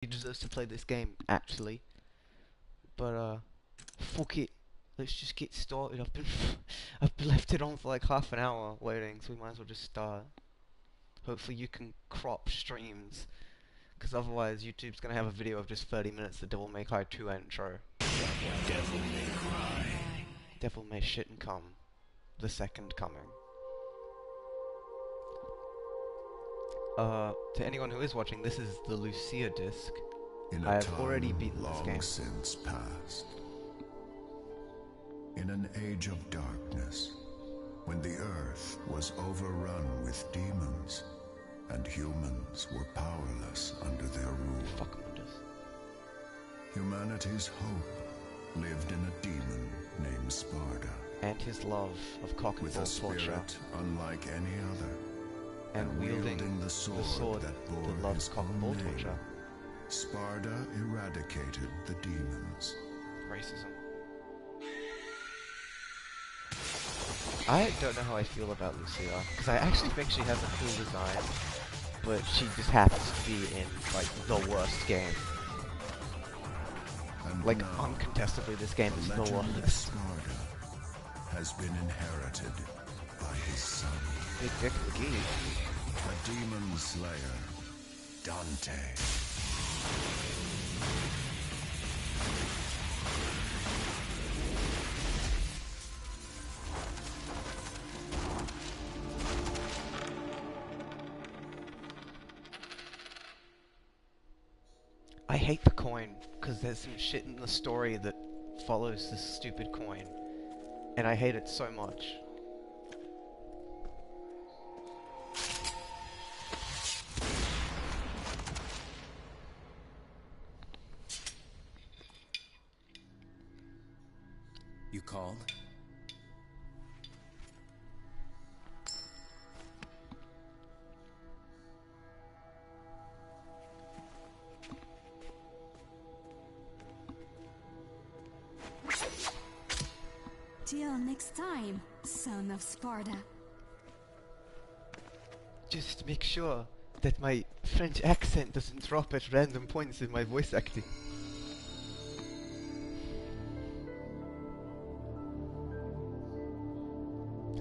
He deserves to play this game, actually. But, fuck it. Let's just get started. I've left it on for like half an hour waiting, so we might as well just start. Hopefully you can crop streams, because otherwise YouTube's gonna have a video of just 30 minutes of Devil May Cry 2 intro. Devil May Cry. Devil May Shit and Come. The second coming. To anyone who is watching, this is the Lucia disc. I have already beaten this game. Long since past. In an age of darkness, when the earth was overrun with demons, and humans were powerless under their rule. Fuck wonders. Humanity's hope lived in a demon named Sparda. And his love of cock and with ball a spirit torture. unlike any other. And wielding the sword that loves cock and ball torture. Sparda eradicated the demons. Racism. I don't know how I feel about Lucia, because I actually think she has a cool design, but she just happens to be in, like, the worst game. And like, now, uncontestably, this game is the legend of worst. Sparda has been inherited by his son. Big Dick McGee. The demon slayer, Dante. I hate the coin, because there's some shit in the story that follows this stupid coin, and I hate it so much. You called? Till next time, son of Sparda. Just make sure that my French accent doesn't drop at random points in my voice acting.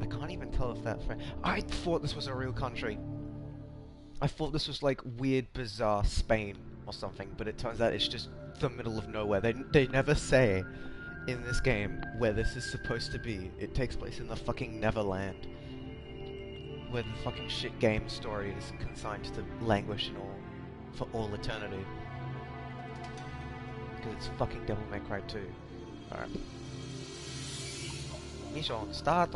I can't even tell if that French... I thought this was a real country. I thought this was like weird, bizarre Spain or something, but it turns out it's just the middle of nowhere. They never say in this game where this is supposed to be. It takes place in the fucking Neverland, where the fucking shit game story is consigned to languish for all eternity. Because it's fucking Devil May Cry 2. Alright. Mission start!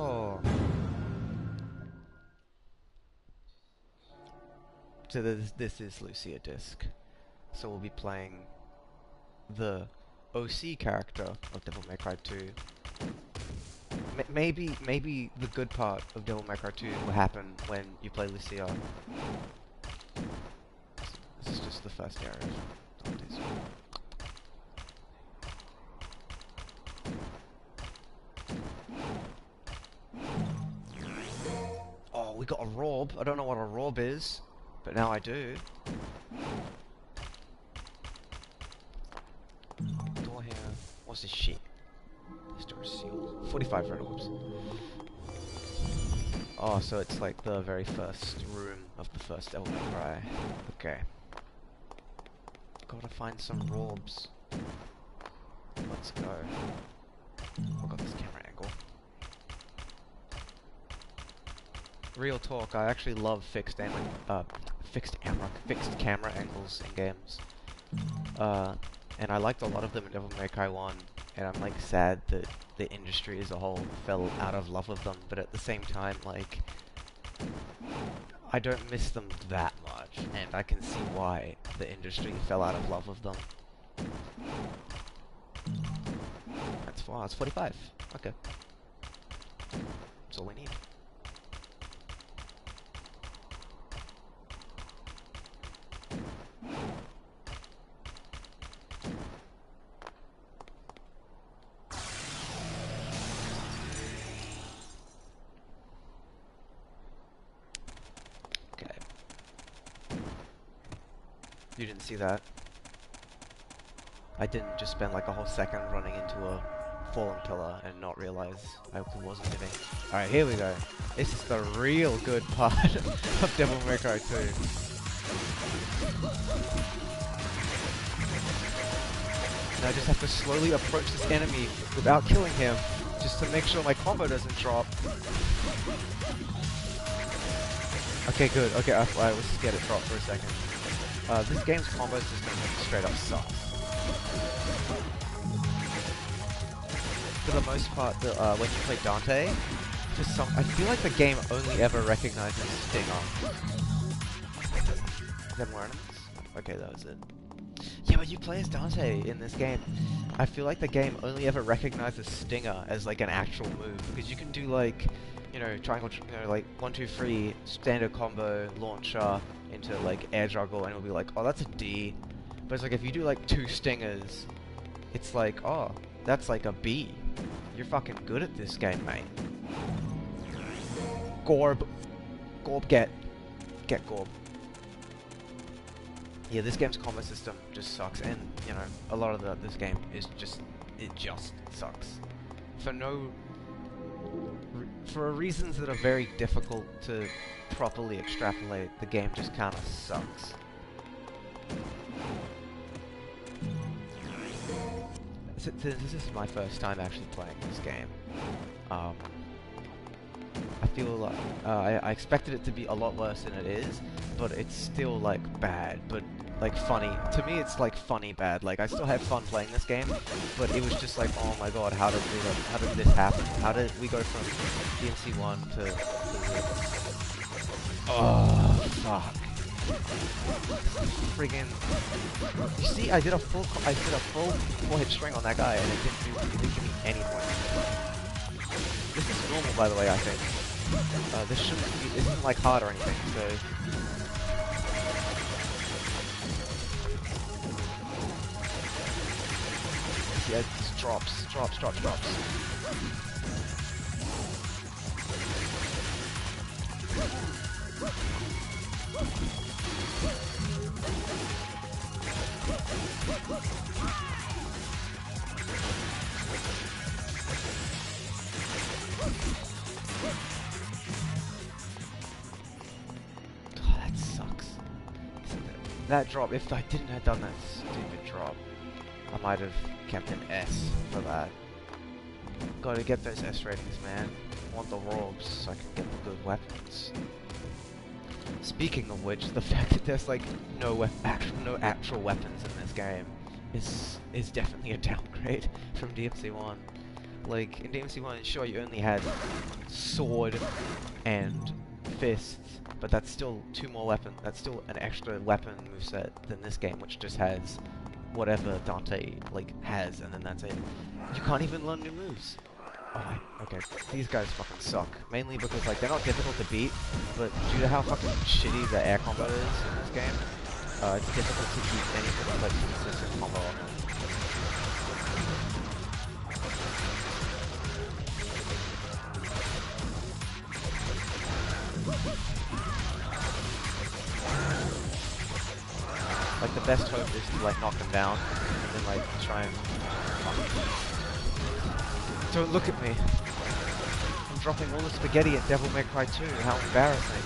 So this is Lucia disc. So we'll be playing the OC character of Devil May Cry 2. Maybe the good part of Devil May Cry 2 will happen when you play Lucia. This is just the first area. Oh, we got a rob. I don't know what a rob is, but now I do. Door here. What's this shit? This door is sealed. 45 red orbs. Oh, so it's like the very first room of the first Devil May Cry. Okay. Gotta find some robs. Let's go. I got this camera angle. Real talk, I actually love fixed camera angles in games. And I liked a lot of them in Devil May Cry 1, and I'm like sad that the industry as a whole fell out of love with them, but at the same time, like, I don't miss them that much, and I can see why the industry fell out of love with them. That's 45. Okay. That's all we need. You didn't see that. I didn't just spend like a whole second running into a fallen pillar and not realize I wasn't moving. Alright, here we go. This is the real good part of Devil May Cry 2. And I just have to slowly approach this enemy without killing him, just to make sure my combo doesn't drop. Okay, good. Okay, I was scared it dropped for a second. This game's combo system straight up sucks. For the most part, when you play Dante, I feel like the game only ever recognizes Stinger. Is there more enemies? Okay, that was it. Yeah, but you play as Dante in this game. I feel like the game only ever recognizes Stinger as like an actual move, because you can do like, you know, triangle, like 1, 2, 3 standard combo launcher into like air juggle, and it'll be like, oh, that's a D. But it's like if you do like 2 stingers, it's like, oh, that's like a B. You're fucking good at this game, mate. Gorb, get Gorb. Yeah, this game's combo system just sucks, and you know, a lot of this game is just, it just sucks. For reasons that are very difficult to properly extrapolate, the game just kinda sucks. This is my first time actually playing this game. I feel like I expected it to be a lot worse than it is, but it's still like bad, but like funny. To me, it's like funny bad. Like I still had fun playing this game, but it was just like, oh my god, how did this happen? How did we go from DMC1 to oh fuck. Friggin'! You see, I did a full 4-hit string on that guy, and it didn't give me any points. This is normal, by the way. I think this isn't like hard or anything. So yeah, it just drops. That drop, if I didn't have done that stupid drop, I might have kept an S for that. Gotta get those S ratings, man. I want the robes so I can get the good weapons. Speaking of which, the fact that there's like no actual weapons in this game is definitely a downgrade from DMC1. Like, in DMC1, sure, you only had sword and fists, but that's still 2 more weapons. That's still an extra weapon moveset than this game, which just has whatever Dante like has, and then that's it. You can't even learn new moves. Oh, okay, these guys fucking suck. Mainly because like they're not difficult to beat, but due to how fucking shitty the air combo is in this game, it's difficult to keep any sort of like consistent combo on them. Like the best hope is to like knock them down and then like try and don't look at me. I'm dropping all the spaghetti at Devil May Cry 2. How embarrassing.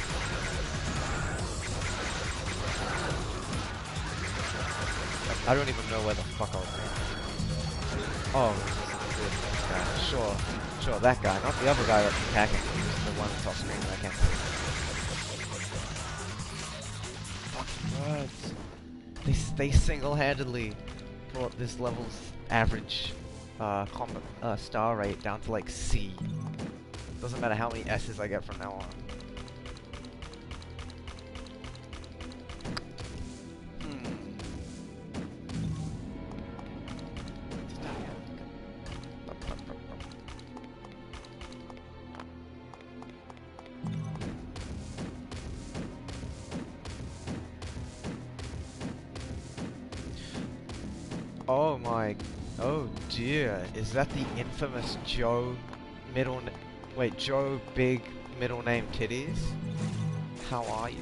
I don't even know where the fuck I was at. Oh, this guy. Sure, that guy, not the other guy that's attacking me. Just the one that's off screen that I can't see. Fucking words. They single-handedly brought this level's average star rate down to like C. Doesn't matter how many S's I get from now on. Oh my, oh dear, is that the infamous Joe Joe Big middle name Titties? How are you?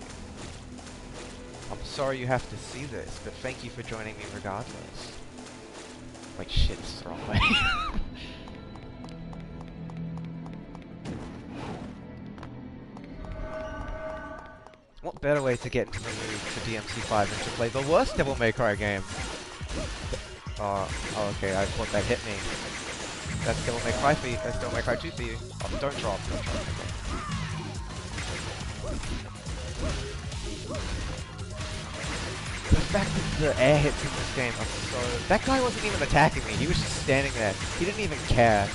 I'm sorry you have to see this, but thank you for joining me regardless. Wait, shit, this is the wrong way. What better way to get into the mood for DMC5 than to play the worst Devil May Cry game? Oh, okay, I thought that hit me. That's Devil May Cry for you. That's Devil May Cry 2 for you. Oh, don't drop. Don't drop. Okay. The fact that the air hits in this game are so... That guy wasn't even attacking me. He was just standing there. He didn't even care.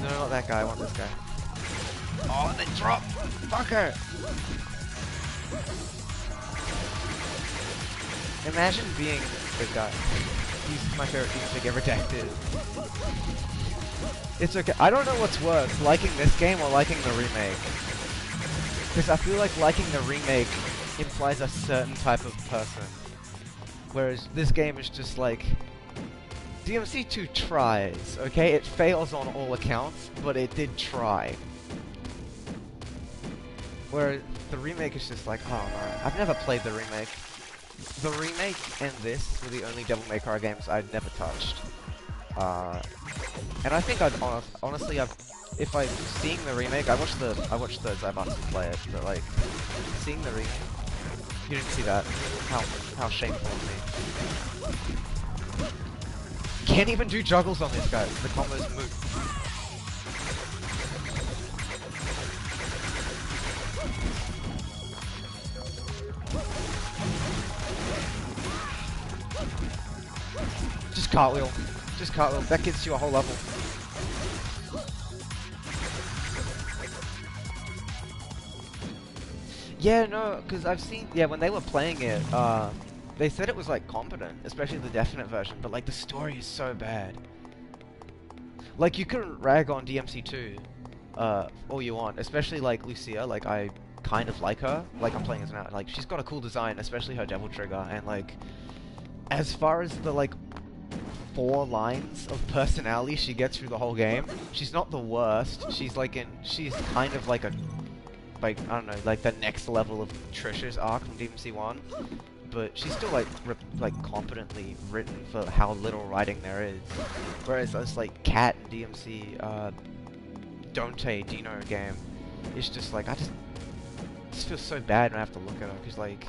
No, not that guy. I want this guy. Oh, they dropped! Fucker! Imagine being the guy. He's my favorite music ever redacted. It's okay. I don't know what's worse, liking this game or liking the remake. Because I feel like liking the remake implies a certain type of person. Whereas this game is just like... DMC2 tries, okay? It fails on all accounts, but it did try. Whereas the remake is just like, oh no, I've never played the remake. The remake and this were the only Devil May Cry games I'd never touched. And I think I'd honestly, if I'm seeing the remake, I watched the Zybus play it, but like seeing the remake, you didn't see that. How shameful of me. Can't even do juggles on this guy. The combo's moot. Just cartwheel. Just cartwheel. That gets you a whole level. Yeah, no, because I've seen... Yeah, when they were playing it, they said it was, like, competent, especially the Definite version, but, like, the story is so bad. Like, you can rag on DMC2 all you want, especially, like, Lucia. Like, I kind of like her. Like, I'm playing as now. Like, she's got a cool design, especially her Devil Trigger, and, like, as far as the, like, 4 lines of personality she gets through the whole game, she's not the worst. She's, like, she's kind of like a... Like, I don't know, like, the next level of Trish's arc from DMC1. But she's still like competently written for how little writing there is. Whereas this like Cat and DMC Dante Dino game, it's just like I just feel so bad when I have to look at her because like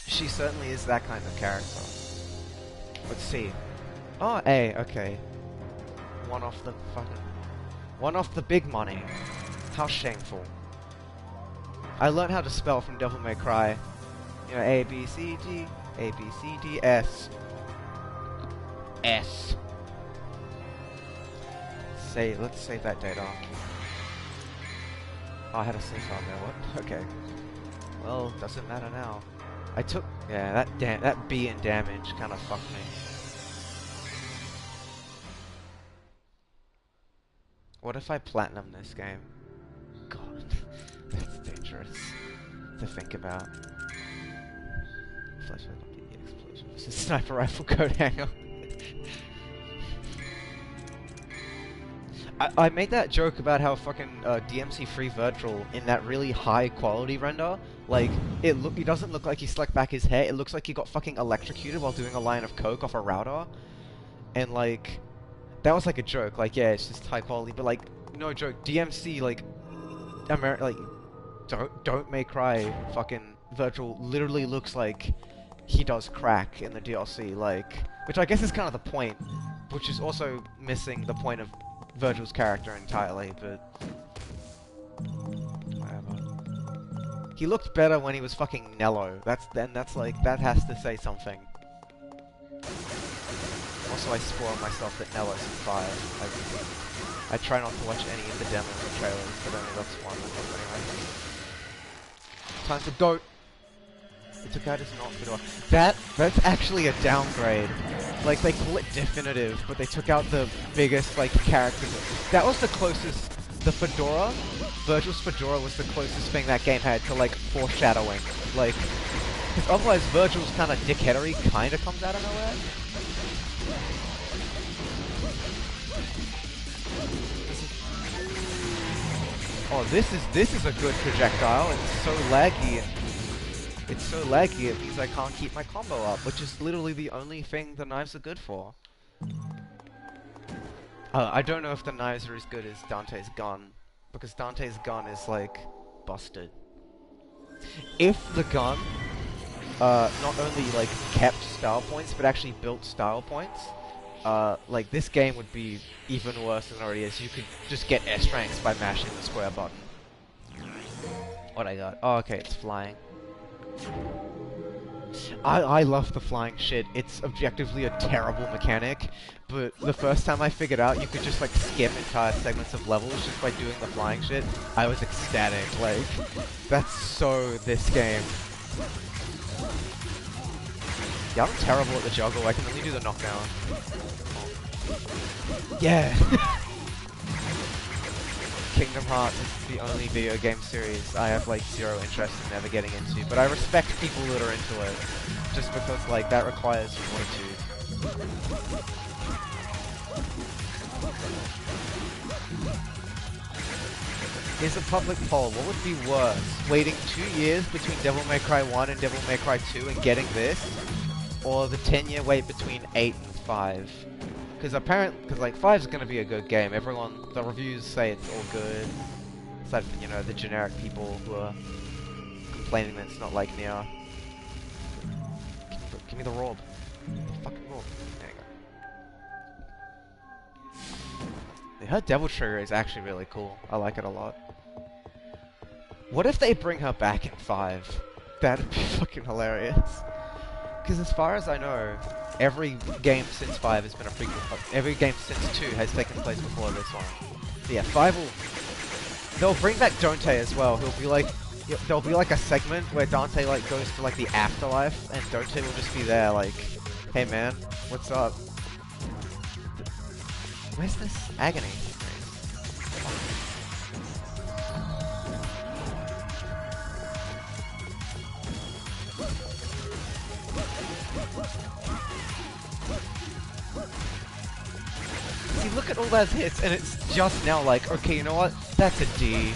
she certainly is that kind of character. Let's see. Oh, A, okay. One off the big money. How shameful. I learned how to spell from Devil May Cry. You know, A, B, C, D, A, B, C, D, S. S. Let's save that data. Oh, I had a safe on there, what? Okay. Well, doesn't matter now. I took... Yeah, that B in damage kind of fucked me. What if I platinum this game? God, that's dangerous to think about. Explosion. It's a sniper rifle coat hanger. I made that joke about how fucking DMC3 Virtual in that really high quality render, like he doesn't look like he slicked back his hair. It looks like he got fucking electrocuted while doing a line of coke off a router, and like that was like a joke. Like yeah, it's just high quality, but like no joke. DMC like Don't May Cry fucking Virtual literally looks like he does crack in the DLC, like, which I guess is kind of the point, which is also missing the point of Virgil's character entirely, but whatever. He looked better when he was fucking Nello. That's like, that has to say something. Also, I spoil myself that Nello's in 5. I try not to watch any of the demos or trailers, but only that's one anyway. Time to go! They took out his not fedora. That's actually a downgrade. Like, they call it definitive, but they took out the biggest, like, character. That was the closest, the fedora, Virgil's fedora was the closest thing that game had to, like, foreshadowing. Like, because otherwise Virgil's kind of dickheadery kind of comes out of nowhere. Oh, this is a good projectile. It's so laggy. it's so laggy it means I can't keep my combo up, which is literally the only thing the knives are good for. I don't know if the knives are as good as Dante's gun, because Dante's gun is like busted. If the gun not only like kept style points but actually built style points, like this game would be even worse than it already is. You could just get S ranks by mashing the square button. What I got? Oh, okay, it's flying. I love the flying shit. It's objectively a terrible mechanic, but the first time I figured out you could just like skip entire segments of levels just by doing the flying shit, I was ecstatic. Like, that's so this game. Yeah, I'm terrible at the juggle. I can only do the knockdown. Yeah! Kingdom Hearts is the only video game series I have like zero interest in ever getting into, but I respect people that are into it, just because like that requires fortitude. Here's a public poll. What would be worse? Waiting 2 years between Devil May Cry 1 and Devil May Cry 2 and getting this? Or the 10-year wait between 8 and 5? Because like 5 is going to be a good game. Everyone, the reviews say it's all good. Aside from, you know, the generic people who are complaining that it's not like Neo. Give me the Rob. The fucking Rob. There you go. Her Devil Trigger is actually really cool. I like it a lot. What if they bring her back in 5? That'd be fucking hilarious. Because as far as I know, every game since 5 has been a prequel. Every game since 2 has taken place before this one. So yeah, 5 will... They'll bring back Dante as well. There'll be like a segment where Dante like goes to like the afterlife, and Dante will just be there like, hey man, what's up? Where's this agony? See, look at all those hits, and it's just now like, okay, you know what? That's a D.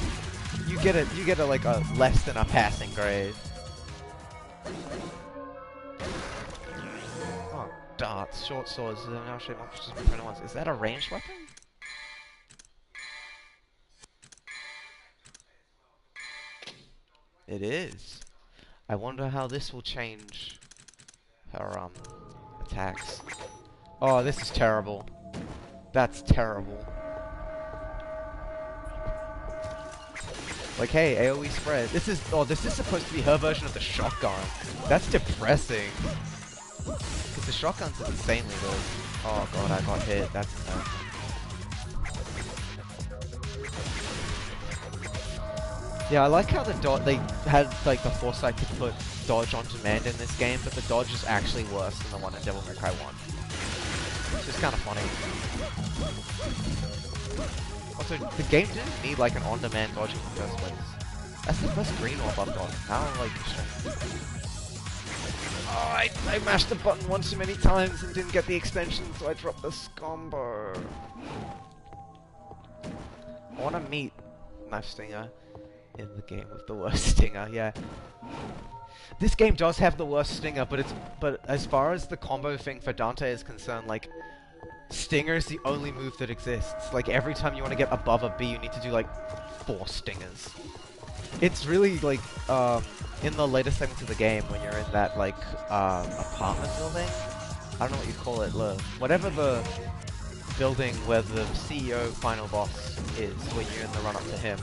You get a like a less than a passing grade. Oh, darts, short swords. Now shape ones. Is that a ranged weapon? It is. I wonder how this will change her attacks. Oh, this is terrible. That's terrible. Like, hey, AoE spread. This is supposed to be her version of the shotgun. That's depressing. Because the shotgun's insanely good. Oh god, I got hit. That's enough. Yeah, I like how they had like the foresight to put dodge on demand in this game, but the dodge is actually worse than the one in Devil May Cry 1. It's just kind of funny. Also, the game didn't need like an on-demand dodge in the first place. That's the first green orb I've got. Now I'm like... Oh, I mashed the button one too many times and didn't get the extension, so I dropped the scombo. I want to meet Knife Stinger in the game with the worst stinger, yeah. This game does have the worst stinger, but as far as the combo thing for Dante is concerned, like, stinger is the only move that exists. Like, every time you want to get above a B, you need to do, like, 4 stingers. It's really, like, in the later segments of the game, when you're in that, like, apartment building? I don't know what you call it, whatever the building where the CEO final boss is, when you're in the run-up to him.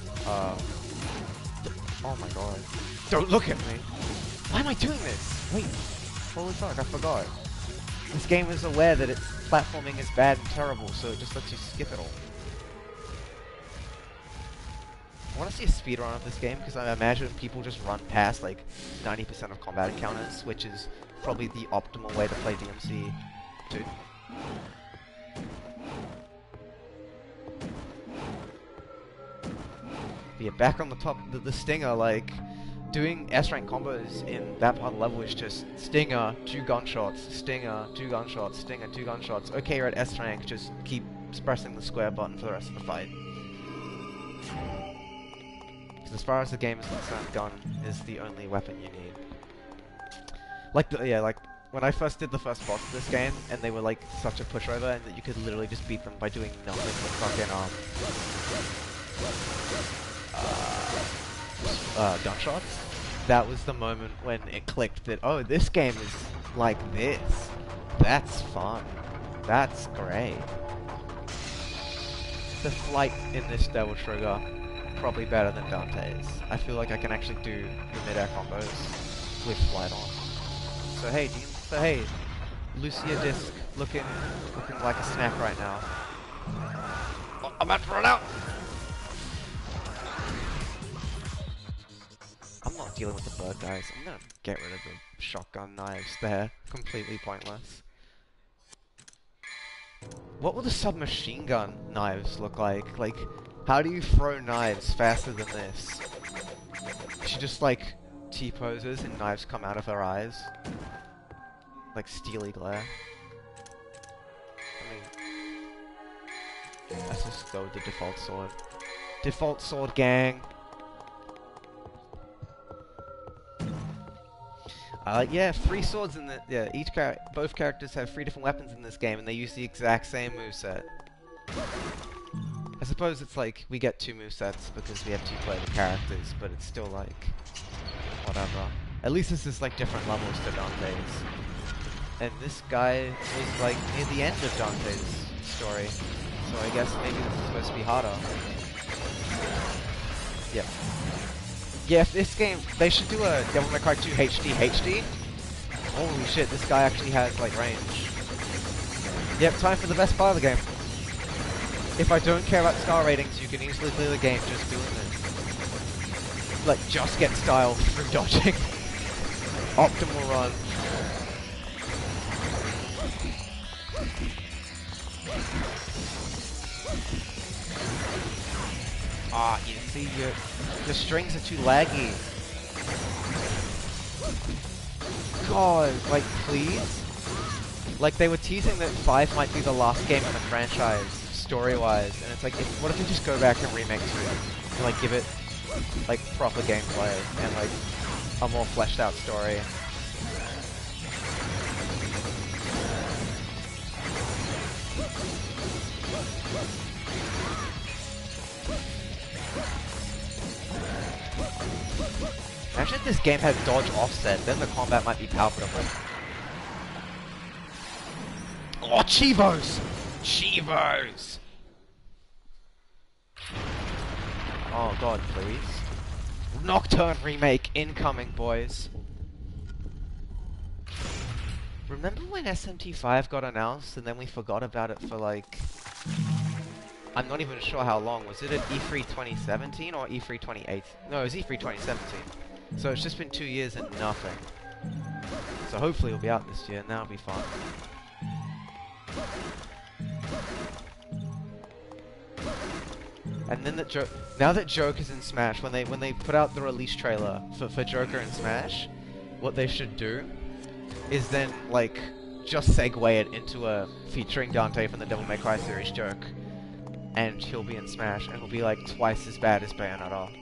Oh my god. Don't look at me! Why am I doing this? Wait. Holy fuck, I forgot. This game is aware that its platforming is bad and terrible, so it just lets you skip it all. I want to see a speedrun of this game, because I imagine people just run past like 90% of combat encounters, which is probably the optimal way to play DMC2. But yeah, back on the top, the stinger, like, doing S-rank combos in that part of the level is just stinger, 2 gunshots, stinger, 2 gunshots, stinger, 2 gunshots. Okay, you're at S-rank, just keep pressing the square button for the rest of the fight. Because as far as the game is concerned, gun is the only weapon you need. Like, like, when I first did the first boss of this game, and they were like such a pushover, and that you could literally just beat them by doing nothing but fucking, gunshots. That was the moment when it clicked that, oh, this game is like this. That's fun. That's great. The flight in this Devil Trigger, probably better than Dante's. I feel like I can actually do the mid-air combos with flight on. So hey, Lucia disc looking like a snack right now. Oh, I'm about to run out! I'm not dealing with the bird guys. I'm gonna get rid of the shotgun knives. They're completely pointless. What will the submachine gun knives look like? Like, how do you throw knives faster than this? She just like T-poses and knives come out of her eyes. Like steely glare. I mean, let's just go with the default sword. Default sword, gang! Yeah, 3 swords in the... Yeah, both characters have 3 different weapons in this game, and they use the exact same moveset. I suppose it's like, we get 2 movesets because we have 2 playable characters, but it's still like... whatever. At least this is like different levels to Dante's. And this guy was like near the end of Dante's story, so I guess maybe this is supposed to be harder. Yep. Yeah, if this game, they should do a Devil May Cry 2 HD. Holy shit, this guy actually has, like, range. Yep, time for the best part of the game. If I don't care about star ratings, you can easily clear the game just doing this. Like, just get style through dodging. Optimal run. Ah, you see, your strings are too laggy. God, like, please? Like, they were teasing that 5 might be the last game in the franchise, story-wise, and it's like, what if we just go back and remake 2? And, like, give it, like, proper gameplay, and, like, a more fleshed-out story. Imagine if this game had dodge offset, then the combat might be palpable. Oh, Chivos! Chivos! Oh god, please. Nocturne remake incoming, boys. Remember when SMT5 got announced and then we forgot about it for like... I'm not even sure how long. Was it at E3 2017 or E3 2018? No, it was E3 2017. So it's just been 2 years and nothing. So hopefully it'll be out this year and that'll be fun. And then now that Joker's in Smash, when they put out the release trailer for Joker in Smash, what they should do is then like just segue it into a featuring Dante from the Devil May Cry series joke, and he'll be in Smash and he'll be like twice as bad as Bayonetta.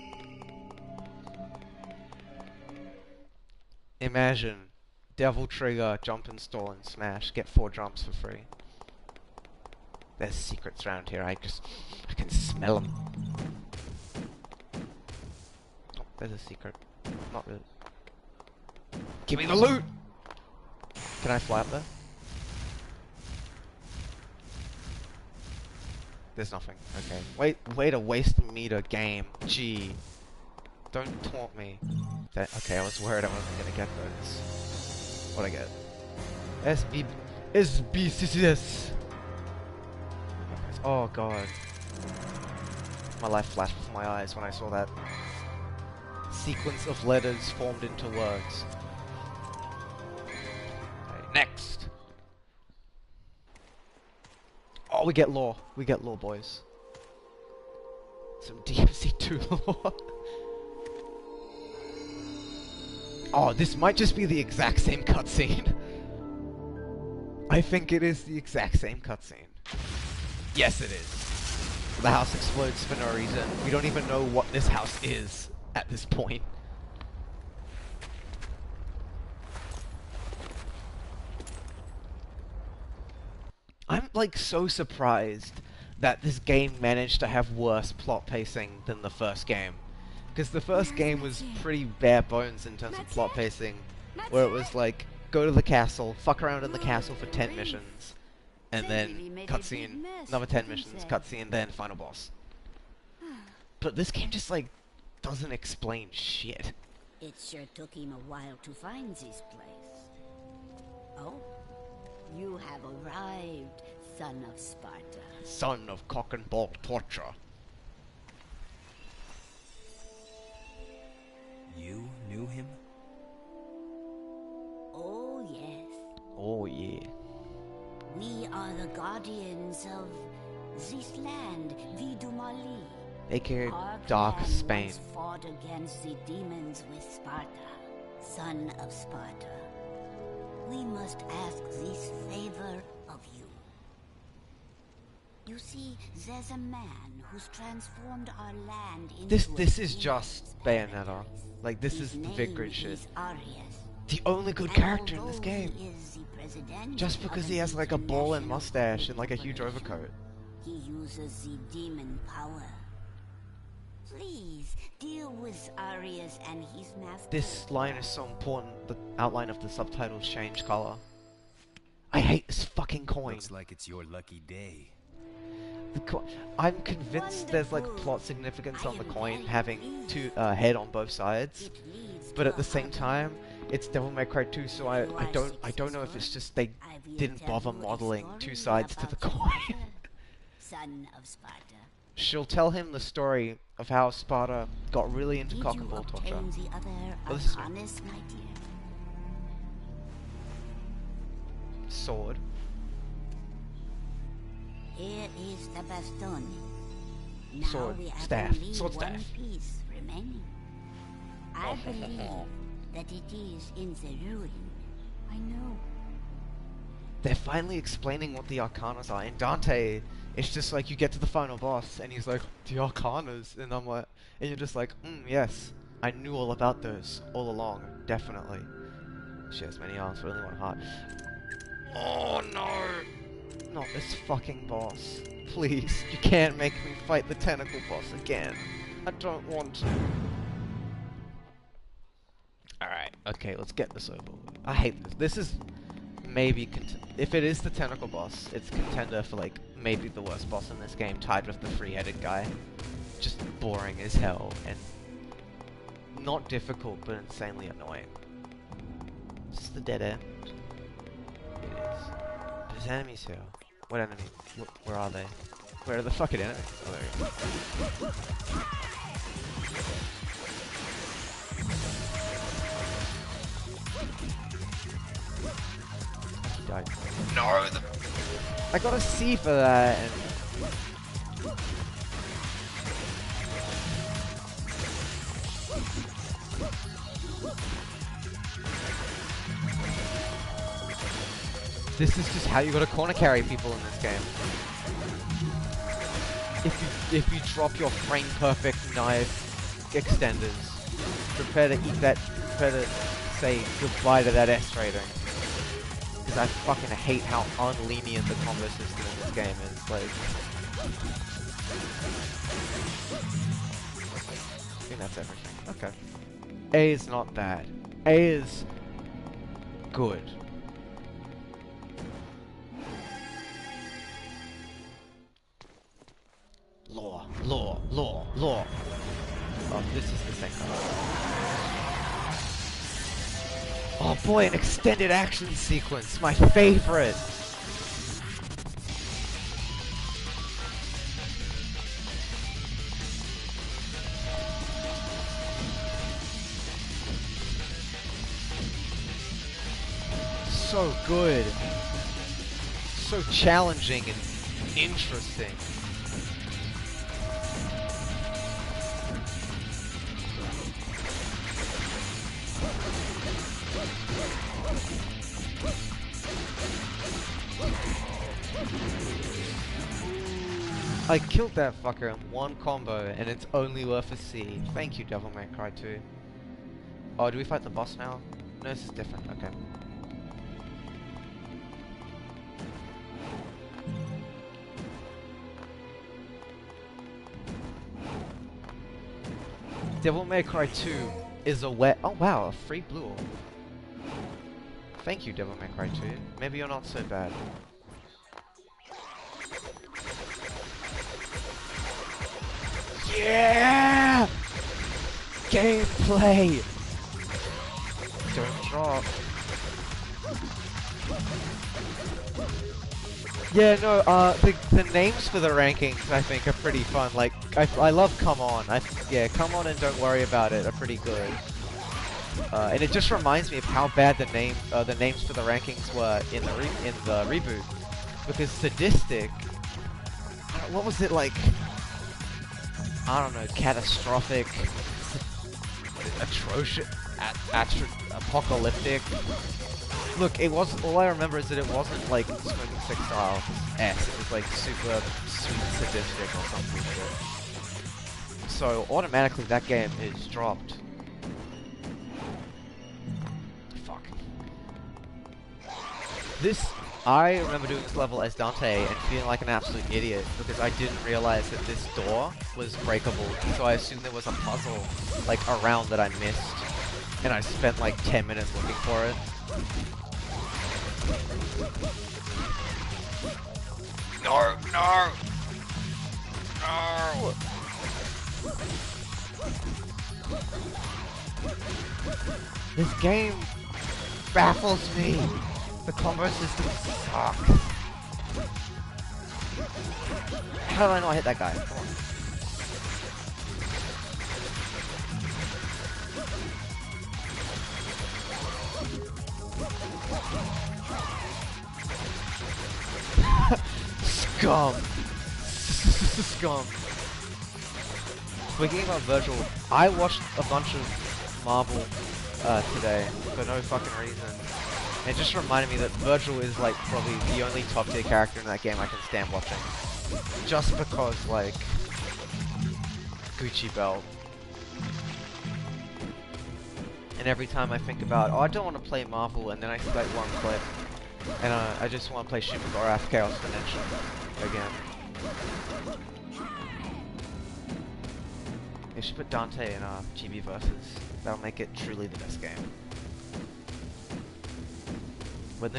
Imagine Devil Trigger jump install in Smash, get 4 jumps for free. There's secrets around here, I can smell them. Oh, there's a secret. Not really. Give me the loot! Can I fly up there? There's nothing. Okay. Way to waste meter game. Gee. Don't taunt me. Okay, I was worried I wasn't gonna get those. What'd I get? SBCCS. Oh god. My life flashed before my eyes when I saw that sequence of letters formed into words. Okay, next! Oh, we get lore. We get lore, boys. Some DMC2 lore. Oh, this might just be the exact same cutscene. I think it is the exact same cutscene. Yes, it is. The house explodes for no reason. We don't even know what this house is at this point. I'm like so surprised that this game managed to have worse plot pacing than the first game. Because the first game was pretty bare bones in terms of plot pacing, where it was like, go to the castle, fuck around in the castle for 10 missions, and then cutscene, another 10 missions, cutscene, then final boss. But this game just like, doesn't explain shit. It sure took him a while to find this place. Oh, you have arrived, son of Sparta. Son of cock and ball torture. You knew him? Oh, yes. Oh yeah. We are the guardians of this land, Vidumali. aka Our Dark clan Spain. once fought against the demons with Sparta, son of Sparta. We must ask this favor of you. You see, there's a man who's transformed our land into This a is just Bayonetta. paradise. Like, this His is the name big grid shit. is Arius. The only good And character in although this game. he is the president Just of because an he has like a ball and international mustache and like a huge corporation, overcoat. he uses the demon power. Please deal with Arius and his master. This line is so important, the outline of the subtitles change color. I hate this fucking coin. Looks like it's your lucky day. I'm convinced there's like plot significance on the coin having two head on both sides, but at the same time, it's Devil May Cry 2, so I don't know if it's just they didn't bother modeling two sides to the coin. Son of Sparta. She'll tell him the story of how Sparta got really into Did cock you and ball torture. obtain the other Oh, this is me. Arcanis, my dear? Sword. Here is the bastone. Now Sword, we have staff, only sword, one staff. piece remaining. I believe that it is in the ruin. I know. They're finally explaining what the Arcanas are. In Dante, it's just like you get to the final boss, and he's like, the Arcanas, and I'm like, and you're just like, yes, I knew all about those all along, definitely. She has many arms, but only one heart. Oh no! Not this fucking boss. Please, you can't make me fight the tentacle boss again. I don't want to. Alright, okay, let's get this over with. I hate this. This is maybe, if it is the tentacle boss, it's contender for like, maybe the worst boss in this game, tied with the three-headed guy. Just boring as hell, and not difficult, but insanely annoying. Is this the dead end? It is. There's enemies here. What enemies? Where are they? Where are the fucking enemies? Oh, there you go. He died. No! I got a C for that, and... This is just how you gotta corner carry people in this game. If you drop your frame perfect knife extenders, prepare to eat that, prepare to say goodbye to that S rating. Because I fucking hate how unlenient the combo system in this game is. Like, I think that's everything. Okay. A is not bad. A is good. Lore. Oh, this is the same color. Oh boy, an extended action sequence, my favorite! So good. So challenging and interesting. I killed that fucker in one combo, and it's only worth a C. Thank you, Devil May Cry 2. Oh, do we fight the boss now? No, this is different. Okay. Devil May Cry 2 is a wet. Oh wow, a free blue orb. Thank you, Devil May Cry 2. Maybe you're not so bad. Yeah! Gameplay! Don't drop. Yeah, no, the names for the rankings I think are pretty fun. Like, I love Come On. Yeah, Come On and Don't Worry About It are pretty good. And it just reminds me of how bad the names for the rankings were in the reboot. Because Sadistic, what was it like? I don't know, catastrophic, atrocious, apocalyptic. Look, it wasn't. All I remember is that it wasn't like Smoking Six style S. It was like super sweet sadistic or something. So automatically that game is dropped. Fuck. I remember doing this level as Dante and feeling like an absolute idiot because I didn't realize that this door was breakable. So I assumed there was a puzzle like around that I missed, and I spent like 10 minutes looking for it. No! No! No! This game baffles me. The combo system sucks. How do I not hit that guy? Come on. Scum! Scum. Speaking about Virgil, I watched a bunch of Marvel today for no fucking reason. It just reminded me that Virgil is like probably the only top tier character in that game I can stand watching. Just because like Gucci belt. And every time I think about, oh I don't want to play Marvel, and then I see like one clip, and I just want to play Super Gorath Chaos Dimension again. They should put Dante in GB Versus. That'll make it truly the best game. When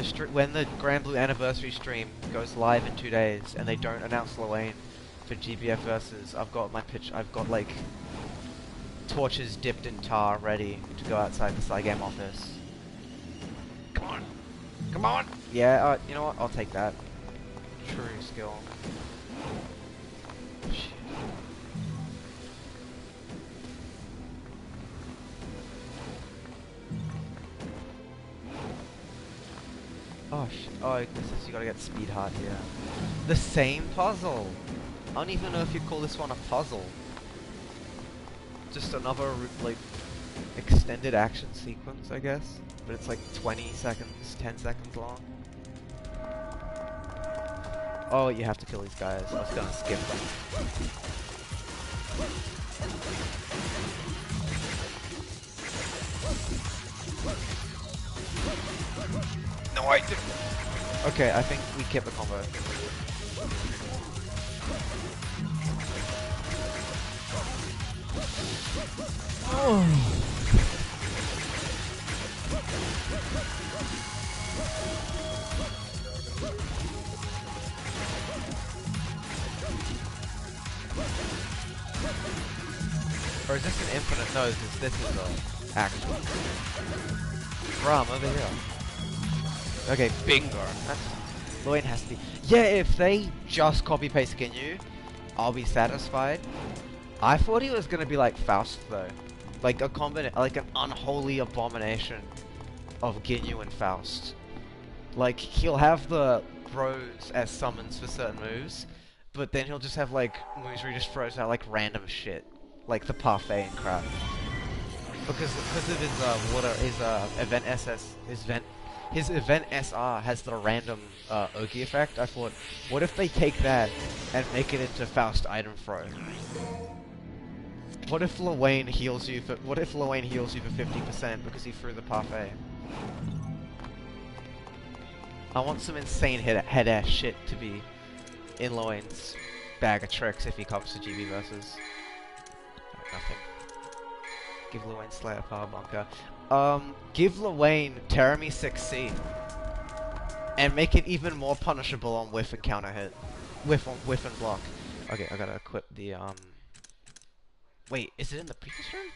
the Grand Blue Anniversary stream goes live in 2 days and they don't announce Luane for GBF Versus, I've got like torches dipped in tar ready to go outside the Cygame office. Come on! Come on! Yeah, you know what? I'll take that. True skill. Shit. Oh shit. Oh, this is, you gotta get Speed Heart here. The same puzzle! I don't even know if you call this one a puzzle. Just another, like, extended action sequence, I guess. But it's like 20 seconds, 10 seconds long. Oh, you have to kill these guys. I was gonna skip them. No, I didn't. Okay, I think we kept the combo. Oh. Or is this an infinite? No, this is an actual. Ram, over here. Okay, bingo. Luane has to be. Yeah, if they just copy paste Ginyu, I'll be satisfied. I thought he was gonna be like Faust though, like a like an unholy abomination of Ginyu and Faust. Like he'll have the bros as summons for certain moves, but then he'll just have like moves where he just throws out like random shit, like the parfait and crap. Because of his event SS, his event SR has the random Oki effect. I thought, what if they take that and make it into Faust item throw? What if Luane heals you for 50% because he threw the parfait? I want some insane head ass shit to be in Luane's bag of tricks if he comes to GB Versus. Nothing. Give Luane Slayer Power Bunker. Give Luane Terami 6C. And make it even more punishable on whiff and counter hit. Whiff and block. Okay, I gotta equip the, Wait, is it in the previous room?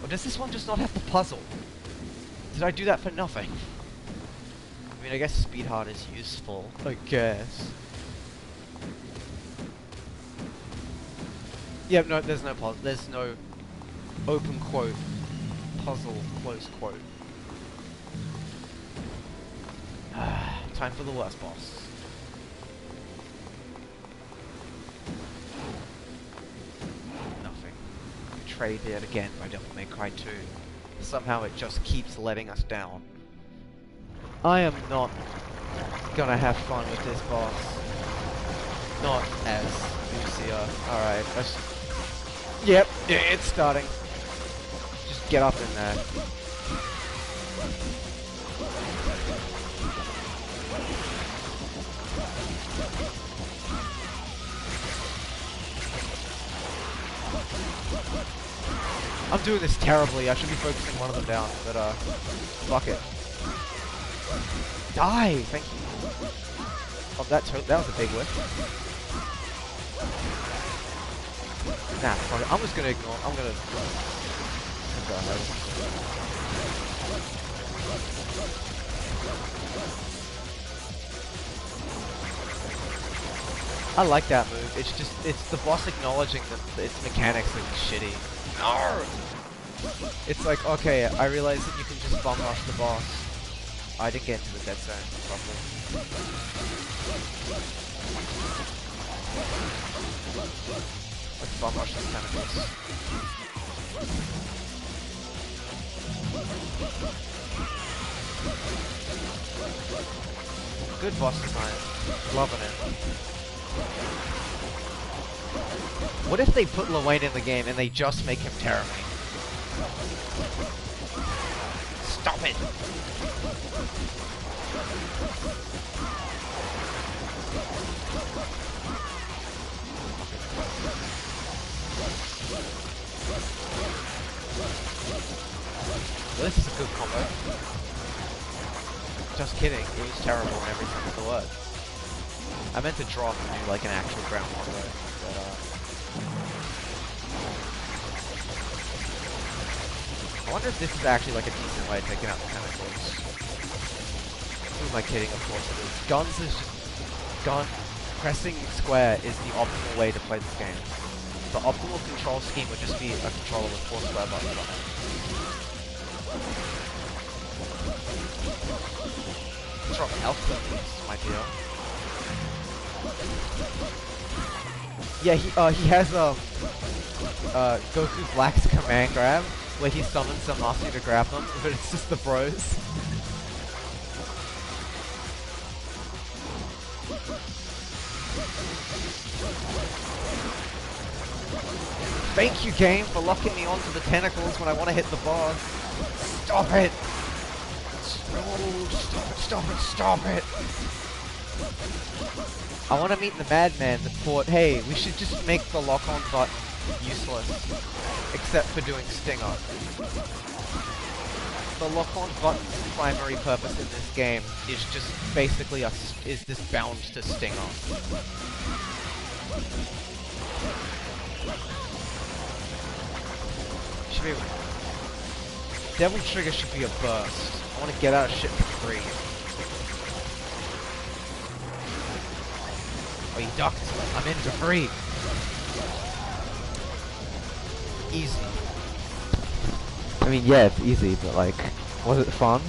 Or does this one just not have the puzzle? Did I do that for nothing? I mean, I guess speed hard is useful. I guess. Yeah, no, there's no puzzle. There's no open quote puzzle close quote. Time for the worst boss. Nothing. Betrayed yet again by Devil May Cry 2. Somehow it just keeps letting us down. I am not gonna have fun with this boss. Not as Lucia. Alright, let's... Yep, it's starting. Just get up in there. I'm doing this terribly. I should be focusing one of them down, but fuck it. Die! Thank you. Oh, that was a big whiff. Nah, fuck it. I'm just gonna ignore. I'm gonna go ahead. I like that move. It's just, it's the boss acknowledging that its mechanics are shitty. No! It's like, okay, I realize that you can just bum rush the boss. I didn't get into the dead zone properly. Let's bum rush these tentacles. Good boss design. Loving it. What if they put Luane in the game and they just make him Terami? Stop it! Well, this is a good combo. Just kidding, it was terrible in every single word. I meant to drop and do like an actual ground combo, but I wonder if this is actually like a decent way of taking out the tentacles. Who am I kidding? Of course it is. Guns is just... Pressing square is the optimal way to play this game. The optimal control scheme would just be a controller with 4 square buttons on it. Control health is my deal. Yeah, he has Goku Black's command grab, where he summons some master to grab them, but it's just the bros. Thank you, game, for locking me onto the tentacles when I want to hit the boss. Stop it! No, stop it, stop it, stop it! I want to meet the madman that thought, hey, we should just make the lock-on button useless, except for doing Stinger. The lock-on button's primary purpose in this game is just basically is this bound to Stinger. Should be... Devil Trigger should be a burst. I want to get out of shit for free. Oh, he ducked. I'm in for free. Easy. I mean, yeah, it's easy, but like, was it fun?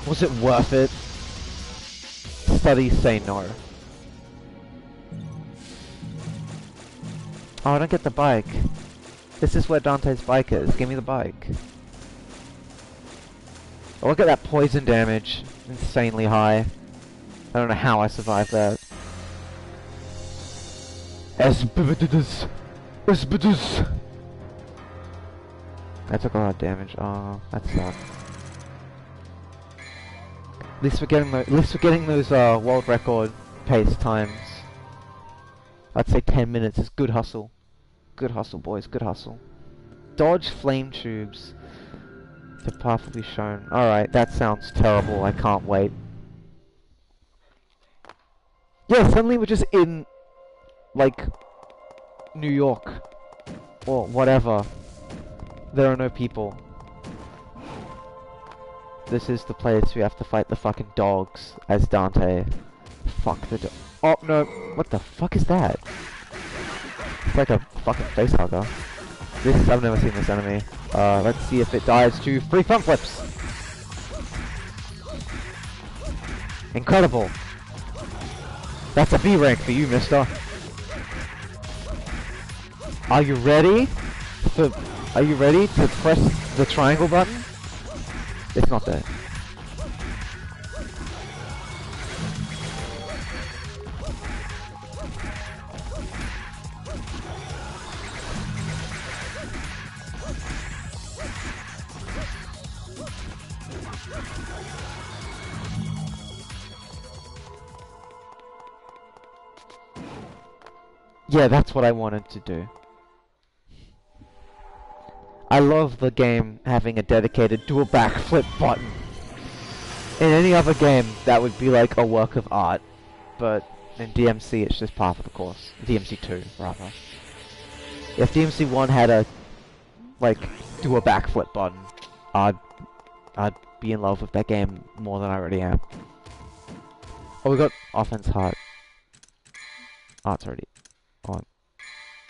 Was it worth it? Studies say no. Oh, I don't get the bike. This is where Dante's bike is. Give me the bike. Oh, look at that poison damage. Insanely high. I don't know how I survived that. Esbidus. Esbidus. I took a lot of damage. Oh, that sucked. At least we're getting those world record pace times. I'd say 10 minutes is good hustle. Good hustle, boys. Good hustle. Dodge flame tubes. The path will be shown. Alright, that sounds terrible. I can't wait. Yeah, suddenly we're just in, like, New York. Or whatever. There are no people. This is the place we have to fight the fucking dogs as Dante. Fuck the dog. Oh, no. What the fuck is that? It's like a fucking facehugger. I've never seen this enemy. Let's see if it dies to 3 front flips. Incredible. That's a B rank for you, mister. Are you ready to press the triangle button? It's not there. Yeah, that's what I wanted to do. I love the game having a dedicated dual backflip button. In any other game, that would be like a work of art. But in DMC, it's just part of the course. DMC2, rather. If DMC1 had a, like, dual backflip button, I'd be in love with that game more than I already am. Oh, we got offense heart. Oh, it's already on.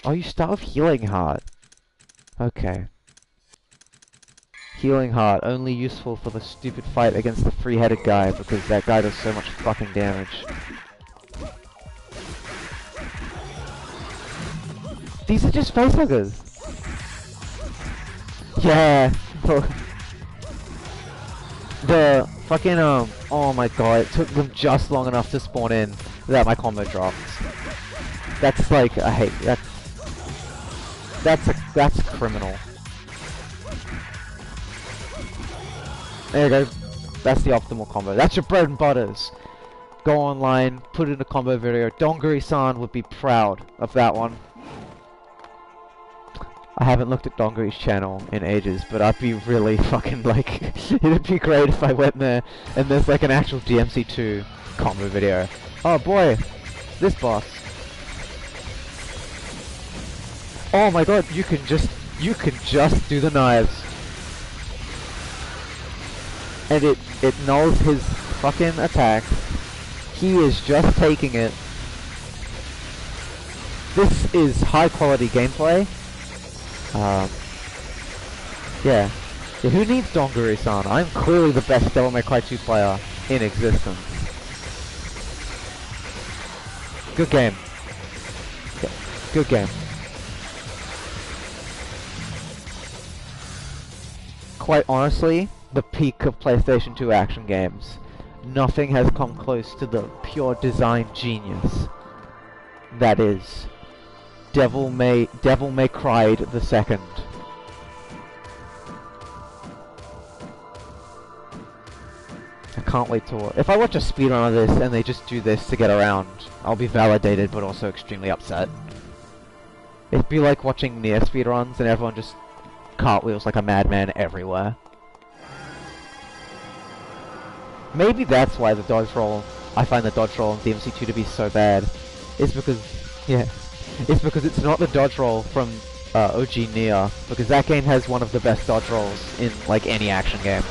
Oh, you start with healing heart. Okay. Healing heart, only useful for the stupid fight against the three-headed guy, because that guy does so much fucking damage. These are just facehuggers! Yeah! The fucking, oh my god, it took them just long enough to spawn in that my combo dropped. That's like, I hate, that's criminal. There you go. That's the optimal combo. That's your bread and butters. Go online, put in a combo video. Dongari-san would be proud of that one. I haven't looked at Dongari's channel in ages, but I'd be really fucking like... it'd be great if I went there and there's like an actual DMC2 combo video. Oh boy, this boss. Oh my god, you can just do the knives. And it nulls his fucking attack. He is just taking it. This is high quality gameplay. Yeah. Who needs Dongari-san? I'm clearly the best Devil May Cry 2 player in existence. Good game. Good game. Quite honestly, the peak of PlayStation 2 action games. Nothing has come close to the pure design genius that is Devil May Cry the Second. I can't wait to... If I watch a speedrun of this and they just do this to get around, I'll be validated but also extremely upset. It'd be like watching Nier speedruns and everyone just cartwheels like a madman everywhere. Maybe that's why the dodge roll, I find the dodge roll in DMC2 to be so bad. It's because, yeah, it's because it's not the dodge roll from OG Nier, because that game has one of the best dodge rolls in like any action game.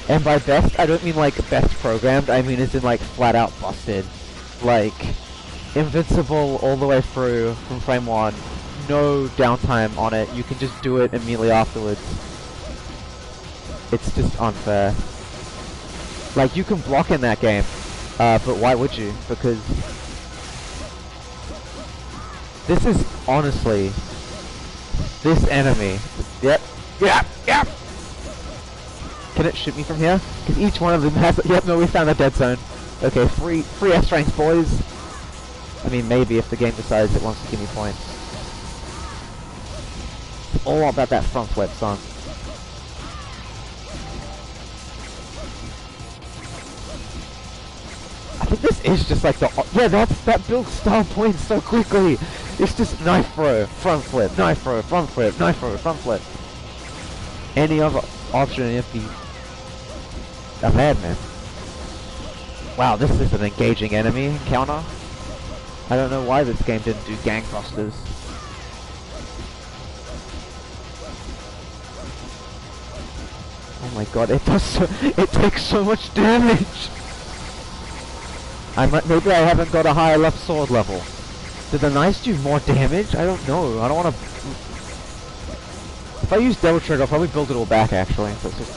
And by best, I don't mean like best programmed, I mean as in like flat out busted. Like, invincible all the way through from frame 1. No downtime on it, you can just do it immediately afterwards. It's just unfair. Like, you can block in that game, but why would you? Because this is honestly, this enemy, yep. Can it shoot me from here? Because each one of them has, yep, no, we found a dead zone. Okay, free S ranks, boys. I mean, maybe if the game decides it wants to give me points. All about that front flip, son. I think this is just like the... Yeah, that builds star points so quickly! It's just knife throw, front flip, knife throw, front flip, knife throw, front flip. Any other option, it'd be a madman. Wow, this is an engaging enemy encounter. I don't know why this game didn't do gangbusters. Oh my god, it takes so much damage! Maybe I haven't got a high enough sword level. Did the knives do more damage? I don't know. I don't want to... If I use Devil Trigger, I'll probably build it all back, actually. So it's just...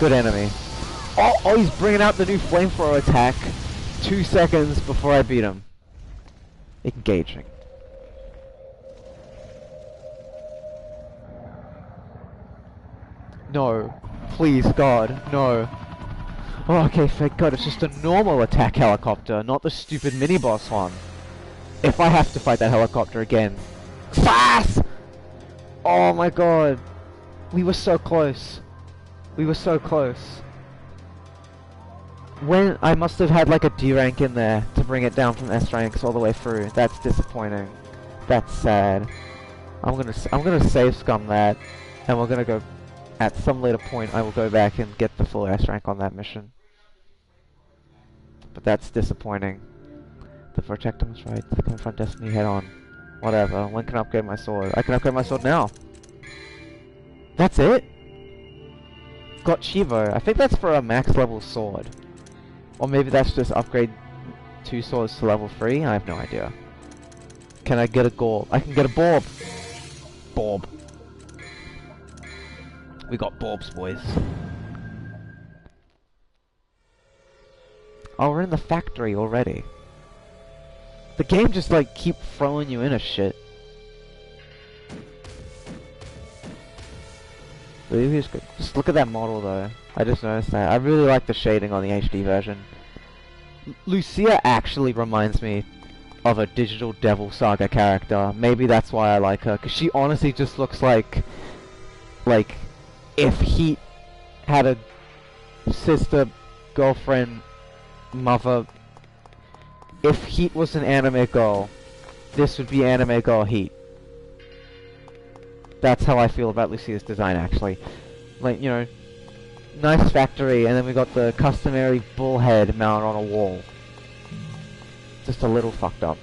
Good enemy. Oh, he's bringing out the new flamethrower attack 2 seconds before I beat him. Engaging. No. Please, God, no. Oh, okay, thank God, it's just a normal attack helicopter, not the stupid mini-boss one. If I have to fight that helicopter again. Fast! Oh my God. We were so close. We were so close. When I must have had like a D rank in there to bring it down from S ranks all the way through. That's disappointing. That's sad. I'm gonna save scum that, and we're gonna go. At some later point, I will go back and get the full S rank on that mission. But that's disappointing. The Protector was right to confront Destiny head on. Whatever. When can I upgrade my sword? I can upgrade my sword now. That's it? Got Chivo. I think that's for a max level sword. Or maybe that's just upgrade 2 swords to level 3? I have no idea. Can I get a Gorb? I can get a Borb! Borb. We got Borbs, boys. Oh, we're in the factory already. The game just like keep throwing you in a shit. Just look at that model though. I just noticed that. I really like the shading on the HD version. Lucia actually reminds me of a Digital Devil Saga character. Maybe that's why I like her, because she honestly just looks like if Heat had a sister, girlfriend, mother. If Heat was an anime girl, this would be anime girl Heat. That's how I feel about Lucia's design, actually. Like, you know, nice factory, and then we got the customary bullhead mounted on a wall. Just a little fucked up.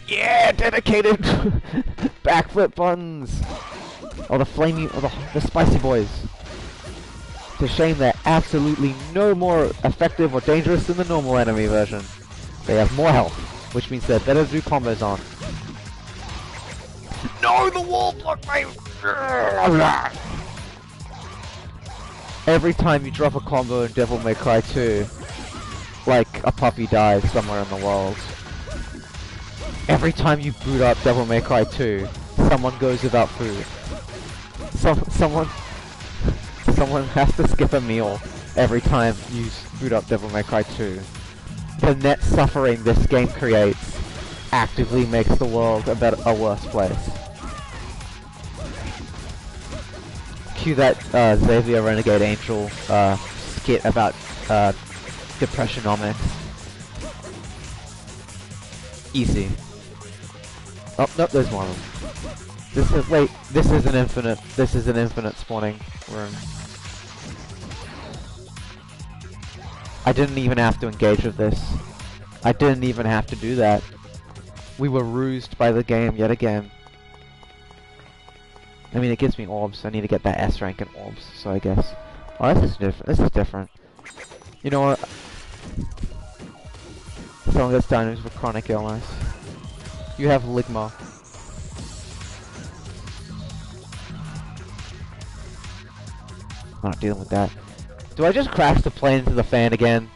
Yeah, dedicated backflip buttons. Oh, the flamey, oh, the spicy boys. It's a shame they're absolutely no more effective or dangerous than the normal enemy version. They have more health, which means they're better to do combos on. No, the wall blocked my... Every time you drop a combo in Devil May Cry 2, like a puppy dies somewhere in the world. Every time you boot up Devil May Cry 2, someone goes without food. Someone has to skip a meal every time you boot up Devil May Cry 2. The net suffering this game creates actively makes the world a worse place. Cue that Xavier Renegade Angel skit about depressionomics. Easy. Oh, nope, there's more of them. This is an infinite spawning room. I didn't even have to engage with this. I didn't even have to do that. We were rused by the game yet again. I mean, it gives me orbs. I need to get that S rank in orbs, so I guess. Oh, this is different. This is different. You know what? Someone gets diagnosed with chronic illness. You have Ligma. I'm not dealing with that. Do I just crash the plane into the fan again?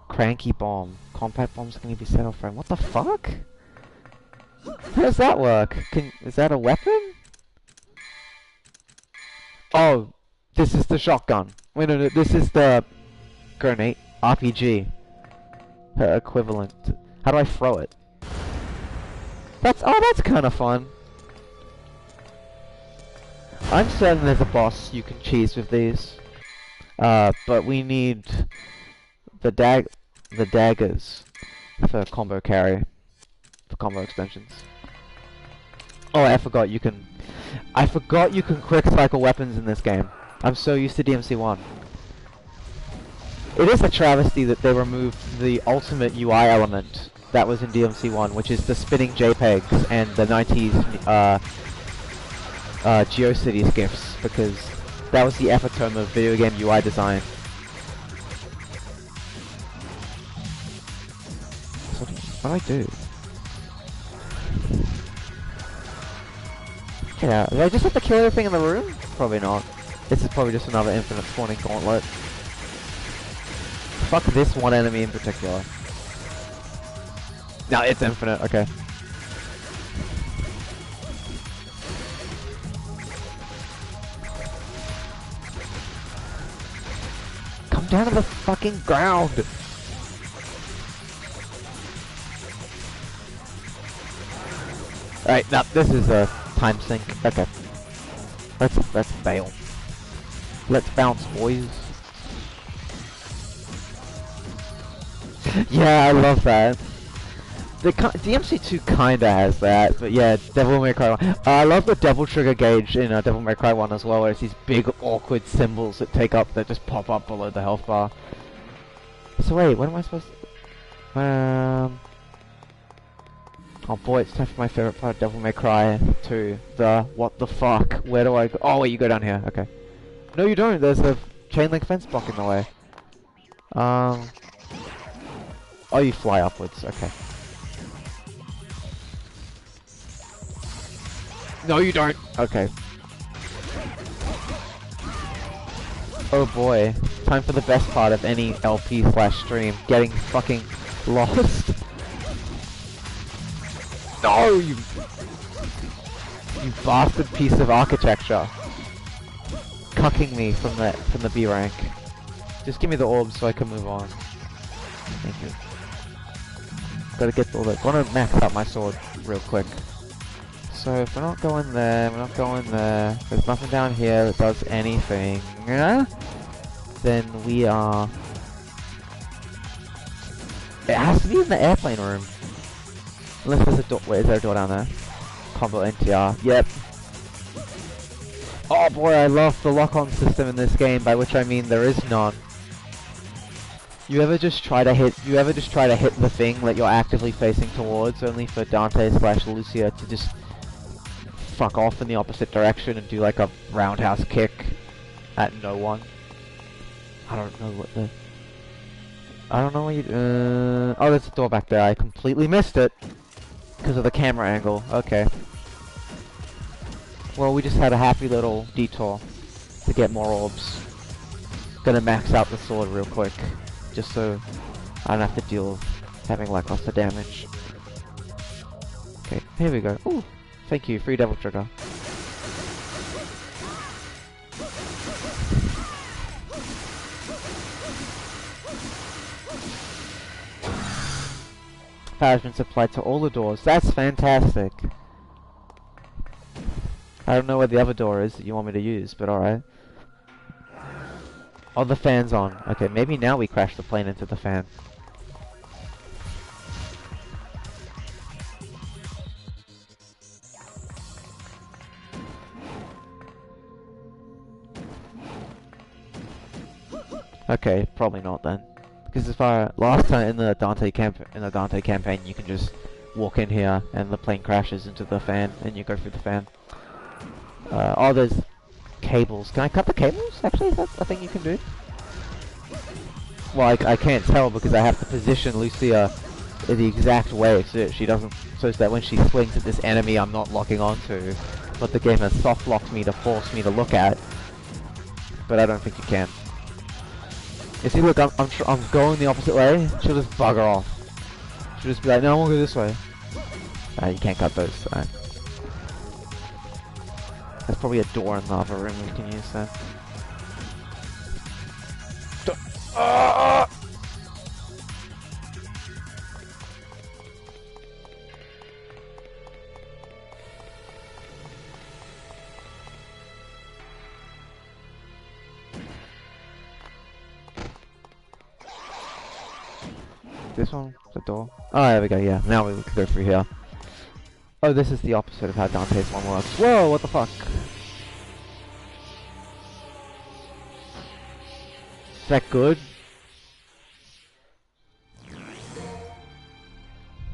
Cranky bomb. Compact bombs can be set off frame. What the fuck? How does that work? Is that a weapon? Oh, this is the shotgun. Wait, no, this is the grenade RPG. Her equivalent. How do I throw it? That's kind of fun. I'm certain there's a boss you can cheese with these. But we need the daggers for combo carry, for combo extensions. Oh, I forgot you can quick cycle weapons in this game. I'm so used to DMC1. It is a travesty that they removed the ultimate UI element that was in DMC1, which is the spinning JPEGs and the 90s GeoCities GIFs, because that was the epitome of video game UI design. What do I do? Yeah, do I just have to kill everything in the room? Probably not. This is probably just another infinite spawning gauntlet. Fuck this one enemy in particular. No, it's infinite, okay. Come down to the fucking ground! Alright, now this is a time sink. Okay. Let's bail. Let's bounce, boys. Yeah, I love that. The DMC2 kinda has that, but yeah, Devil May Cry 1. I love the Devil Trigger gauge in Devil May Cry 1 as well, where it's these big awkward symbols that just pop up below the health bar. So wait, what am I supposed to... Oh boy, it's time for my favorite part of Devil May Cry 2. The what the fuck? Where do I go? Oh wait, you go down here, okay. No you don't, there's a chain link fence blocking the way. Oh, you fly upwards, okay. No, you don't. Okay. Oh boy. Time for the best part of any LP/stream. Getting fucking lost. No, you bastard piece of architecture. Cucking me from the B rank. Just give me the orbs so I can move on. Thank you. Gotta get all that. Gonna max out my sword real quick. So if we're not going there, we're not going there, there's nothing down here that does anything, then we are... It has to be in the airplane room. Unless there's a door, wait, is there a door down there? Combo NTR, yep. Oh boy, I love the lock-on system in this game, by which I mean there is none. You ever just try to hit the thing that you're actively facing towards, only for Dante/Lucia to just fuck off in the opposite direction and do like a roundhouse kick at no one? I don't know what you... oh, there's a door back there. I completely missed it because of the camera angle. Okay. Well, we just had a happy little detour to get more orbs. Gonna max out the sword real quick, just so I don't have to deal with having lackluster damage. Okay, here we go. Ooh, thank you, free Devil Trigger. Power has been supplied to all the doors. That's fantastic. I don't know where the other door is that you want me to use, but alright. Oh, the fan's on. Okay, maybe now we crash the plane into the fan. Okay, probably not then. Because as far last time in the Dante campaign, you can just walk in here and the plane crashes into the fan, and you go through the fan. Oh, there's cables. Can I cut the cables? Actually, is that a thing you can do? Well, I can't tell because I have to position Lucia in the exact way so that she doesn't, so that when she swings at this enemy, I'm not locking onto. But the game has soft locked me to force me to look at. But I don't think you can. You see, look, I'm going the opposite way. She'll just bugger off. She'll just be like, no, I won't go this way. You can't cut those. Alright. There's probably a door in the other room we can use then. This one? The door? Oh, there we go, yeah. Now we can go through here. Oh, this is the opposite of how Dante's one works. Whoa, what the fuck? Is that good?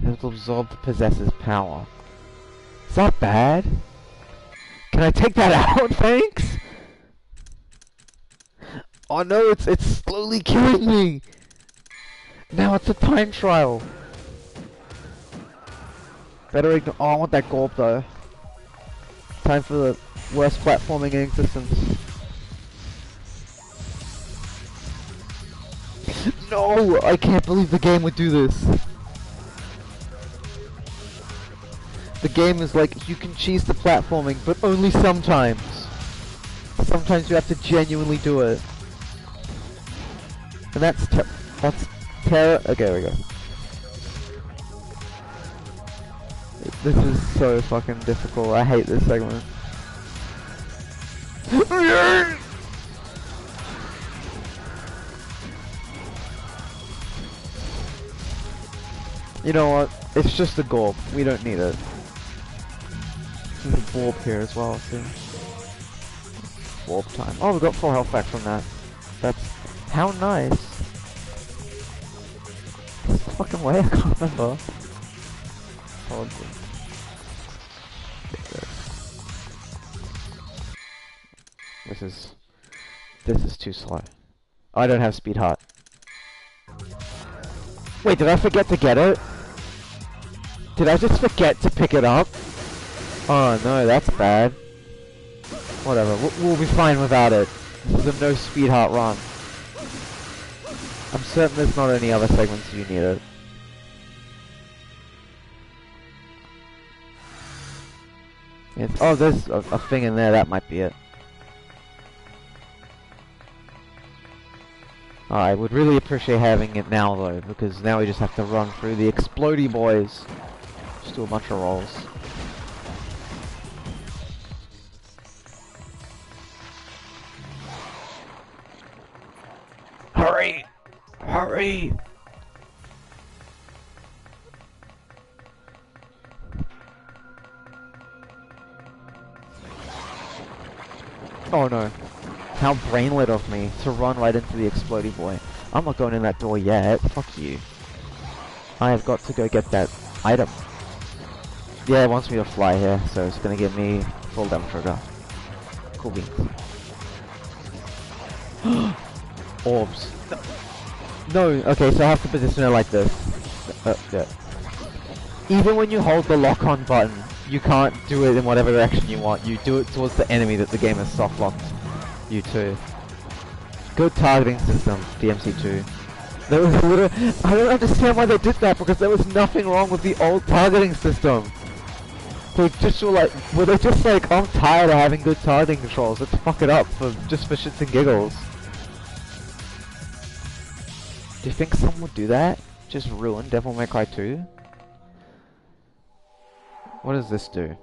It will absorb the possessor's power. Is that bad? Can I take that out? Thanks? Oh no, it's slowly killing me! Now it's a time trial! Better ignore— oh, I want that gorb though. Time for the worst platforming in existence. No! I can't believe the game would do this! The game is like, you can cheese the platforming, but only sometimes. Sometimes you have to genuinely do it. And that's terror. Okay, there we go. This is so fucking difficult. I hate this segment. You know what? It's just a gorb. We don't need it. There's a orb here as well, too. Orb time. Oh, we got full health back from that. That's— how nice. What's the fucking way? I can't remember. Hold on. This is too slow. I don't have speed heart. Wait, did I forget to get it? Did I just forget to pick it up? Oh no, that's bad. Whatever, we'll be fine without it. This is a no speed heart run. I'm certain there's not any other segments you need it. Oh, there's a thing in there, that might be it. I would really appreciate having it now though, because now we just have to run through the explodey boys. Just do a bunch of rolls. Hurry! Hurry! Oh no. How brainlet of me to run right into the explodey boy. I'm not going in that door yet. Fuck you. I have got to go get that item. Yeah, it wants me to fly here, so it's gonna give me full damage trigger. Cool beans. Orbs. No, okay, so I have to position it like this. Yeah. Even when you hold the lock-on button, you can't do it in whatever direction you want. You do it towards the enemy that the game has soft-locked you to. Good targeting system, DMC2. There was a little— I don't understand why they did that, because there was nothing wrong with the old targeting system. They just were like— were they just like, I'm tired of having good targeting controls, let's fuck it up just for shits and giggles. Do you think someone would do that? Just ruin Devil May Cry 2? What does this do?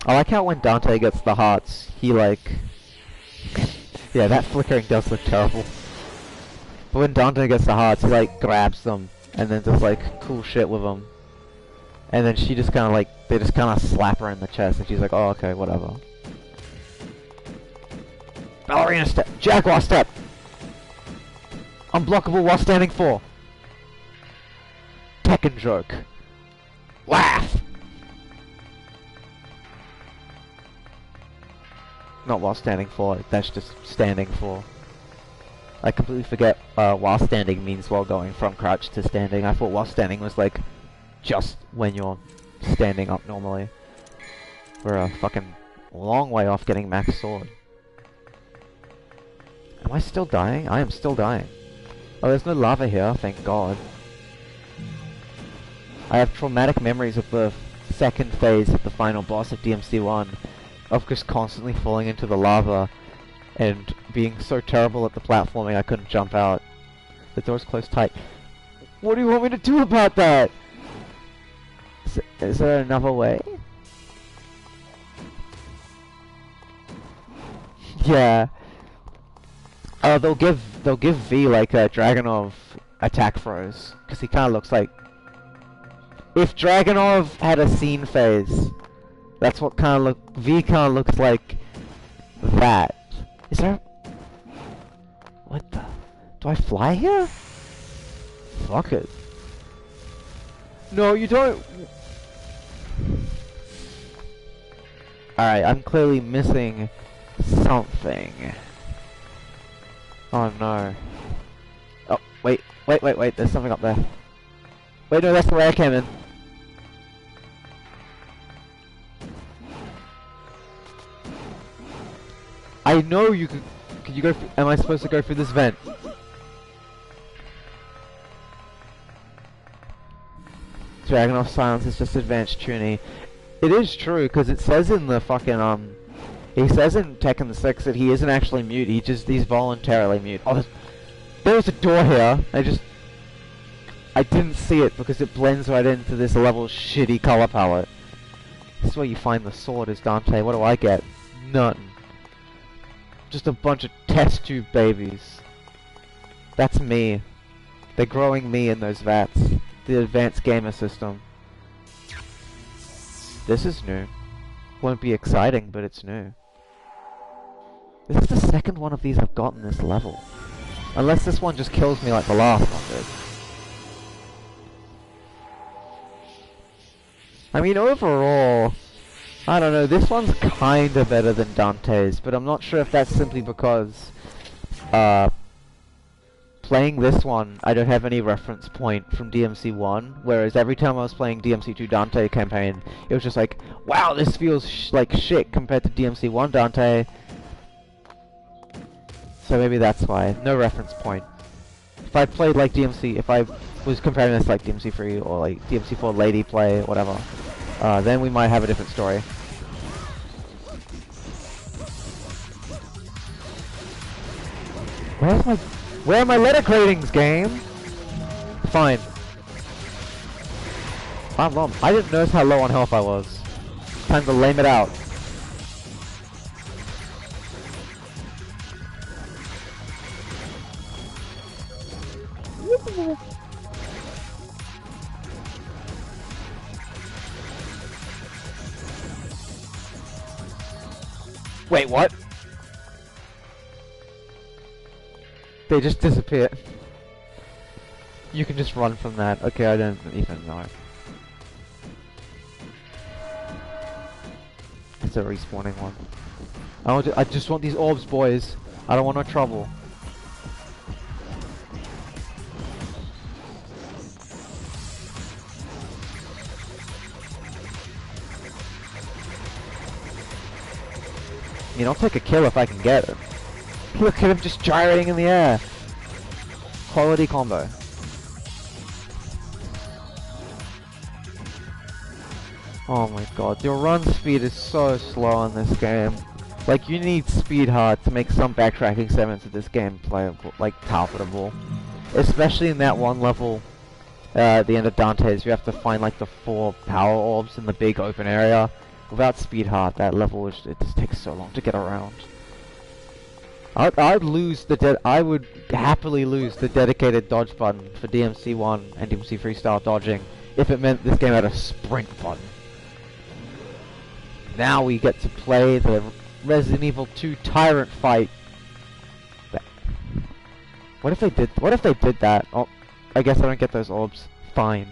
I like how when Dante gets the hearts, he like— yeah, that flickering does look terrible. But when Dante gets the hearts, he like grabs them and then does like cool shit with them. And then she just kind of like— they just kind of slap her in the chest and she's like, oh okay, whatever. Ballerina step! Jaguar step! Unblockable while standing 4. Tekken joke. Laugh! Not while standing 4, that's just standing 4. I completely forget while standing means while going from crouch to standing. I thought while standing was like just when you're standing up normally. We're a fucking long way off getting max sword. Am I still dying? I am still dying. Oh, there's no lava here, thank God. I have traumatic memories of the second phase of the final boss of DMC1, of just constantly falling into the lava and being so terrible at the platforming I couldn't jump out. The door's closed tight. What do you want me to do about that? Is there another way? Yeah. They'll give V like a Dragonov attack throws, because he kind of looks like, if Dragonov had a scene phase, that's what V kind of looks like that. Is there? What the? Do I fly here? Fuck it. No, you don't. Alright, I'm clearly missing something. Oh no. Oh, wait, there's something up there. Wait, no, that's the way I came in. I know you could you go, am I supposed to go through this vent? Dragon of Silence is just advanced tuning. It is true, because it says in the fucking, he says in Tekken 6 that he isn't actually mute, he's voluntarily mute. Oh, there was a door here, I didn't see it because it blends right into this level's shitty color palette. This is where you find the sword, is Dante. What do I get? Nothing. Just a bunch of test tube babies. That's me. They're growing me in those vats. The advanced gamer system. This is new. Won't be exciting, but it's new. This is the second one of these I've gotten this level. Unless this one just kills me like the last one did. I mean, overall, I don't know, this one's kinda better than Dante's, but I'm not sure if that's simply because, playing this one, I don't have any reference point from DMC1, whereas every time I was playing DMC2 Dante campaign, it was just like, wow, this feels like shit compared to DMC1 Dante. So maybe that's why. No reference point. If I played like DMC, if I was comparing this like DMC3 or like DMC4 Lady Play, whatever, then we might have a different story. Where are my letter gradings, game? Fine. I'm low. I didn't notice how low on health I was. Time to lame it out. Wait, what? They just disappear. You can just run from that. Okay, I don't even know. It's a respawning one. I just want these orbs, boys. I don't want no trouble. I mean, I'll take a kill if I can get it. Look at him just gyrating in the air. Quality combo. Oh my god, your run speed is so slow in this game. Like, you need speed hard to make some backtracking segments of this game playable, like, palatable. Especially in that one level, at the end of Dante's, you have to find, like, the 4 power orbs in the big open area. Without speed hard, that level it just takes so long to get around. I would happily lose the dedicated dodge button for DMC1 and DMC3 style dodging if it meant this game had a sprint button. Now we get to play the Resident Evil 2 Tyrant fight. What if they did that? Oh, I guess I don't get those orbs. Fine.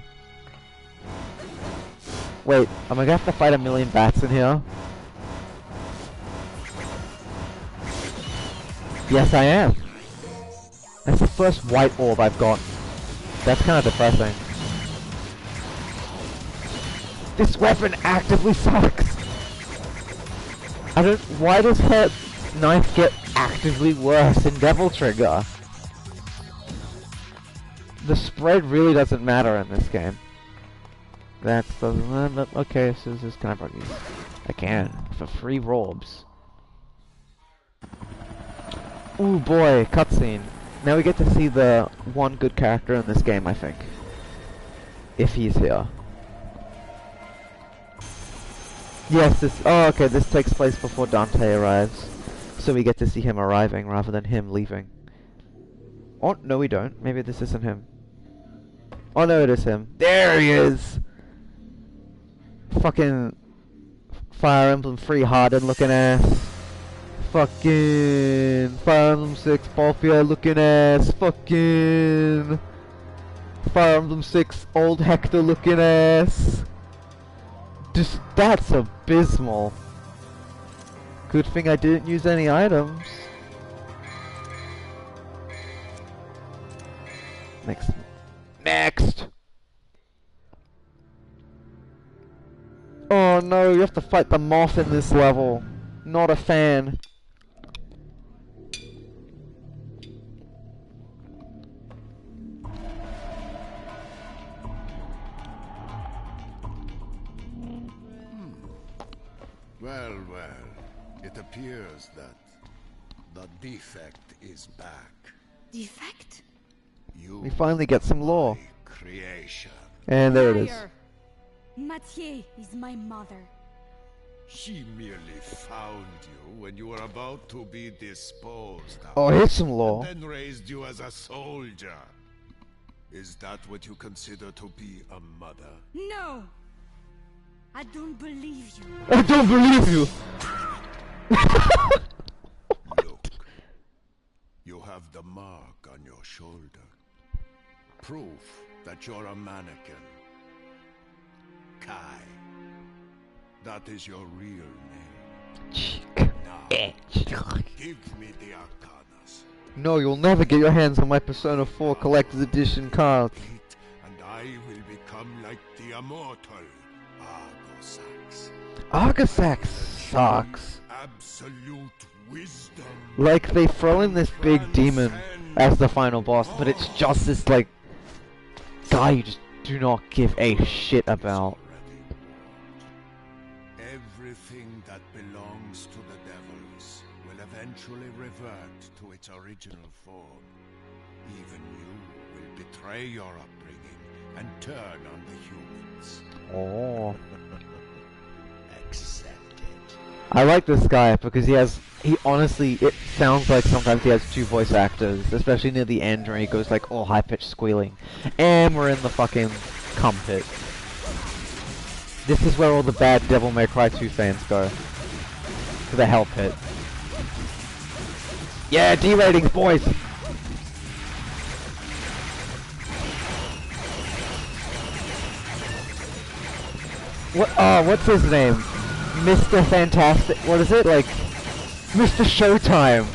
Wait, am I gonna have to fight a million bats in here? Yes, I am. That's the first white orb I've got. That's kind of depressing. This weapon actively sucks. Why does her knife get actively worse in Devil Trigger? The spread really doesn't matter in this game. That doesn't, okay, so this is kind of buggy. I can, for free robes. Ooh boy, cutscene. Now we get to see the one good character in this game, I think. If he's here. Yes, oh okay, this takes place before Dante arrives. So we get to see him arriving rather than him leaving. Oh, no we don't. Maybe this isn't him. Oh no, it is him. There he is! Fucking Fire Emblem 3 hardened looking ass. Fucking Fire Emblem 6 Balfia looking ass. Fucking Fire Emblem 6 old Hector looking ass. Just, that's abysmal. Good thing I didn't use any items. Next. Next! Oh no, you have to fight the moth in this level. Not a fan. Well, it appears that the defect is back. Defect? You We finally get some lore. my creation. And there it is. Liar. Mathieu is my mother. She merely found you when you were about to be disposed of. Oh, here's some lore. And then raised you as a soldier. Is that what you consider to be a mother? No! I don't believe you. I don't believe you! Look, you have the mark on your shoulder. Proof that you're a mannequin. Kai. That is your real name. Now, give me the arcanas. No, you'll never get your hands on my Persona 4 Collector's Edition cards. Complete, and I will become like the immortal Argosax. Argosax sucks. Absolute wisdom. Like, they throw in this big demon as the final boss, but it's just this, like, guy you just do not give a shit about. Everything that belongs to the devils will eventually revert to its original form. Even you will betray your upbringing and turn on the humans. Oh. Accept it. I like this guy because he honestly, it sounds like sometimes he has two voice actors, especially near the end where he goes like all high-pitched squealing. And we're in the fucking cum pit. This is where all the bad Devil May Cry 2 fans go. To the hell pit. Yeah, D ratings, boys! What's his name? Mr. Fantastic, what is it? Like, Mr. Showtime!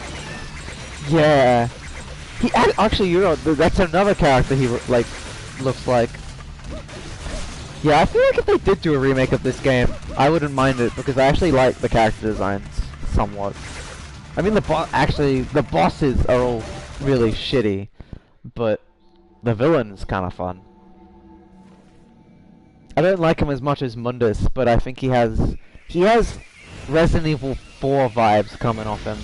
Yeah. Actually, you know, that's another character he, like, looks like. Yeah, I feel like if they did do a remake of this game, I wouldn't mind it, because I actually like the character designs somewhat. I mean, the bosses are all really shitty, but the villain's kind of fun. I don't like him as much as Mundus, but I think he has Resident Evil 4 vibes coming off him.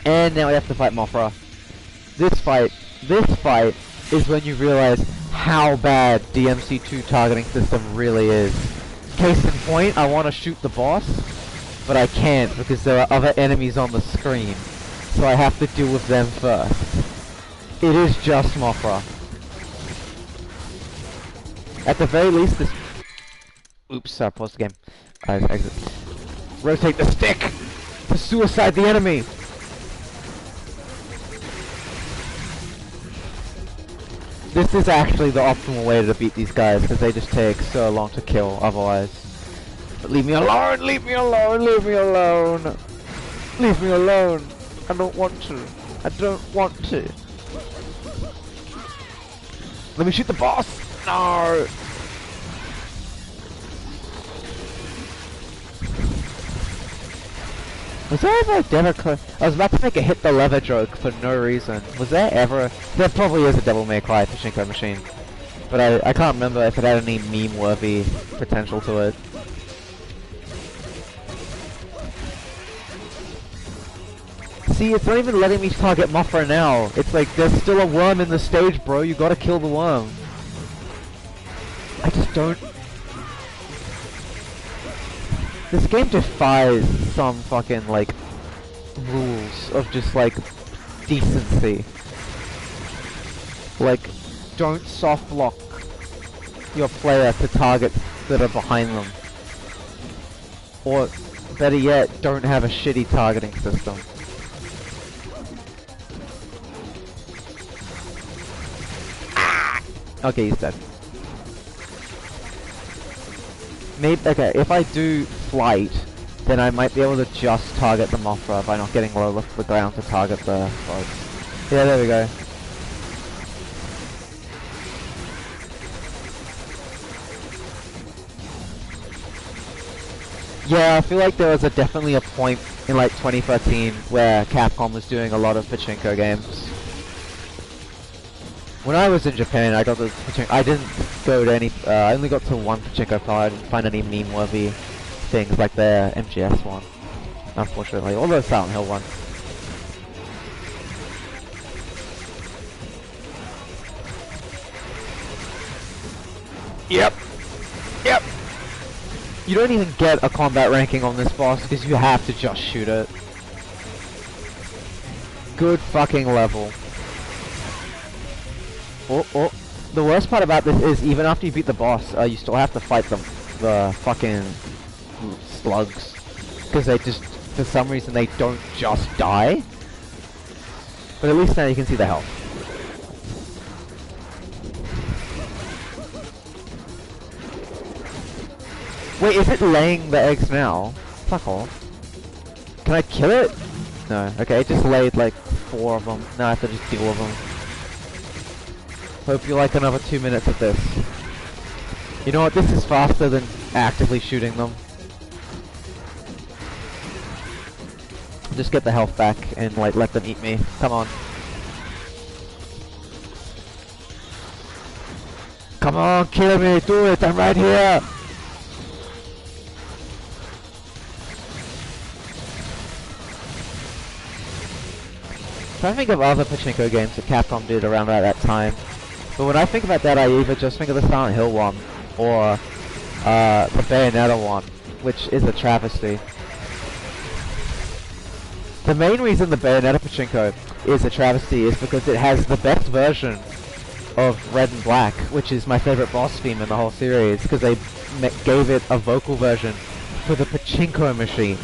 And now we have to fight Mothra. This fight is when you realize how bad DMC2 targeting system really is. Case in point, I want to shoot the boss, but I can't because there are other enemies on the screen, so I have to deal with them first. It is just Mothra. At the very least, this... Oops, I paused the game. Exit. Rotate the stick to suicide the enemy! This is actually the optimal way to beat these guys, because they just take so long to kill otherwise. But leave me alone! Leave me alone! Leave me alone! Leave me alone! I don't want to. I don't want to. Let me shoot the boss! No! Was there ever I was about to make a hit the lever joke for no reason. Was there ever... There probably is a Devil May Cry Pachinko machine. But I can't remember if it had any meme-worthy potential to it. See, it's not even letting me target Mothra now. It's like, there's still a worm in the stage, bro. You gotta kill the worm. I just don't... This game defies some fucking, like, rules of just, like, decency. Like, don't soft block your player to targets that are behind them. Or, better yet, don't have a shitty targeting system. Ah! Okay, he's dead. Maybe, okay, if I do flight, then I might be able to just target the Mothra by not getting low off the ground to target the bugs. Yeah, there we go. Yeah, I feel like there was definitely a point in like 2013 where Capcom was doing a lot of pachinko games. When I was in Japan, I got the pachinko. I didn't go to any. I only got to one pachinko player. I didn't find any meme-worthy things like the MGS one, unfortunately. Or the Silent Hill one. Yep. Yep. You don't even get a combat ranking on this boss because you have to just shoot it. Good fucking level. Oh. The worst part about this is even after you beat the boss, you still have to fight the fucking slugs. Because they just, for some reason, they don't just die. But at least now you can see the health. Wait, is it laying the eggs now? Fuck off. Can I kill it? No. Okay, it just laid like 4 of them. Now I have to just deal with them. Hope you like another 2 minutes of this. You know what? This is faster than actively shooting them. Just get the health back and like let them eat me. Come on. Come on, kill me! Do it! I'm right here! I'm trying to think of other pachinko games that Capcom did around about that time. But when I think about that, I either just think of the Silent Hill one, or the Bayonetta one, which is a travesty. The main reason the Bayonetta pachinko is a travesty is because it has the best version of Red and Black, which is my favorite boss theme in the whole series, because they gave it a vocal version for the pachinko machine.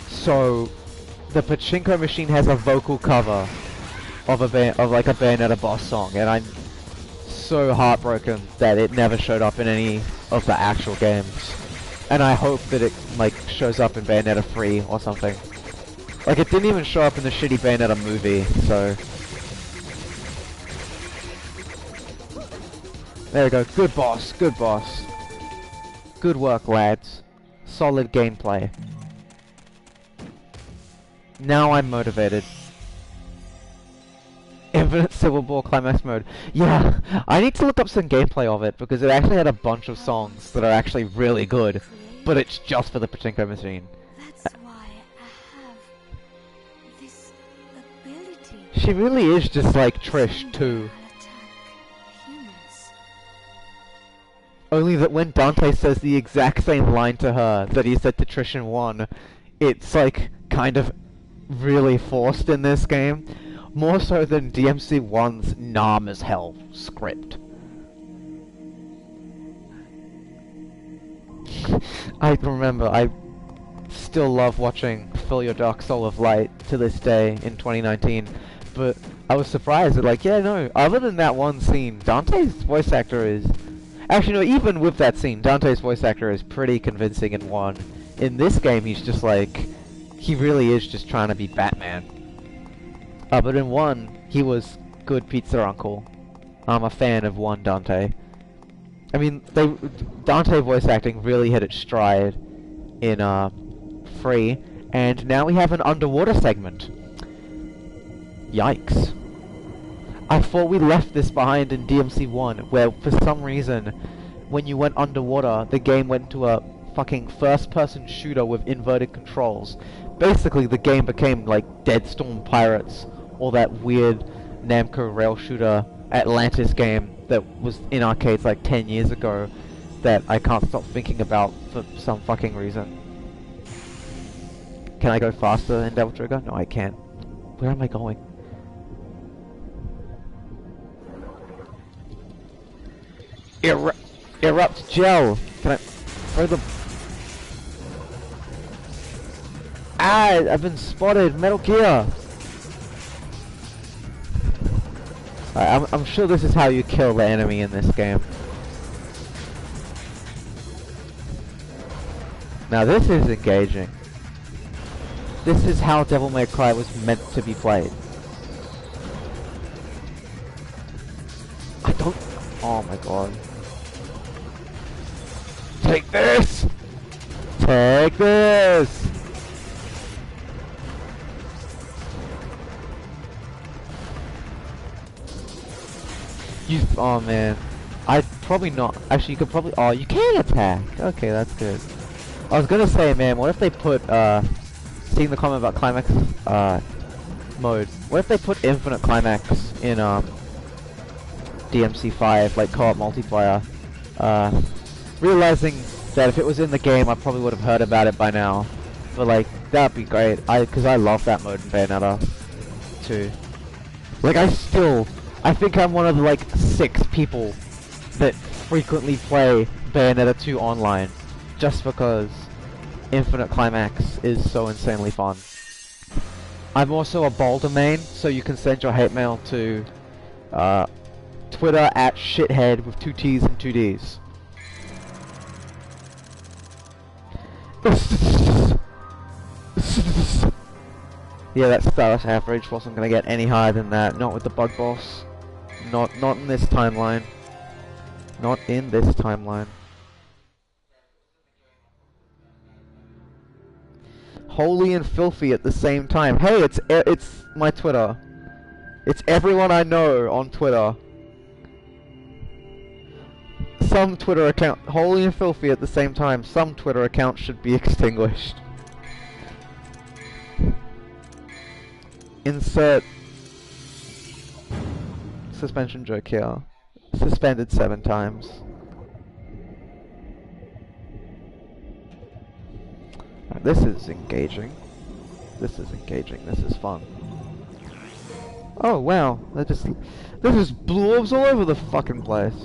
So the pachinko machine has a vocal cover of like a Bayonetta boss song, and I'm so heartbroken that it never showed up in any of the actual games. And I hope that it like shows up in Bayonetta 3 or something. Like it didn't even show up in the shitty Bayonetta movie, so there we go. Good boss, good boss. Good work, lads. Solid gameplay. Now I'm motivated. Infinite Civil War Climax Mode. Yeah, I need to look up some gameplay of it, because it actually had a bunch of songs that are actually really good, but it's just for the pachinko machine. That's why I have this ability. She really is just like Trish, too. Only that when Dante says the exact same line to her that he said to Trish in 1, it's like kind of really forced in this game. More so than DMC1's Nam as Hell script. I remember, I still love watching Fill Your Dark Soul of Light to this day in 2019, but I was surprised that like, yeah, no, other than that one scene, Dante's voice actor is... Actually, no, even with that scene, Dante's voice actor is pretty convincing in 1. In this game, he's just like... He really is just trying to be Batman. But in 1, he was good pizza uncle. I'm a fan of 1 Dante. I mean, Dante voice acting really hit its stride in 3, and now we have an underwater segment. Yikes. I thought we left this behind in DMC1, where for some reason, when you went underwater, the game went into a fucking first-person shooter with inverted controls. Basically, the game became like Dead Storm Pirates, or that weird Namco rail shooter Atlantis game that was in arcades like 10 years ago that I can't stop thinking about for some fucking reason. Can I go faster in Devil Trigger? No, I can't. Where am I going? Erupt gel! Can I throw the... Ah! I've been spotted! Metal Gear! I'm sure this is how you kill the enemy in this game. Now this is engaging. This is how Devil May Cry was meant to be played. I don't... Oh my god. Take this! Take this! Oh man. I'd probably not. Actually, you could probably... Oh, you can attack! Okay, that's good. I was gonna say, man, what if they put, seeing the comment about climax, mode. What if they put infinite climax in, DMC5, like co-op multiplayer? Realizing that if it was in the game, I probably would have heard about it by now. But, like, that'd be great. Because I love that mode in Bayonetta 2. Like, I think I'm one of the, like, 6 people that frequently play Bayonetta 2 online. Just because Infinite Climax is so insanely fun. I'm also a Boulder main, so you can send your hate mail to Twitter at shithead with 2 T's and 2 D's. Yeah, that status average wasn't gonna get any higher than that. Not with the bug boss. Not in this timeline. Not in this timeline. Holy and filthy at the same time. Hey, it's my Twitter. It's everyone I know on Twitter. Some Twitter account, holy and filthy at the same time. Some Twitter accounts should be extinguished. Insert suspension joke here. Suspended 7 times. This is engaging. This is engaging. This is fun. Oh wow, there's just blobs all over the fucking place.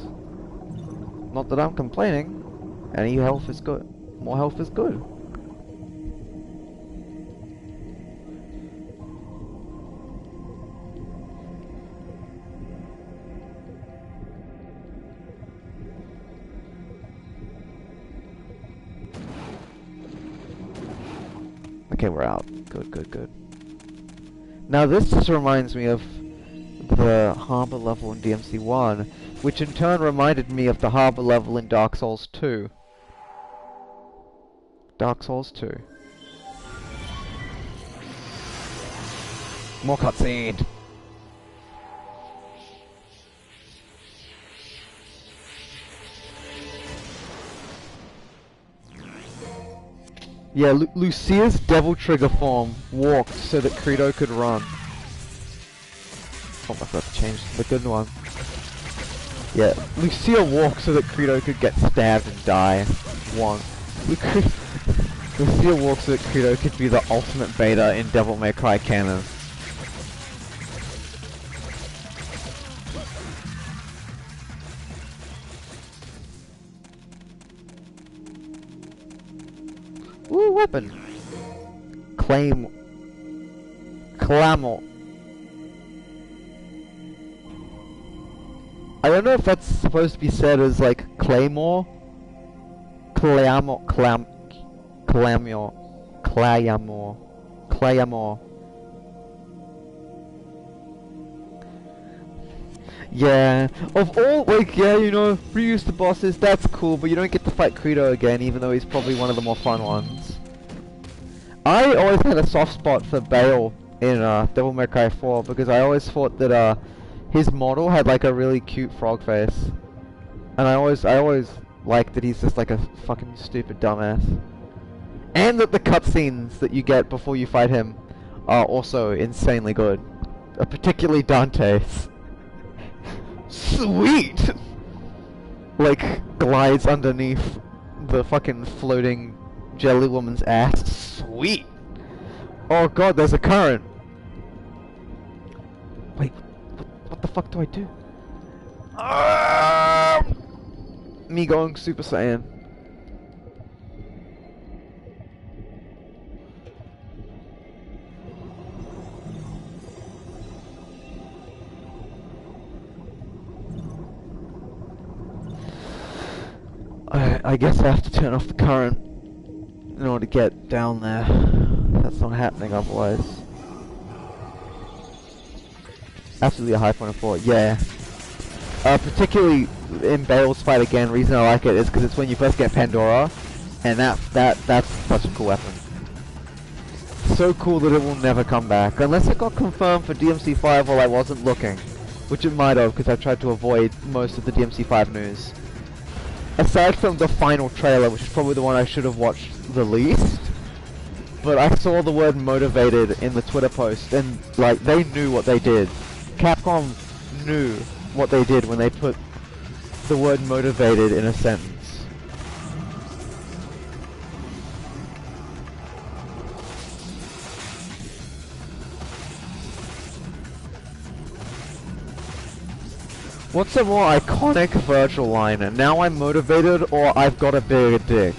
Not that I'm complaining. Any health is good. More health is good. Okay, we're out. Good, good, good. Now this just reminds me of the harbor level in DMC1, which in turn reminded me of the harbor level in Dark Souls 2. Dark Souls 2. More cutscene! Yeah, Lucia's Devil Trigger form walked so that Credo could run. Oh, I forgot to change the good one. Yeah, Lucia walked so that Credo could get stabbed and die. One. Lucia walked so that Credo could be the ultimate beta in Devil May Cry canon. Ooh, weapon! Clamor. I don't know if that's supposed to be said as like Claymore? Clamor. Yeah, of all, like, yeah, you know, reuse the bosses, that's cool, but you don't get to fight Credo again, even though he's probably one of the more fun ones. I always had a soft spot for Bale in Devil May Cry 4, because I always thought that his model had like a really cute frog face. And I always liked that he's just like a fucking stupid dumbass. And that the cutscenes that you get before you fight him are also insanely good. Particularly Dante's. Sweet! Like, glides underneath the fucking floating jelly woman's ass. Sweet! Oh god, there's a current! Wait, what the fuck do I do? Me going Super Saiyan. I guess I have to turn off the current in order to get down there. That's not happening otherwise. Absolutely a high point of 4, yeah. Particularly in Bale's fight again, reason I like it is because it's when you first get Pandora, and that's such a cool weapon. So cool that it will never come back, unless it got confirmed for DMC5 while I wasn't looking, which it might have because I tried to avoid most of the DMC5 news. Aside from the final trailer, which is probably the one I should have watched the least, but I saw the word motivated in the Twitter post, and like they knew what they did. Capcom knew what they did when they put the word motivated in a sentence. What's a more iconic Virgil line? Now I'm motivated, or I've got a bigger dick.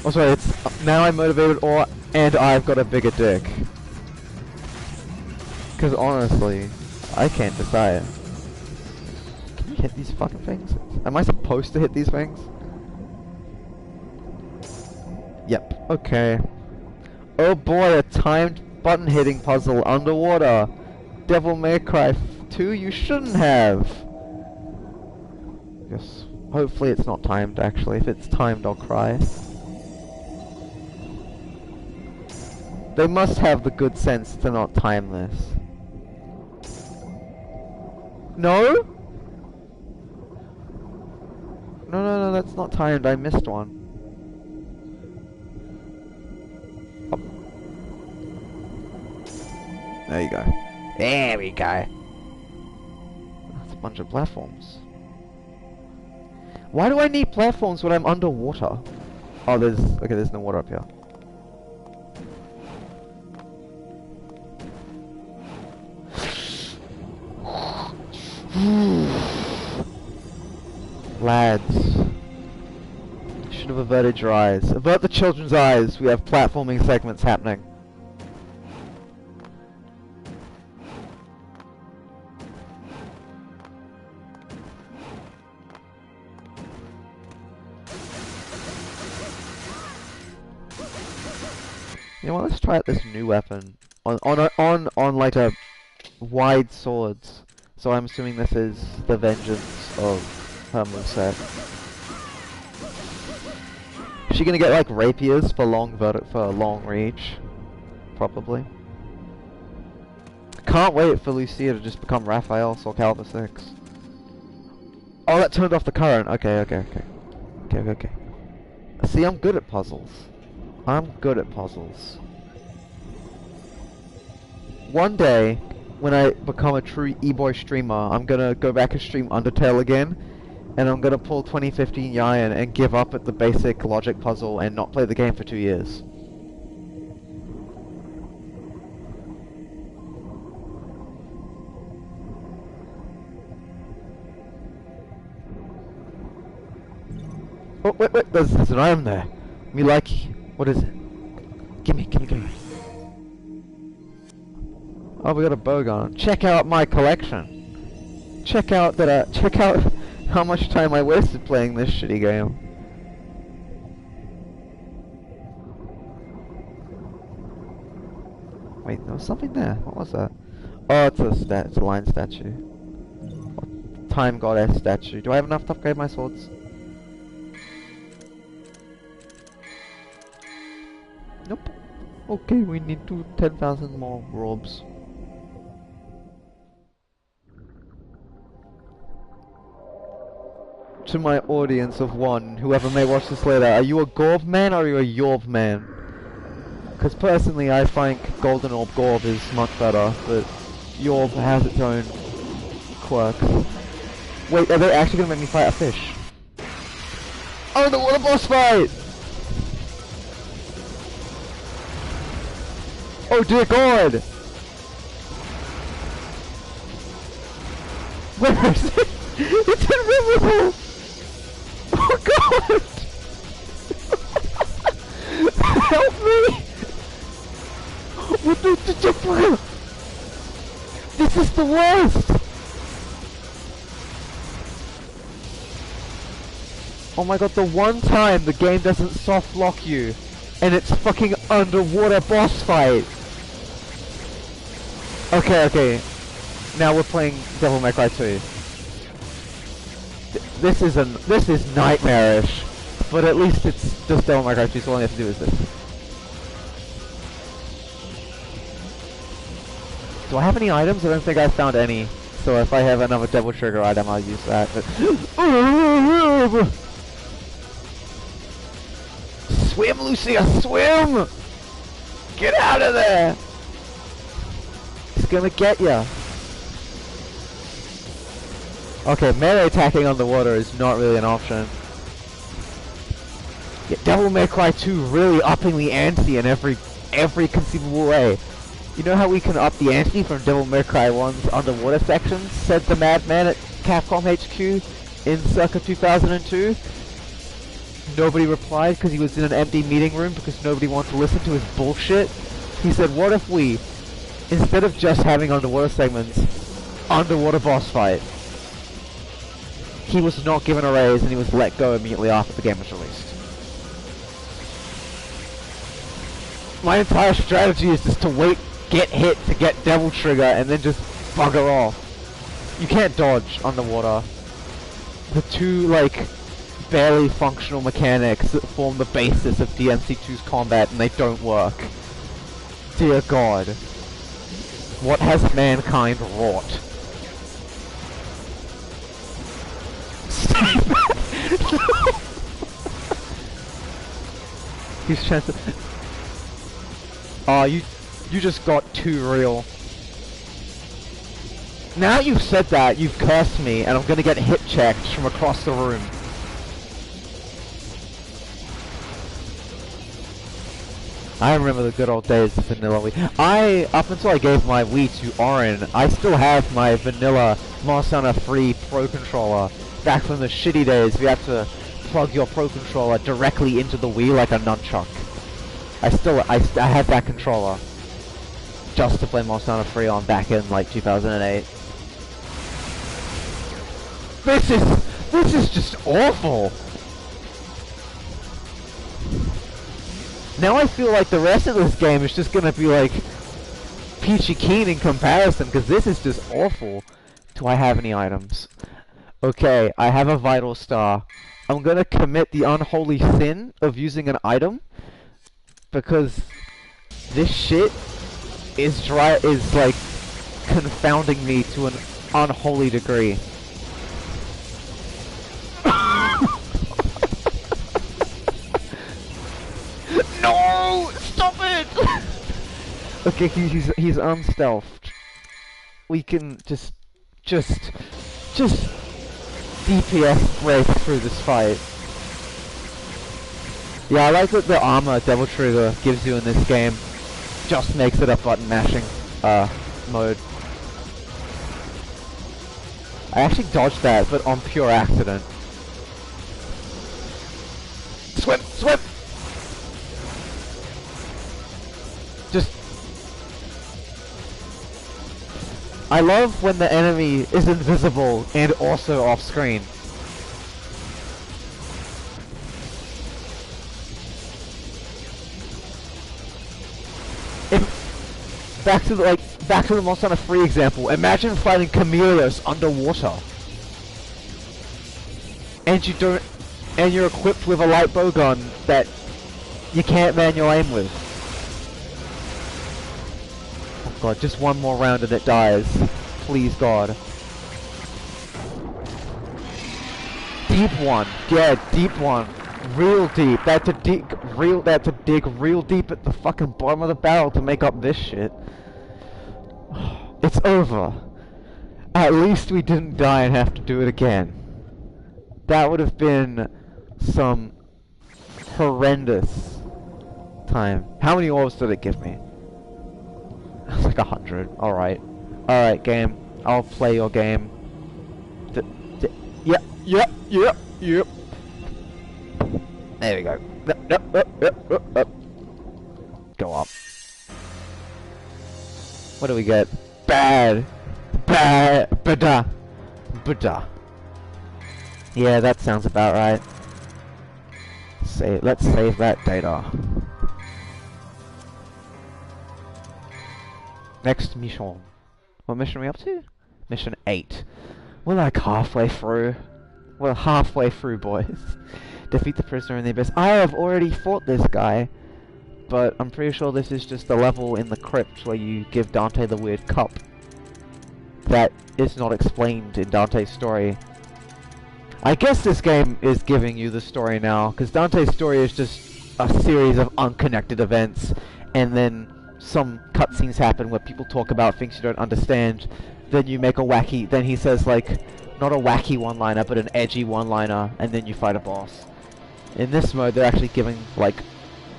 Oh sorry, it's now I'm motivated, or and I've got a bigger dick. Because honestly, I can't decide. Can you hit these fucking things? Am I supposed to hit these things? Yep, okay. Oh boy, a timed button hitting puzzle underwater. Devil May Cry 2, you shouldn't have. Yes, hopefully it's not timed actually. If it's timed, I'll cry. They must have the good sense to not time this. No? No, that's not timed. I missed one. Oh. There you go. There we go. That's a bunch of platforms. Why do I need platforms when I'm underwater? Oh, there's no water up here. Lads. Should have averted your eyes. Avert the children's eyes. We have platforming segments happening. You know what, let's try out this new weapon. On like a wide swords. So I'm assuming this is the vengeance of her moveset. Is she gonna get like rapiers for long reach? Probably. Can't wait for Lucia to just become Raphael Soul Calibur 6. Oh, that turned off the current. Okay. See, I'm good at puzzles. I'm good at puzzles. One day, when I become a true e-boy streamer, I'm gonna go back and stream Undertale again, and I'm gonna pull 2015 Yayan and give up at the basic logic puzzle and not play the game for 2 years. Oh, wait, there's an item there. Me like, what is it? Gimme. Oh, we got a bow gun. Check out my collection. Check out how much time I wasted playing this shitty game. Wait, there was something there. What was that? Oh, it's a lion statue. Time goddess statue. Do I have enough to upgrade my swords? Nope. Okay, we need 10,000 more robes. To my audience of one, whoever may watch this later, are you a Gorb man or are you a Yorb man? Because personally I think Golden Orb Gorb is much better, but Yorb has its own quirks. Wait, are they actually going to make me fight a fish? Oh, the water boss fight! Oh dear God! Where is it? It's invisible! Oh God! Help me! What the This is the worst! Oh my God, the one time the game doesn't soft lock you, and it's fucking underwater boss fight! Okay. Now we're playing Devil May Cry 2. This is nightmarish, but at least it's just Devil May Cry 2, so all you have to do is this. Do I have any items? I don't think I found any. So if I have another Devil Trigger item, I'll use that. But swim, Lucia, swim! Get out of there! It's gonna get ya. Okay, melee attacking underwater is not really an option. Yeah, Devil May Cry 2 really upping the ante in every conceivable way. You know how we can up the ante from Devil May Cry 1's underwater sections, said the madman at Capcom HQ in circa 2002? Nobody replied because he was in an empty meeting room because nobody wanted to listen to his bullshit. He said, what if we, instead of just having underwater segments, underwater boss fight? He was not given a raise and he was let go immediately after the game was released. My entire strategy is just to wait, get hit to get Devil Trigger and then just bugger off. You can't dodge underwater. The two, like, barely functional mechanics that form the basis of DMC2's combat and they don't work. Dear God. What has mankind wrought? He's trying to... Oh, you just got too real. Now you've said that, you've cursed me, and I'm gonna get hit checked from across the room. I remember the good old days of vanilla Wii. Up until I gave my Wii to Orin, I still have my vanilla Monster Hunter 3 Pro Controller. Back from the shitty days, we had to plug your Pro Controller directly into the Wii like a nunchuck. I have that controller. Just to play Monster Hunter 3 on back in like 2008. This is just awful! Now I feel like the rest of this game is just gonna be like peachy keen in comparison, because this is just awful. Do I have any items? Okay, I have a Vital Star. I'm gonna commit the unholy sin of using an item, because this shit is like confounding me to an unholy degree. No! Stop it! Okay, he's unstealthed. We can just DPS break through this fight. Yeah, I like that the armor Devil Trigger gives you in this game just makes it a button mashing mode. I actually dodged that, but on pure accident. Swim! Swim! I love when the enemy is invisible and also off screen. Back to the Monster Hunter 3 example. Imagine fighting Chameleos underwater, and you're equipped with a light bowgun that you can't manual aim with. Oh God, just one more round and it dies. Please God. Deep one. Yeah, deep one. Real deep. That's to dig real deep at the fucking bottom of the barrel to make up this shit. It's over. At least we didn't die and have to do it again. That would have been some horrendous time. How many orbs did it give me? It's like 100. Alright. Alright, game. I'll play your game. Yep, yep, yep, yep. There we go. Up. Go up. What do we get? Bad. Buddha. Yeah, that sounds about right. Let's save that data. Next mission. What mission are we up to? Mission 8. We're like halfway through. We're halfway through, boys. Defeat the prisoner in the abyss. I have already fought this guy, but I'm pretty sure this is just the level in the crypt where you give Dante the weird cup. That is not explained in Dante's story. I guess this game is giving you the story now, because Dante's story is just a series of unconnected events, and then some cutscenes happen where people talk about things you don't understand, then you make a wacky, then he says like, not a wacky one-liner, but an edgy one-liner, and then you fight a boss. In this mode, they're actually giving, like,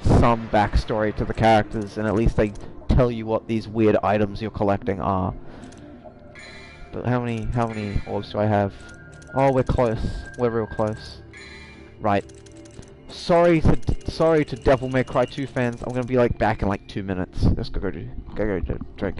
some backstory to the characters, and at least they tell you what these weird items you're collecting are. But how many orbs do I have? Oh, we're close. We're real close. Right. Sorry to Devil May Cry 2 fans. I'm gonna be like back in like 2 minutes. Let's go drink.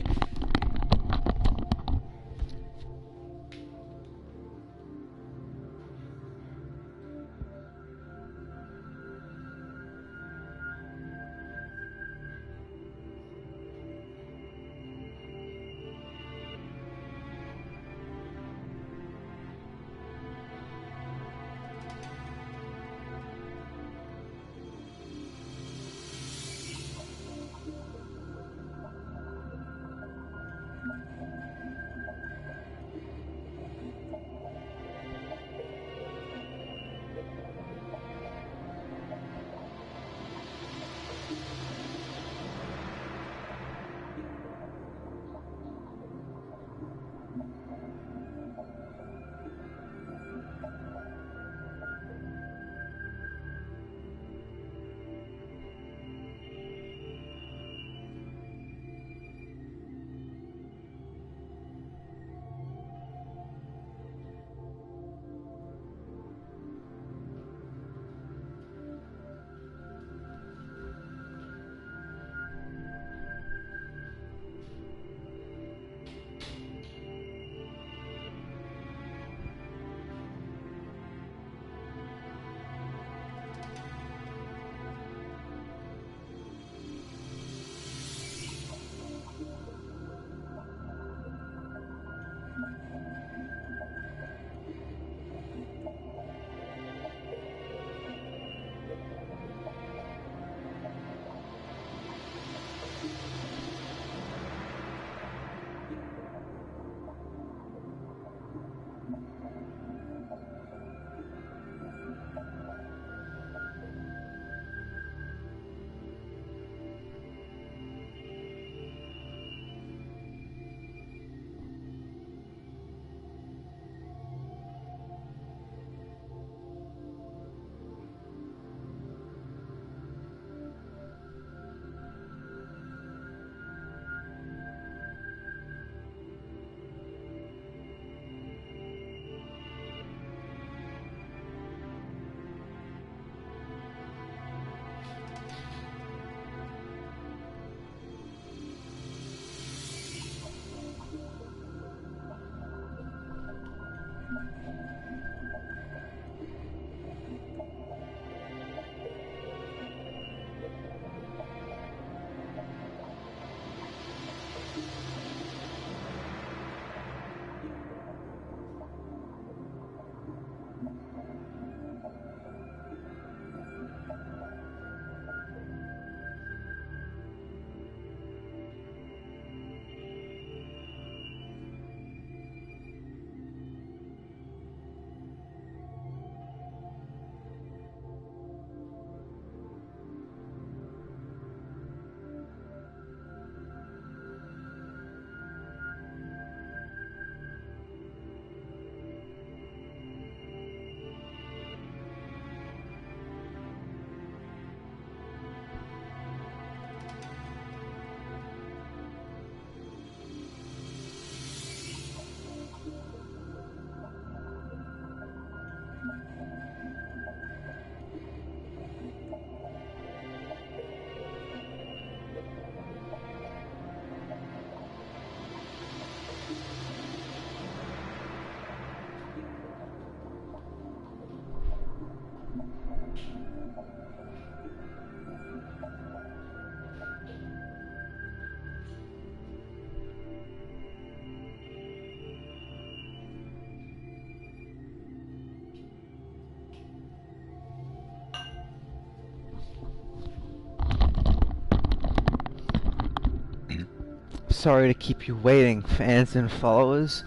sorry to keep you waiting, fans and followers.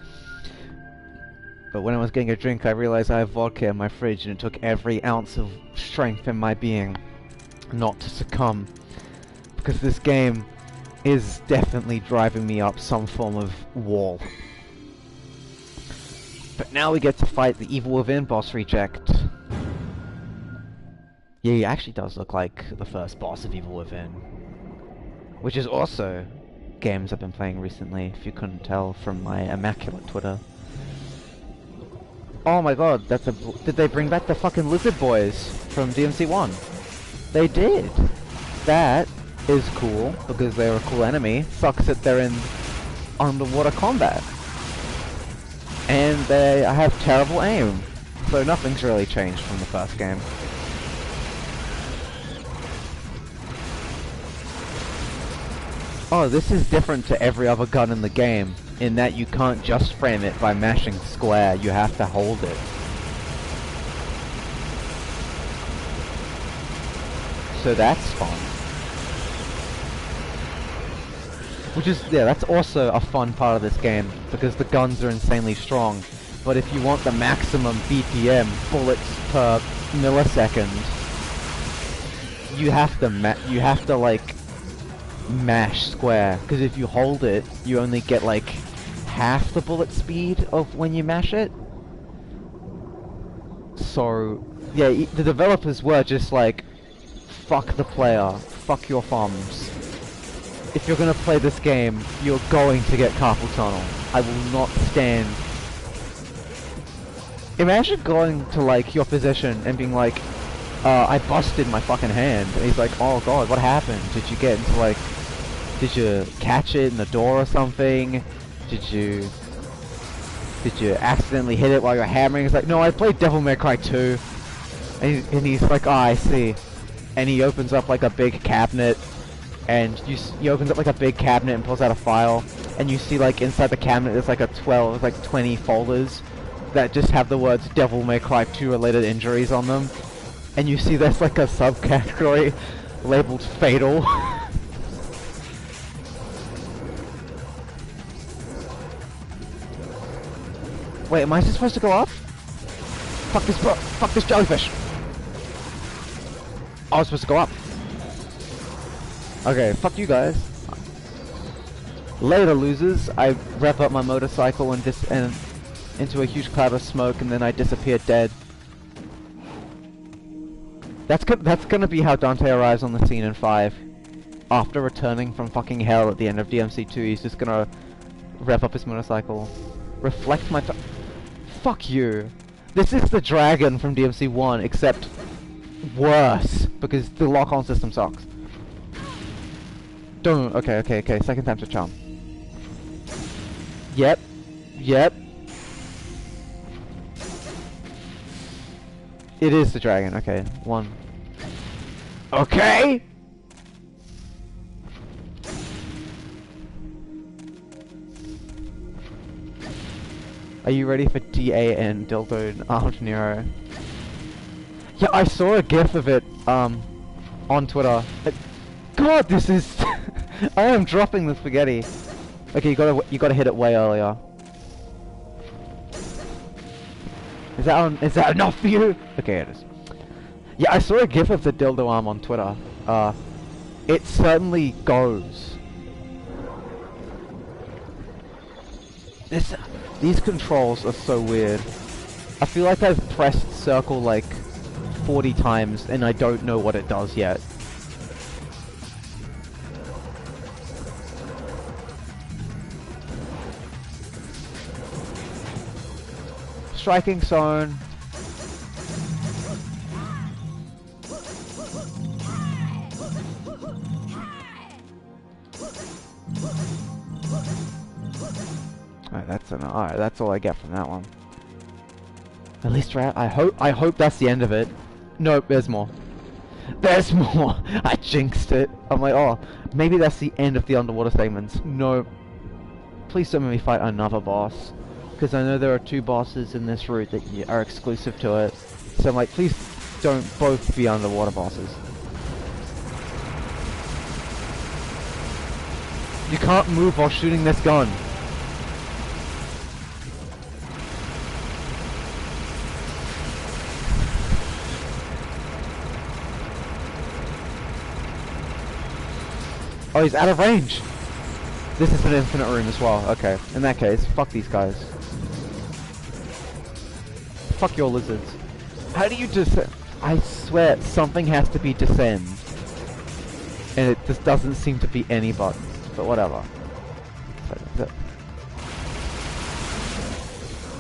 But when I was getting a drink, I realized I have vodka in my fridge, and it took every ounce of strength in my being not to succumb. Because this game is definitely driving me up some form of wall. But now we get to fight the Evil Within boss reject. Yeah, he actually does look like the first boss of Evil Within. Which is also games I've been playing recently, if you couldn't tell from my immaculate Twitter. Oh my god, that's a... Did they bring back the fucking lizard boys from DMC1? They did! That is cool, because they're a cool enemy. Sucks that they're in underwater combat. And they have terrible aim. So nothing's really changed from the first game. Oh, this is different to every other gun in the game, in that you can't just frame it by mashing square, you have to hold it. So that's fun. Which is, yeah, that's also a fun part of this game, because the guns are insanely strong. But if you want the maximum BPM, bullets per millisecond, you have to like mash square, because if you hold it, you only get like half the bullet speed of when you mash it. So yeah, the developers were just like, fuck the player, fuck your thumbs. If you're gonna play this game, you're going to get carpal tunnel. I will not stand. Imagine going to like your physician and being like, I busted my fucking hand. And he's like, oh god, what happened? Did you get into like, did you catch it in the door or something? Did you accidentally hit it while you're hammering? He's like, no, I played Devil May Cry 2. And he's like, oh, I see. And he opens up like a big cabinet, and he opens up like a big cabinet and pulls out a file, and you see like inside the cabinet there's like 20 folders that just have the words Devil May Cry 2 related injuries on them, and you see there's like a subcategory labeled fatal. Wait, am I supposed to go up? Fuck this jellyfish! I was supposed to go up. Okay, fuck you guys. Later, losers. I rev up my motorcycle and into a huge cloud of smoke, and then I disappear dead. That's gonna be how Dante arrives on the scene in 5. After returning from fucking hell at the end of DMC2, he's just gonna rev up his motorcycle. Reflect my fuck you. This is the dragon from DMC1, except worse, because the lock-on system sucks. Don't. Okay. Second time's a charm. Yep. It is the dragon. Okay, 1. Okay. Are you ready for DAN dildo armed Nero? Yeah, I saw a gif of it on Twitter. God, this is I am dropping the spaghetti. Okay, you gotta hit it way earlier. Is that enough for you? Okay, it is. Yeah, I saw a gif of the dildo arm on Twitter. It certainly goes. These controls are so weird. I feel like I've pressed circle like 40 times and I don't know what it does yet. Striking zone. Alright, that's all I get from that one. At least I hope that's the end of it. Nope, there's more. There's more! I jinxed it. I'm like, oh, maybe that's the end of the underwater segments. No. Please don't make me fight another boss. Because I know there are 2 bosses in this route that are exclusive to it. So I'm like, please don't both be underwater bosses. You can't move while shooting this gun. Oh, he's out of range! This is an infinite room as well. Okay, in that case, fuck these guys. Fuck your lizards. How do you descend? I swear, something has to be descend. And it just doesn't seem to be any buttons, but whatever.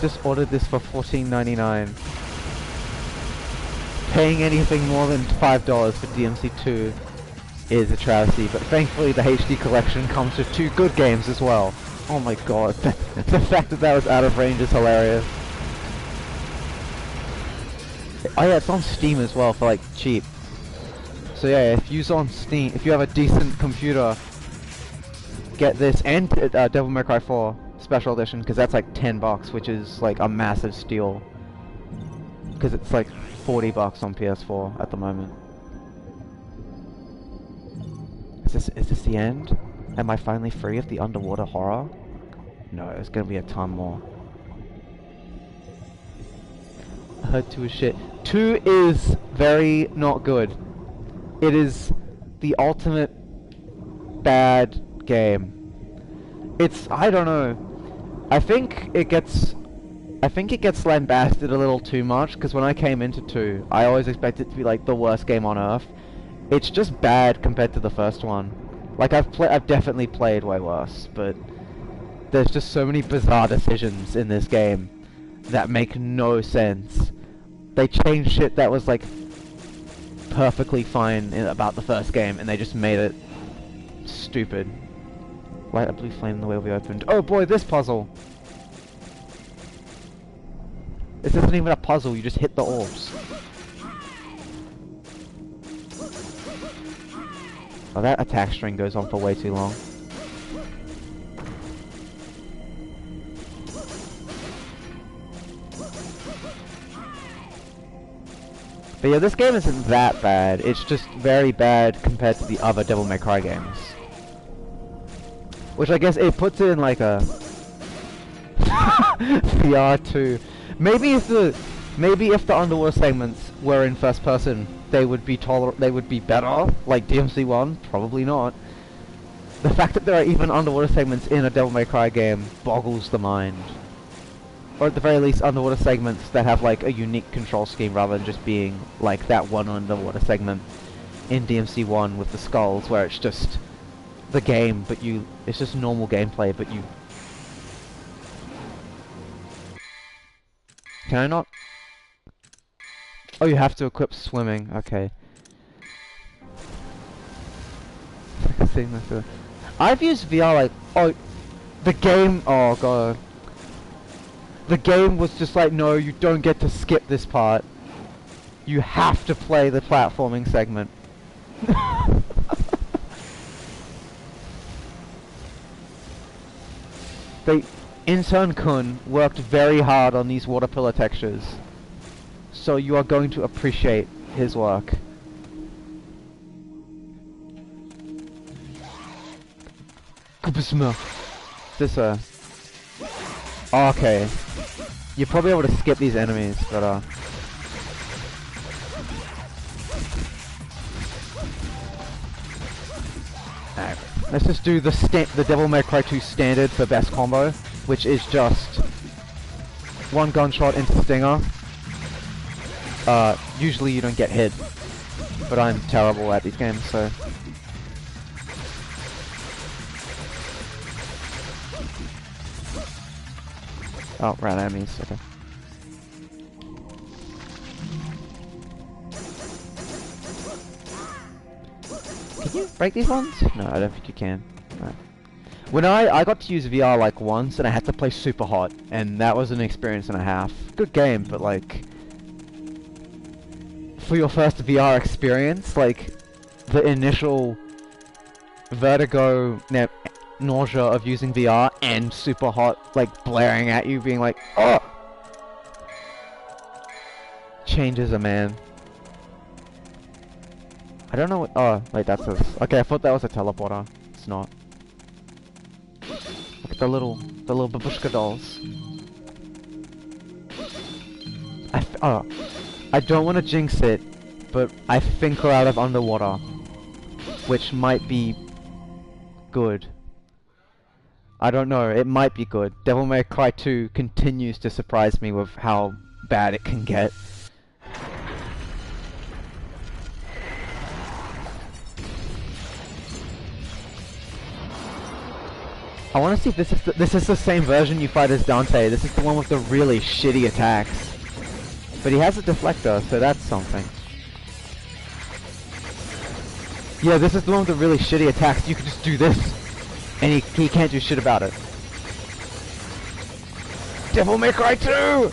Just ordered this for $14.99. Paying anything more than $5 for DMC2 is a travesty, but thankfully the HD collection comes with 2 good games as well. Oh my god, the fact that that was out of range is hilarious. Oh yeah, it's on Steam as well for like cheap. So yeah, if you use on Steam, if you have a decent computer, get this and Devil May Cry 4 Special Edition, because that's like $10, which is like a massive steal. Because it's like $40 on PS4 at the moment. Is this the end? Am I finally free of the underwater horror? No, there's gonna be a ton more. I heard 2 is shit. 2 is very not good. It is the ultimate bad game. It's, I don't know. I think it gets lambasted a little too much, because when I came into 2, I always expected it to be like the worst game on earth. It's just bad compared to the first one. Like I've definitely played way worse, but there's just so many bizarre decisions in this game that make no sense. They changed shit that was like perfectly fine about the first game, and they just made it stupid. Light a blue flame, the way will be opened. Oh boy, this puzzle! This isn't even a puzzle, you just hit the orbs. Oh, that attack string goes on for way too long. But yeah, this game isn't that bad. It's just very bad compared to the other Devil May Cry games. Which I guess it puts it in like a VR2. Maybe if the underwater segments were in first person, they would be better, like DMC1. Probably not. The fact that there are even underwater segments in a Devil May Cry game boggles the mind. Or at the very least, underwater segments that have like a unique control scheme rather than just being like that one underwater segment in DMC1 with the skulls, where it's just the game, but it's just normal gameplay, but you... Can I not? Oh, you have to equip swimming. Okay. I've used VR like... Oh, the game... Oh, God. The game was just like, no, you don't get to skip this part. You have to play the platforming segment. Intern-kun worked very hard on these water pillar textures. So you are going to appreciate his work. This okay. You're probably able to skip these enemies, but alright. Let's just do the Devil May Cry 2 standard for best combo, which is just one gunshot into Stinger. Usually you don't get hit, but I'm terrible at these games, so... Oh, round enemies, okay. Can you break these ones? No, I don't think you can. Right. When I got to use VR like once, and I had to play Super Hot, and that was an experience and a half. Good game, but like... For your first VR experience, like, the initial vertigo, nausea of using VR and Super Hot, like, blaring at you, being like, oh! Changes a man. I don't know what... Oh, wait, that's a... Okay, I thought that was a teleporter. It's not. the little babushka dolls. I don't want to jinx it, but I think we're out of underwater, which might be good. I don't know, it might be good. Devil May Cry 2 continues to surprise me with how bad it can get. I want to see if this is the same version you fight as Dante. This is the one with the really shitty attacks. But he has a deflector, so that's something. Yeah, this is the one with the really shitty attacks. You can just do this, and he can't do shit about it. Devil May Cry 2!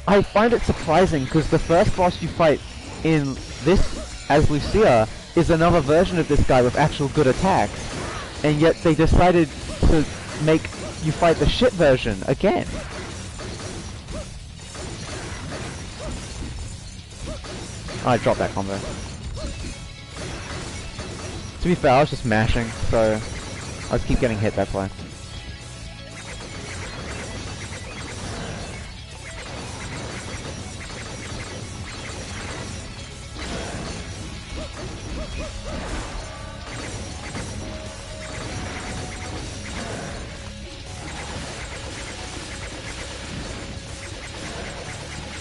I find it surprising, because the first boss you fight in this, as Lucia, is another version of this guy with actual good attacks. And yet they decided to make you fight the shit version again. I dropped that combo. To be fair, I was just mashing, so I keep getting hit, that's why.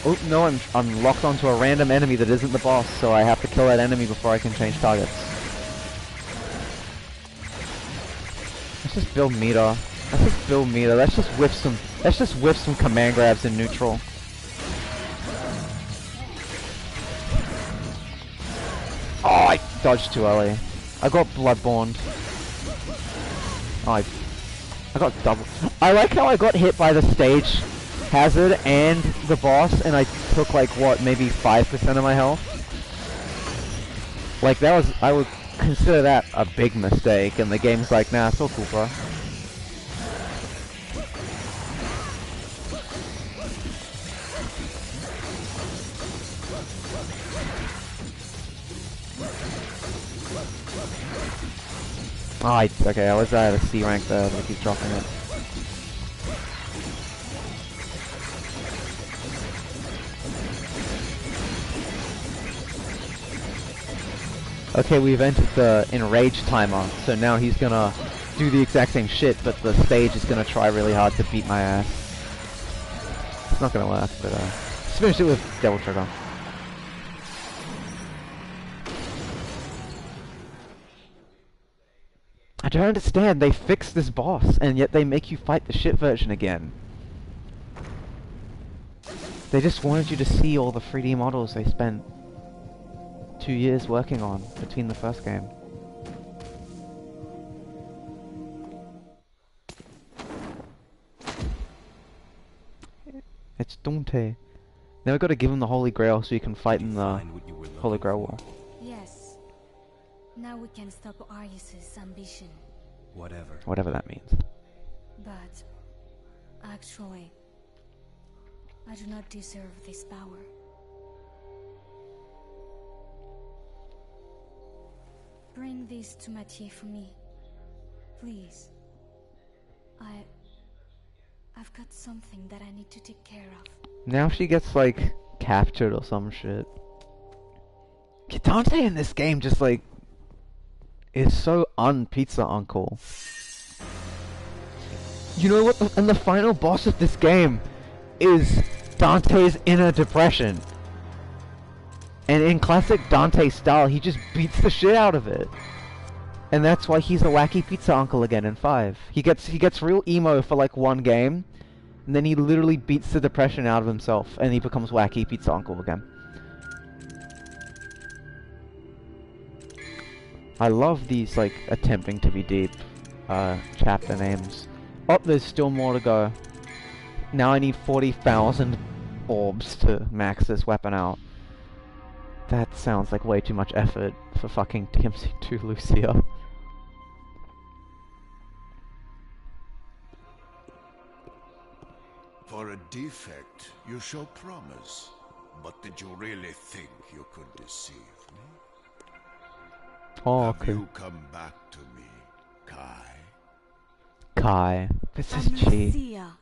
Oh, no, I'm locked onto a random enemy that isn't the boss, so I have to kill that enemy before I can change targets. Let's just build meter. Let's just whiff some command grabs in neutral. Oh, I dodged too early. I got bloodborne. Oh, I got double. I like how I got hit by the stage hazard and the boss, and I took like what, maybe 5% of my health. Like that was, I would consider that a big mistake, and the game's like, nah, it's all cool, bro. Oh, okay, I was at a C rank there, but I keep dropping it. Okay, we've entered the enrage timer, so now he's gonna do the exact same shit, but the stage is gonna try really hard to beat my ass. It's not gonna work, but let's finish it with Devil Trigger. I don't understand, they fixed this boss, and yet they make you fight the shit version again. They just wanted you to see all the 3D models they spent 2 years working on between the first game. It's Dante. Now we've got to give him the Holy Grail so you can fight in the Holy Grail War. Yes. Now we can stop Arius's ambition. Whatever that means. But actually, I do not deserve this power. Bring this to Mathieu for me, please. I've got something that I need to take care of. Now she gets like captured or some shit. Dante in this game just like is so un-pizza uncle. You know what? And the final boss of this game is Dante's inner depression. And in classic Dante style, he just beats the shit out of it. And that's why he's a wacky pizza uncle again in 5. He gets real emo for like one game, and then he literally beats the depression out of himself, and he becomes wacky pizza uncle again. I love these like attempting to be deep chapter names. Oh, there's still more to go. Now I need 40,000 orbs to max this weapon out. That sounds like way too much effort for fucking DMC2 Lucia. For a defect, you show promise. But did you really think you could deceive me? Oh, Have okay. you come back to me, Kai? Kai. This is I'm Chi. Lucia.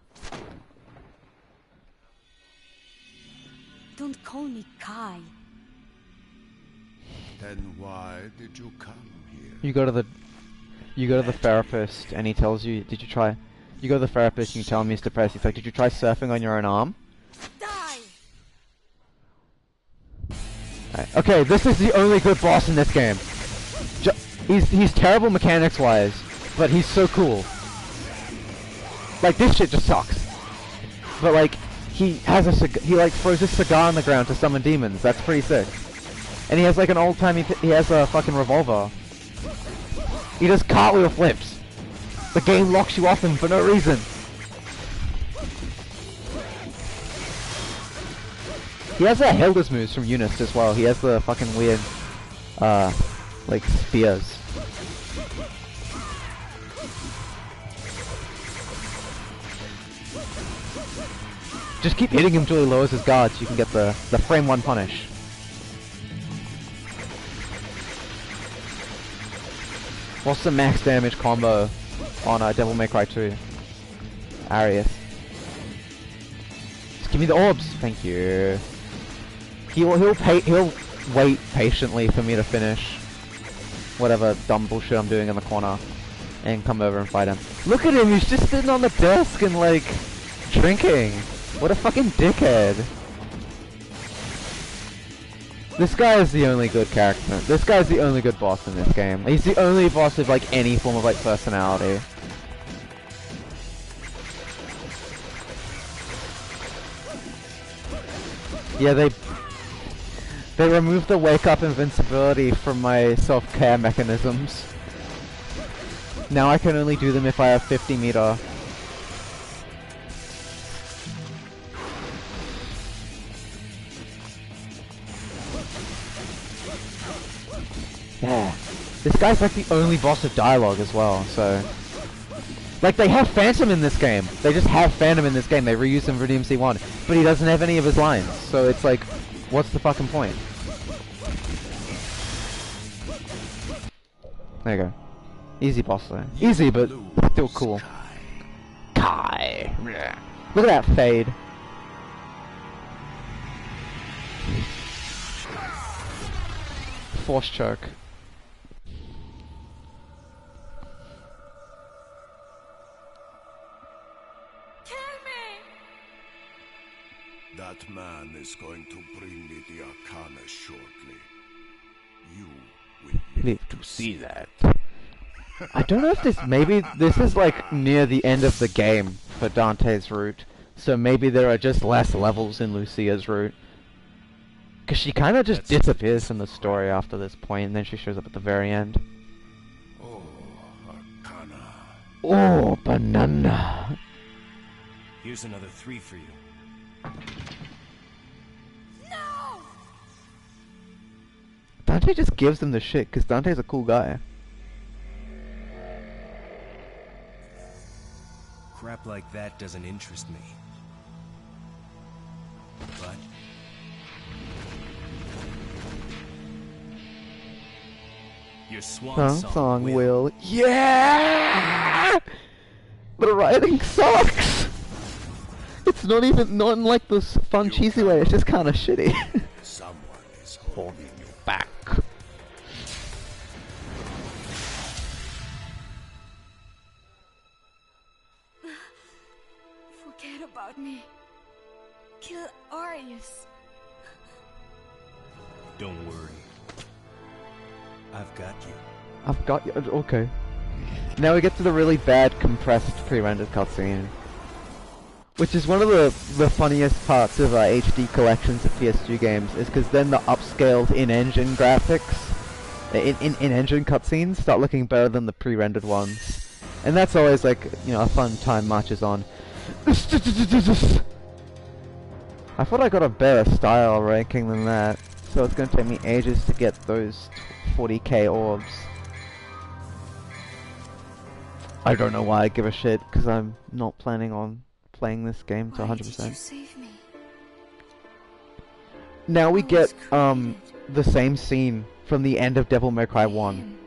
Don't call me Kai. Then why did you come here? You go to the therapist and he tells you, did you try? You go to the therapist and you tell him he's depressed. He's like, did you try surfing on your own arm? Die! Right. Okay, this is the only good boss in this game. He's terrible mechanics wise, but he's so cool. Like this shit just sucks. But like he has he like throws a cigar on the ground to summon demons. That's pretty sick. And he has like an old timey he has a fucking revolver. He does cartwheel flips. The game locks you off him for no reason. He has the Hilda's moves from Eunice as well. He has the fucking weird, like spears. Just keep hitting him till he lowers his guard so you can get the frame 1 punish. What's the max damage combo on Devil May Cry 2? Arius. Just give me the orbs. Thank you. He'll wait patiently for me to finish whatever dumb bullshit I'm doing in the corner and come over and fight him. Look at him, he's just sitting on the desk and like drinking. What a fucking dickhead. This guy is the only good character. This guy's the only good boss in this game. He's the only boss with like any form of like personality. Yeah, they removed the wake up invincibility from my self-care mechanisms. Now I can only do them if I have 50 meter. Yeah. This guy's like the only boss with dialogue as well, so... Like, they have Phantom in this game. They just have Phantom in this game. They reuse him for DMC1. But he doesn't have any of his lines. So it's like, what's the fucking point? There you go. Easy boss though. Easy, but still cool. Kai. Look at that fade. Force choke. That man is going to bring me the Arcana shortly. You will Live to see that. I don't know if this, maybe this is like near the end of the game for Dante's route, so maybe there are just less levels in Lucia's route. Cause she kind of just disappears from the story after this point, and then she shows up at the very end. Oh, Arcana. Oh, banana. Here's another 3 for you. No! Dante just gives them the shit, cause Dante's a cool guy. Crap like that doesn't interest me. But your swan song will. Yeah! The writing sucks! It's not in like this fun cheesy way, it's just kinda shitty. Someone is holding you Back. Forget about me. Kill Arius. Don't worry. I've got you. I've got you. Okay. Now we get to the really bad compressed pre-rendered cutscene, which is one of the funniest parts of HD collections of PS2 games, is because then the upscaled in-engine graphics, in-engine cutscenes start looking better than the pre-rendered ones, and that's always like, you know, a fun time marches on. I thought I got a better style ranking than that, so it's going to take me ages to get those 40k orbs. I don't know why I give a shit, because I'm not planning on playing this game to 100%. Why did you save me? Now we I get was created. the same scene from the end of Devil May Cry 1.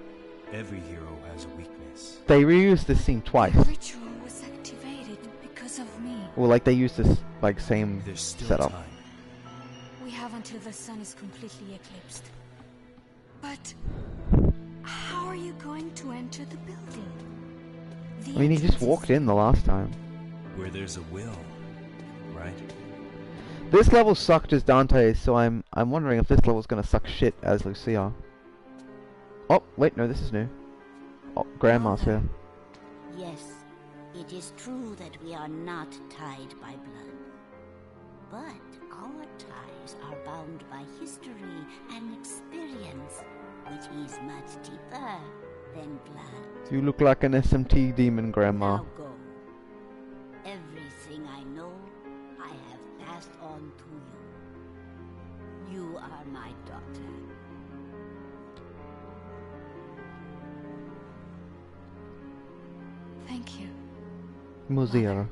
Every hero has a weakness. They reused this scene twice. The ritual was activated because of me. Well, like they used this like same There's still setup. time. We have until the sun is completely eclipsed. But how are you going to enter the building? I mean, he just walked in the last time. Where there's a will, right? This level sucked as Dante, so I'm wondering if this level's gonna suck shit as Lucia. Oh, wait, no, this is new. Oh, Grandma's here. Yes, it is true that we are not tied by blood. But our ties are bound by history and experience, which is much deeper than blood. You look like an SMT demon, Grandma. Now go. Everything I know, I have passed on to you. You are my daughter. Thank you. Mozilla.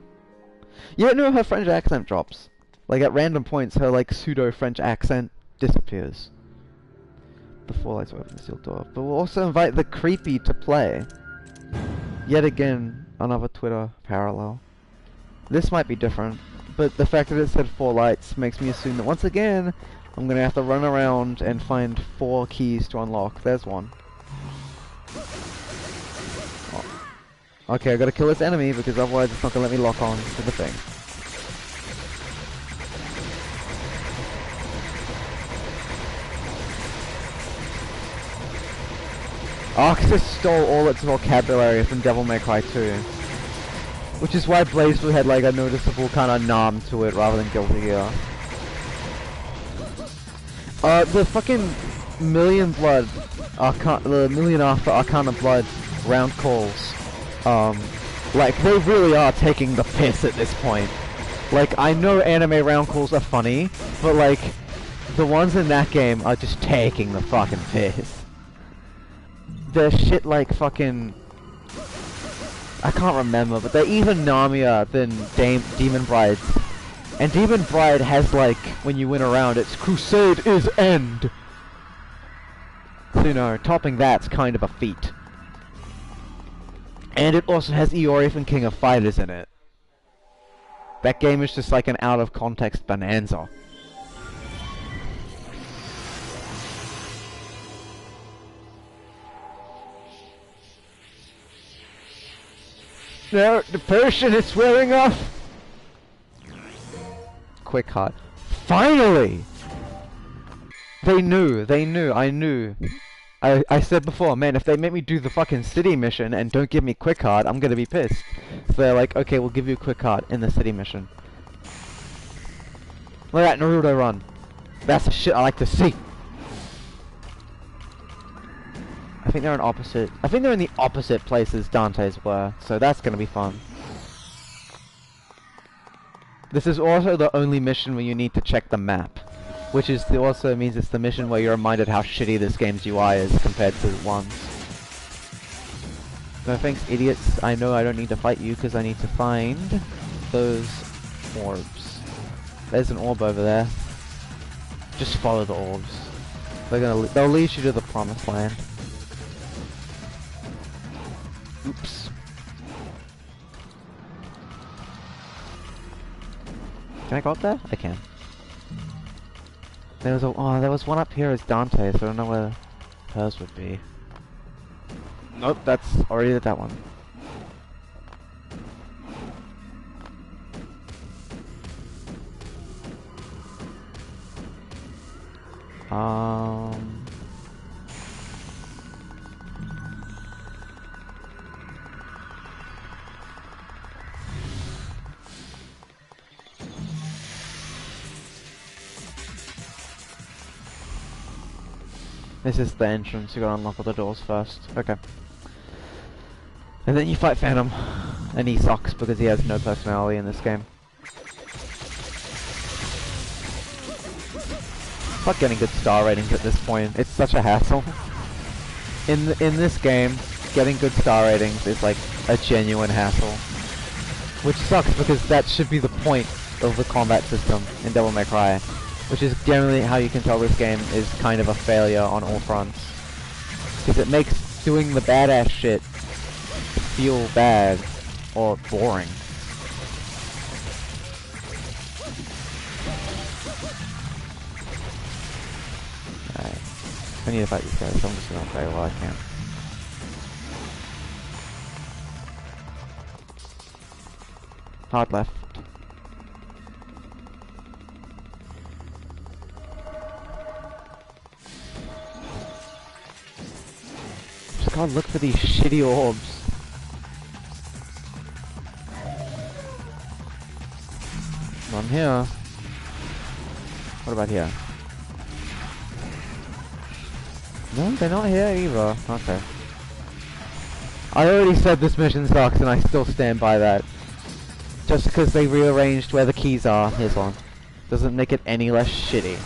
Yeah, no, her French accent drops. Like at random points, her like pseudo-French accent disappears. Before lights open the sealed door. But we'll also invite the creepy to play. Yet again, another Twitter parallel. This might be different, but the fact that it said 4 lights makes me assume that once again, I'm gonna have to run around and find 4 keys to unlock. There's one. Oh. Okay, I gotta kill this enemy because otherwise it's not gonna let me lock on to the thing. Arxis stole all its vocabulary from Devil May Cry 2. Which is why Blaze had like a noticeable kind of nom to it rather than Guilty Gear. The fucking Million Blood, the Million After Arcana Blood round calls, like they really are taking the piss at this point. Like I know anime round calls are funny, but like the ones in that game are just taking the fucking piss. They're shit like fucking... I can't remember, but they're even nomier than Demon Bride's. And Demon Bride has like, when you win around, it's Crusade is End! So you know, topping that's kind of a feat. And it also has Iori from King of Fighters in it. That game is just like an out of context bonanza. No, the potion is wearing off! Quick heart. Finally! They knew, I knew. I said before, man, if they make me do the fucking city mission and don't give me quick heart, I'm gonna be pissed. So they're like, okay, we'll give you quick heart in the city mission. Look at that Naruto run. That's the shit I like to see. I think they're in the opposite places Dante's were, so that's gonna be fun. This is also the only mission where you need to check the map, which is also means it's the mission where you're reminded how shitty this game's UI is compared to ones. No thanks, idiots. I know I don't need to fight you because I need to find those orbs. There's an orb over there. Just follow the orbs. They'll lead you to the promised land. Oops. Can I go up there? I can. There was one up here as Dante, so I don't know where hers would be. Nope, that's already that one. This is the entrance, you gotta unlock all the doors first. Okay. And then you fight Phantom. And he sucks because he has no personality in this game. Fuck getting good star ratings at this point. It's such a hassle. In this game, getting good star ratings is like a genuine hassle. Which sucks because that should be the point of the combat system in Devil May Cry. which is generally how you can tell this game is kind of a failure on all fronts. Because it makes doing the badass shit feel bad or boring. Alright. I need to fight these guys, so I'm just gonna play while I can. Hard left. Just gotta look for these shitty orbs. One here. What about here? No, they're not here either. Okay. I already said this mission sucks and I still stand by that. Just because they rearranged where the keys are, here's one. Doesn't make it any less shitty.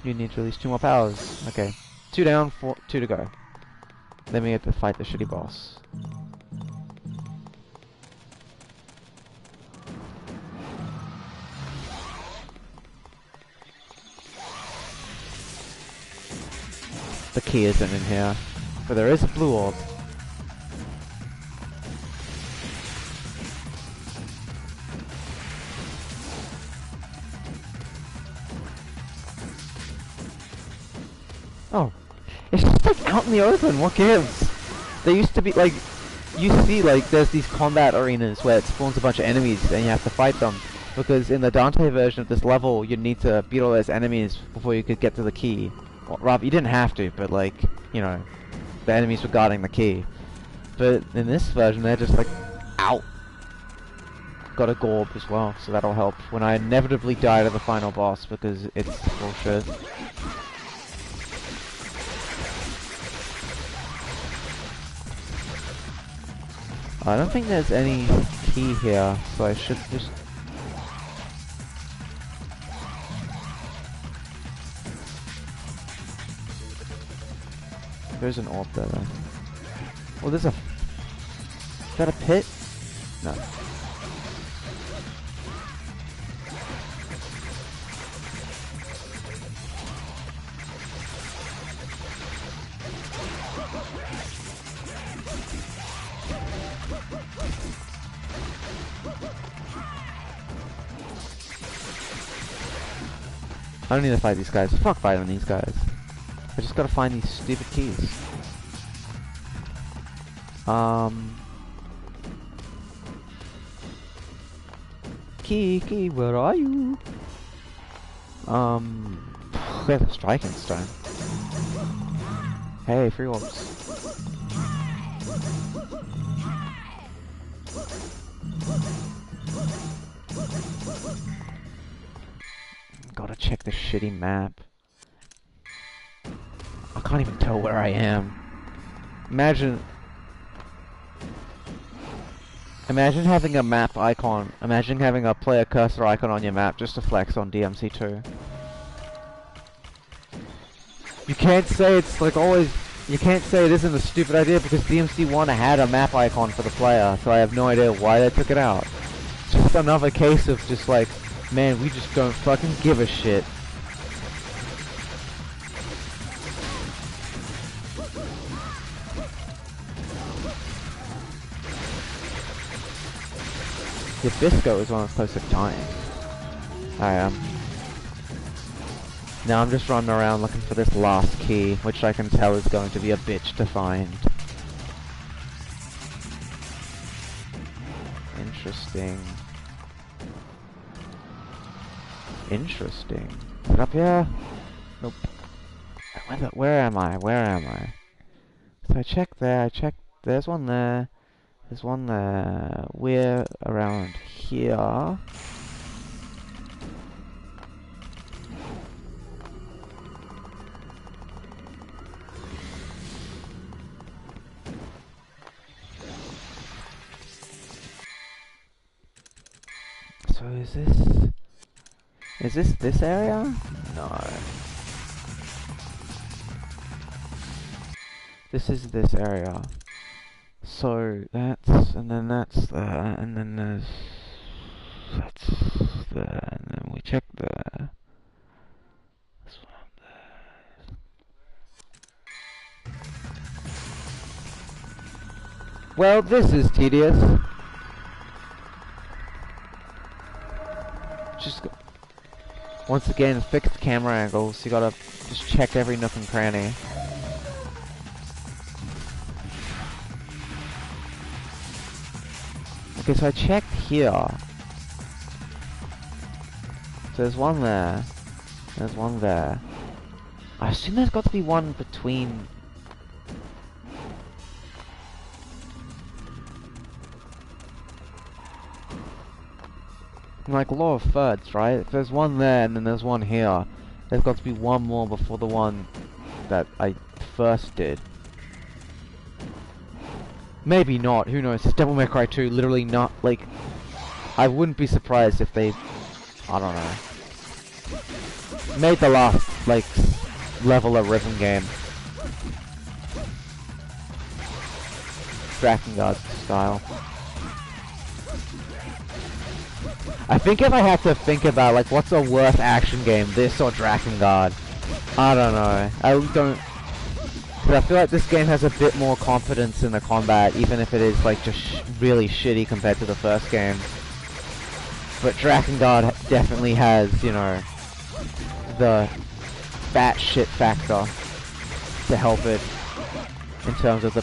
You need to release 2 more powers. Okay. 2 down, 2 to go. Then we have to fight the shitty boss. The key isn't in here, but there is a blue orb. Oh, it's just like out in the open, what gives? There used to be like, you see like there's these combat arenas where it spawns a bunch of enemies and you have to fight them. Because in the Dante version of this level, you need to beat all those enemies before you could get to the key. Well, Rob, you didn't have to, but like, you know, the enemies were guarding the key. But in this version, they're just like, out. Got a Gorb as well, so that'll help when I inevitably die to the final boss because it's bullshit. I don't think there's any key here, so I should just... There's an orb there though. Oh, there's a... Is that a pit? No. I don't need to fight these guys. Fuck fighting these guys. I just gotta find these stupid keys. Key, where are you? There's a striking stone. Hey, free orbs. Gotta check the shitty map. I can't even tell where I am. Imagine having a map icon. Imagine having a player cursor icon on your map just to flex on DMC2. You can't say it's like always. You can't say it isn't a stupid idea because DMC1 had a map icon for the player, so I have no idea why they took it out. It's just another case of just like, man, we just don't fucking give a shit. The Bisco is one that's close to dying. I am. Now I'm just running around looking for this last key, which I can tell is going to be a bitch to find. Interesting. Interesting. Is it up here? Nope. Where am I? Where am I? So I checked there, I checked, there's one there. There's one there. We're around here. So is this area? No. This is this area. So that's, and then that's there, and then that's there, and then we check there. This one there. Well, this is tedious. Just once again, fixed camera angles. You gotta just check every nook and cranny. Okay, so I checked here. So there's one there. There's one there. I assume there's got to be one between. Like law of thirds, right? If there's one there and then there's one here, there's got to be one more before the one that I first did. Maybe not, who knows? It's Devil May Cry 2, literally not, like, I wouldn't be surprised if they, I don't know, made the last, like, level a rhythm game. Drakengard style. I think if I had to think about, like, what's a worse action game, this or Drakengard, I don't know. I don't... Because I feel like this game has a bit more confidence in the combat, even if it is, like, just really shitty compared to the first game. But Drakengard definitely has, you know, the batshit factor to help it in terms of the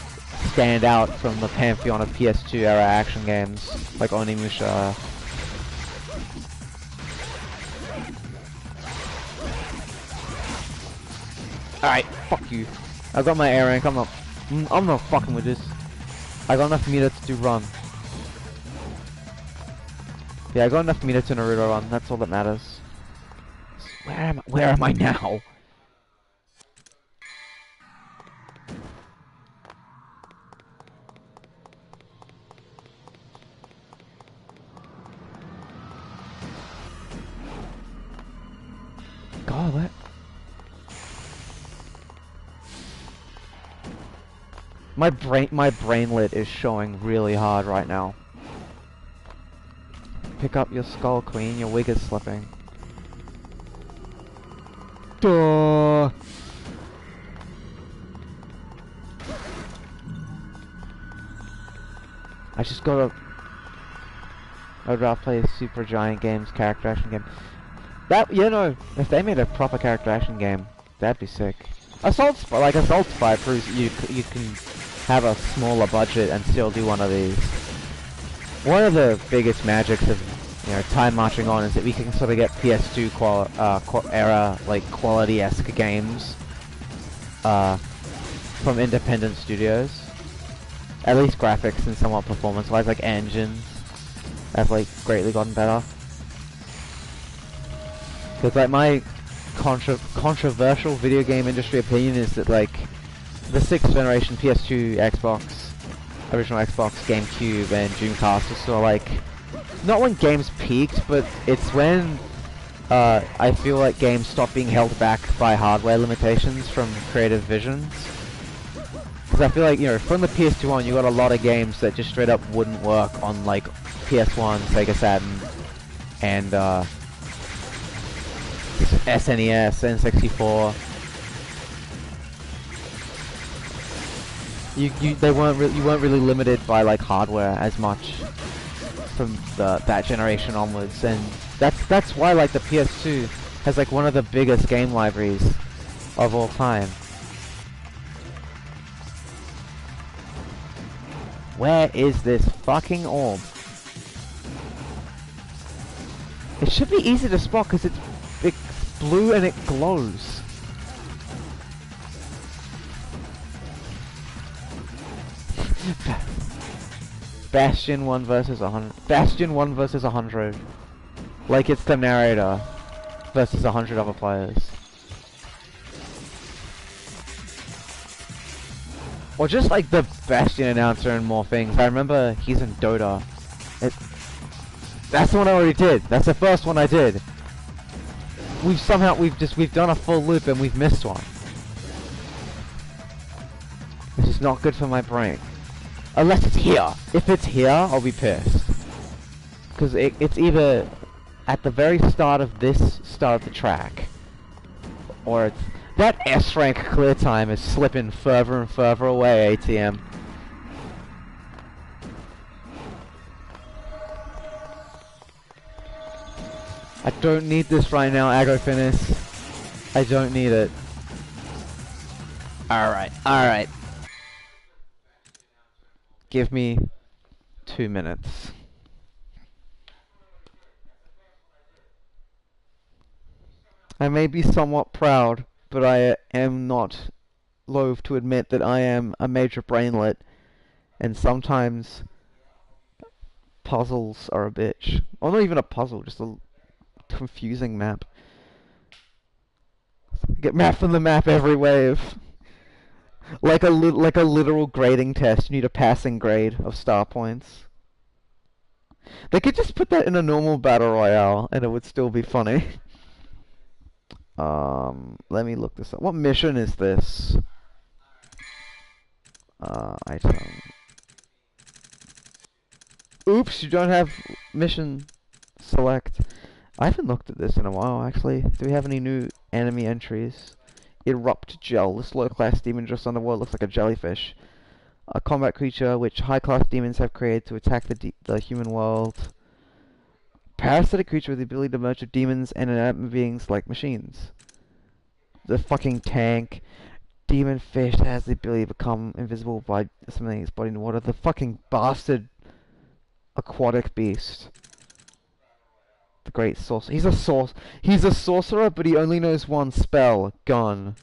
stand out from the pantheon of PS2 era action games, like Onimusha. Alright, fuck you. I got my A rank, I'm not fucking with this. I got enough meter to do run. Yeah, I got enough meter to Naruto run, that's all that matters. Where am I now? God, what? My brainlet is showing really hard right now. Pick up your skull, queen. Your wig is slipping. Duh. I just gotta. I'd rather play a Super Giant Games character action game. That, you know, if they made a proper character action game, that'd be sick. Assault Spy proves you can have a smaller budget and still do one of these. One of the biggest magics of, you know, Time Marching On is that we can sort of get PS2 era, like, quality-esque games from independent studios. At least graphics and somewhat performance-wise, like engines have, like, greatly gotten better. Because, like, my controversial video game industry opinion is that, like, the 6th generation PS2, Xbox, original Xbox, GameCube, and Dreamcast was sort of like, not when games peaked, but it's when I feel like games stopped being held back by hardware limitations from creative visions. Because I feel like, you know, from the PS2 on, you got a lot of games that just straight up wouldn't work on, like, PS1, Sega Saturn, and SNES, N64. You weren't really limited by, like, hardware as much from that generation onwards, and that's why, like, the PS2 has, like, one of the biggest game libraries of all time. Where is this fucking orb? It should be easy to spot because it's blue and it glows. Bastion 1 versus 100. Bastion 1 versus 100. Like it's the narrator versus 100 other players. Or just like the Bastion announcer and more things. I remember he's in Dota. That's the one I already did. That's the first one I did. We've done a full loop and we've missed one. This is not good for my brain. Unless it's here. If it's here, I'll be pissed. Because it's either at the very start of the track, or it's... That S-rank clear time is slipping further and further away, ATM. I don't need this right now, Agrofinis. I don't need it. Alright, alright. Give me 2 minutes. I may be somewhat proud, but I am not loath to admit that I am a major brainlet, and sometimes puzzles are a bitch. Or not even a puzzle, just a confusing map. Get mapped on the map every wave. Like a literal grading test, you need a passing grade of star points. They could just put that in a normal battle royale, and it would still be funny. Let me look this up. What mission is this? Item. Oops, you don't have mission select. I haven't looked at this in a while, actually. Do we have any new enemy entries? Erupt Gel. This low-class demon just underworld looks like a jellyfish. A combat creature which high-class demons have created to attack the human world. Parasitic creature with the ability to merge with demons and inanimate beings like machines. The fucking tank. Demon fish that has the ability to become invisible by something its body in water. The fucking bastard aquatic beast. The great sorcerer. He's a sorcerer, but he only knows one spell. Gun.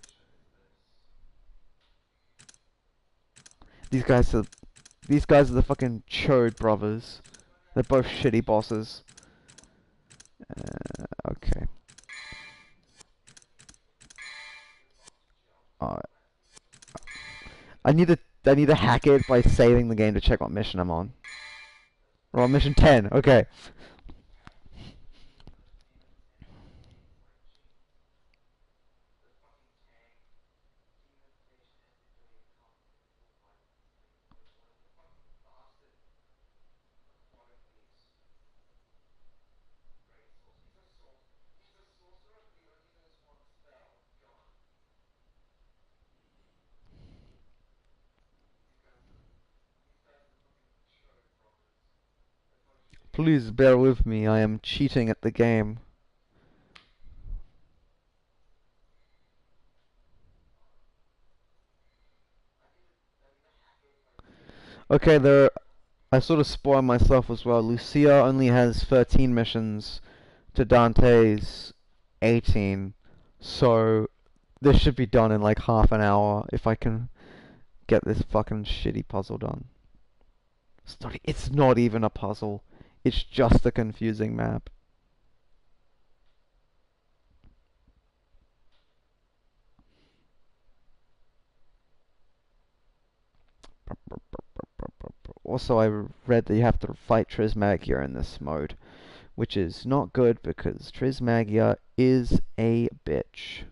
These guys are the fucking Chode brothers. They're both shitty bosses. Okay. Alright. I need to hack it by saving the game to check what mission I'm on. We're on mission 10. Okay. Please bear with me, I am cheating at the game. Okay, I sort of spoiled myself as well. Lucia only has 13 missions to Dante's 18, so this should be done in like half an hour if I can get this fucking shitty puzzle done. It's not even a puzzle. It's just a confusing map. Also, I read that you have to fight Trismagia in this mode, which is not good because Trismagia is a bitch.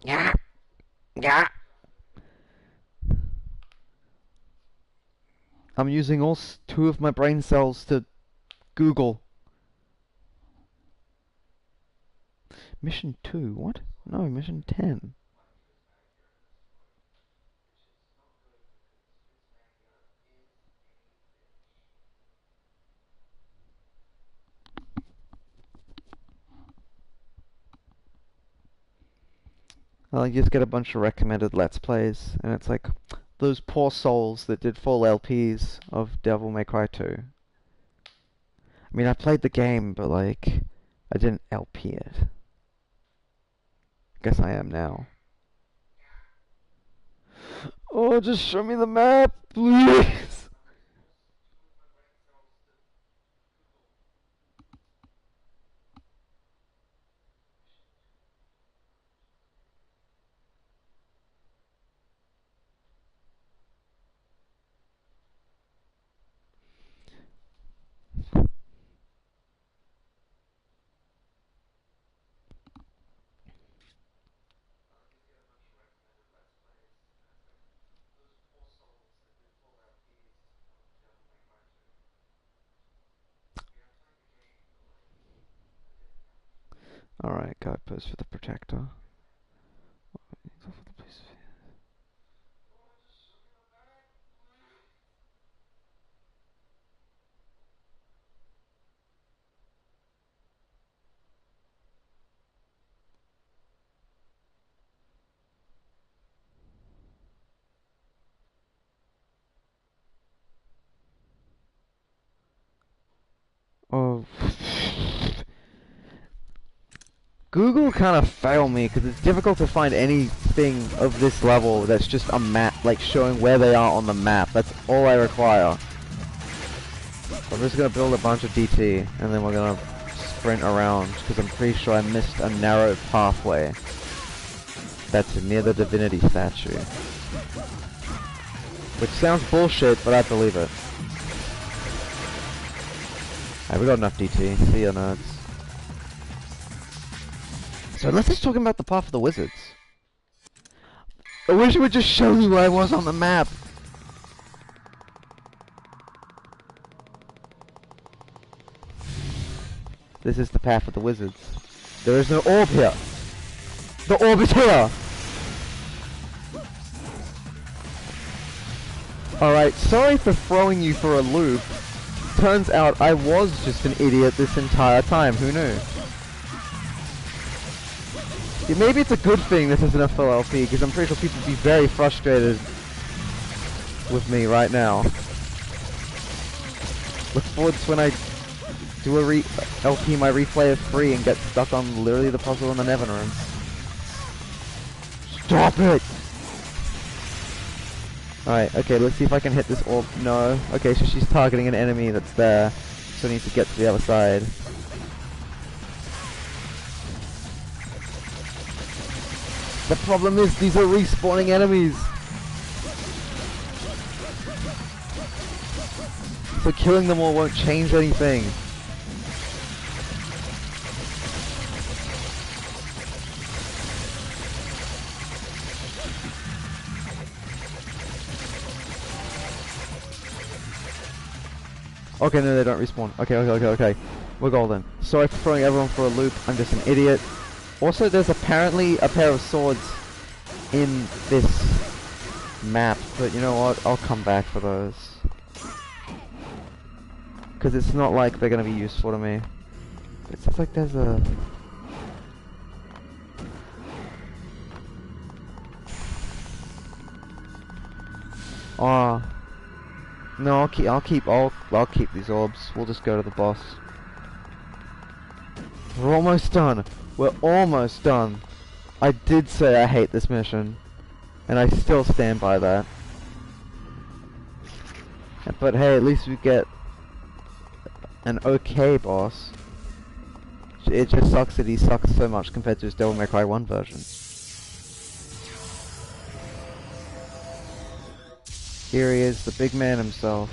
Yeah. Yeah. I'm using all 2 of my brain cells to Google. Mission 2? What? No, mission 10. I just get a bunch of recommended Let's Plays, and it's like those poor souls that did full LPs of Devil May Cry 2. I mean, I played the game, but like, I didn't LP it. Guess I am now. Oh, just show me the map, please! Alright, guidepost for the protector. Oh. Google kind of failed me because it's difficult to find anything of this level that's just a map, like showing where they are on the map. That's all I require. I'm just gonna build a bunch of DT and then we're gonna sprint around because I'm pretty sure I missed a narrow pathway that's near the divinity statue. Which sounds bullshit, but I believe it. Alright, we got enough DT. See ya, nerds. So let's just talk about the path of the wizards. I wish it would just show me where I was on the map. This is the path of the wizards. There is no orb here. The orb is here. Alright, sorry for throwing you for a loop. Turns out I was just an idiot this entire time. Who knew? Yeah, maybe it's a good thing this isn't a full LP, because I'm pretty sure people would be very frustrated with me right now. Look forward to when I do a LP my replay of 3 and get stuck on literally the puzzle in the Nevin room. Stop it! Alright, okay, let's see if I can hit this orb. No. Okay, so she's targeting an enemy that's there, so I need to get to the other side. The problem is, these are respawning enemies! So killing them all won't change anything. Okay, no, they don't respawn. Okay. We're golden. Sorry for throwing everyone for a loop. I'm just an idiot. Also, there's apparently a pair of swords in this map, but you know what? I'll come back for those. Because it's not like they're going to be useful to me. It sounds like there's a... Oh. No, I'll keep these orbs. We'll just go to the boss. We're almost done. We're almost done. I did say I hate this mission, and I still stand by that. But hey, at least we get an okay boss. It just sucks that he sucks so much compared to his Devil May Cry 1 version. Here he is, the big man himself.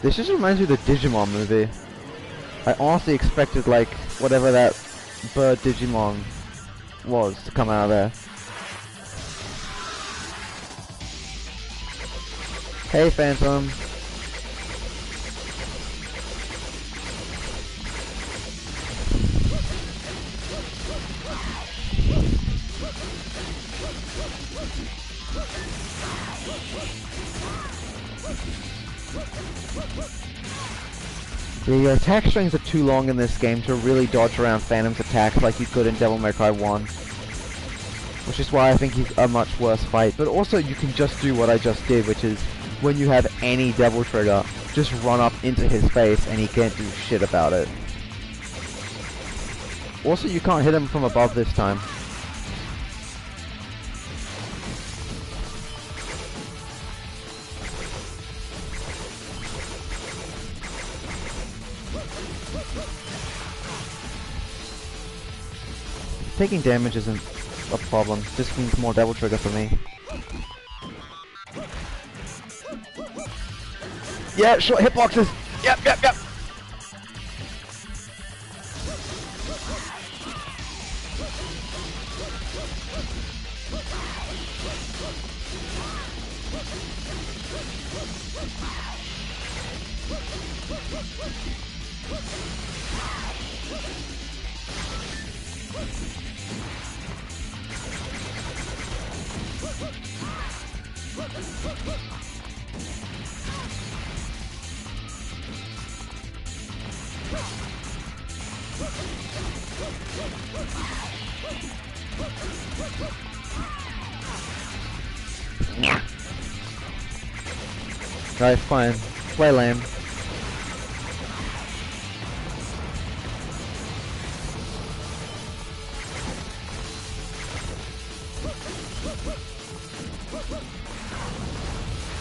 This just reminds me of the Digimon movie. I honestly expected, like, whatever that bird Digimon was to come out of there. Hey, Phantom. The attack strings are too long in this game to really dodge around Phantom's attacks like you could in Devil May Cry 1. Which is why I think he's a much worse fight. But also you can just do what I just did, which is when you have any Devil Trigger, just run up into his face and he can't do shit about it. Also, you can't hit him from above this time. Taking damage isn't a problem, just means more Devil Trigger for me. Yeah, short hitboxes! Yep. Alright, fine. Play lame.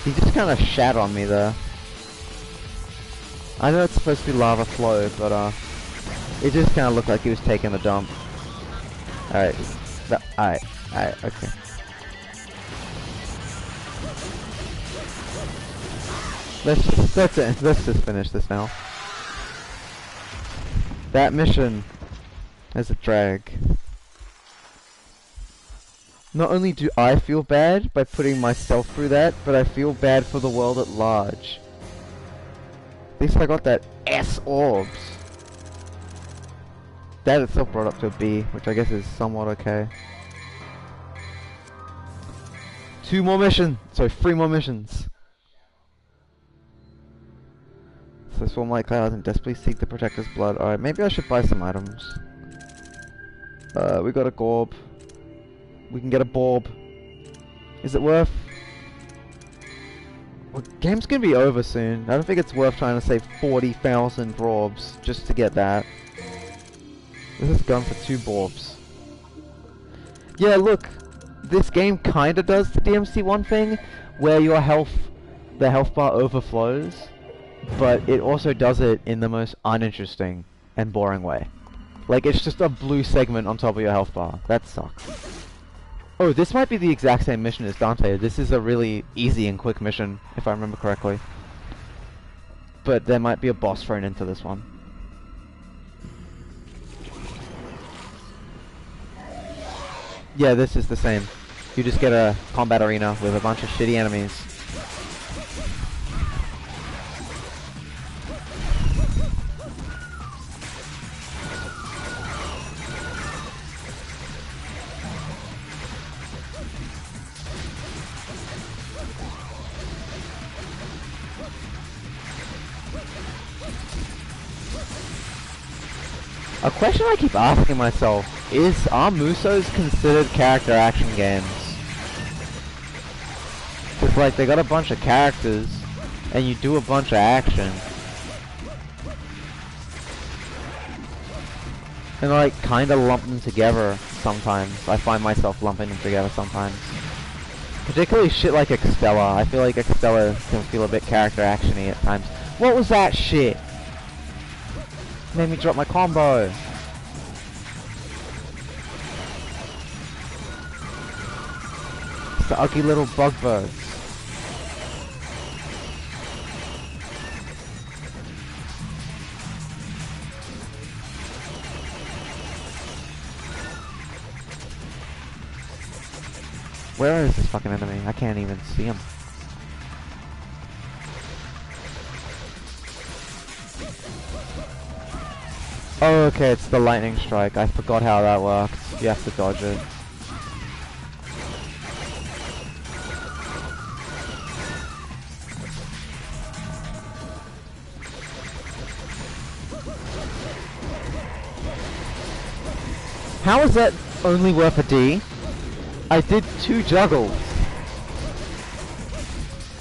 He just kind of shat on me there. I know it's supposed to be lava flow, but it just kind of looked like he was taking a dump. Alright. Alright, okay. Let's just finish this now. That mission is a drag. Not only do I feel bad by putting myself through that, but I feel bad for the world at large. At least I got that S orbs. That itself brought up to a B, which I guess is somewhat okay. 2 more missions! Sorry, 3 more missions. So swarm like clouds and desperately seek the protector's blood. Alright, maybe I should buy some items. We got a gorb. We can get a bulb. Is it worth? Well, game's gonna be over soon. I don't think it's worth trying to save 40,000 orbs just to get that. This is gone for 2 bulbs. Yeah, look. This game kinda does the DMC1 thing, where your the health bar overflows, but it also does it in the most uninteresting and boring way. Like, it's just a blue segment on top of your health bar. That sucks. Oh, this might be the exact same mission as Dante. This is a really easy and quick mission, if I remember correctly. But there might be a boss thrown into this one. Yeah, this is the same. You just get a combat arena with a bunch of shitty enemies. A question I keep asking myself is, are Musos considered character action games? Cause like, they got a bunch of characters, and you do a bunch of action. And I like, kinda lump them together sometimes. I find myself lumping them together sometimes. Particularly shit like Extella. I feel like Extella can feel a bit character action-y at times. What was that shit? Made me drop my combo. It's the ugly little bug birds. Where is this fucking enemy? I can't even see him. Oh, okay, it's the lightning strike. I forgot how that worked. You have to dodge it. How is that only worth a D? I did 2 juggles.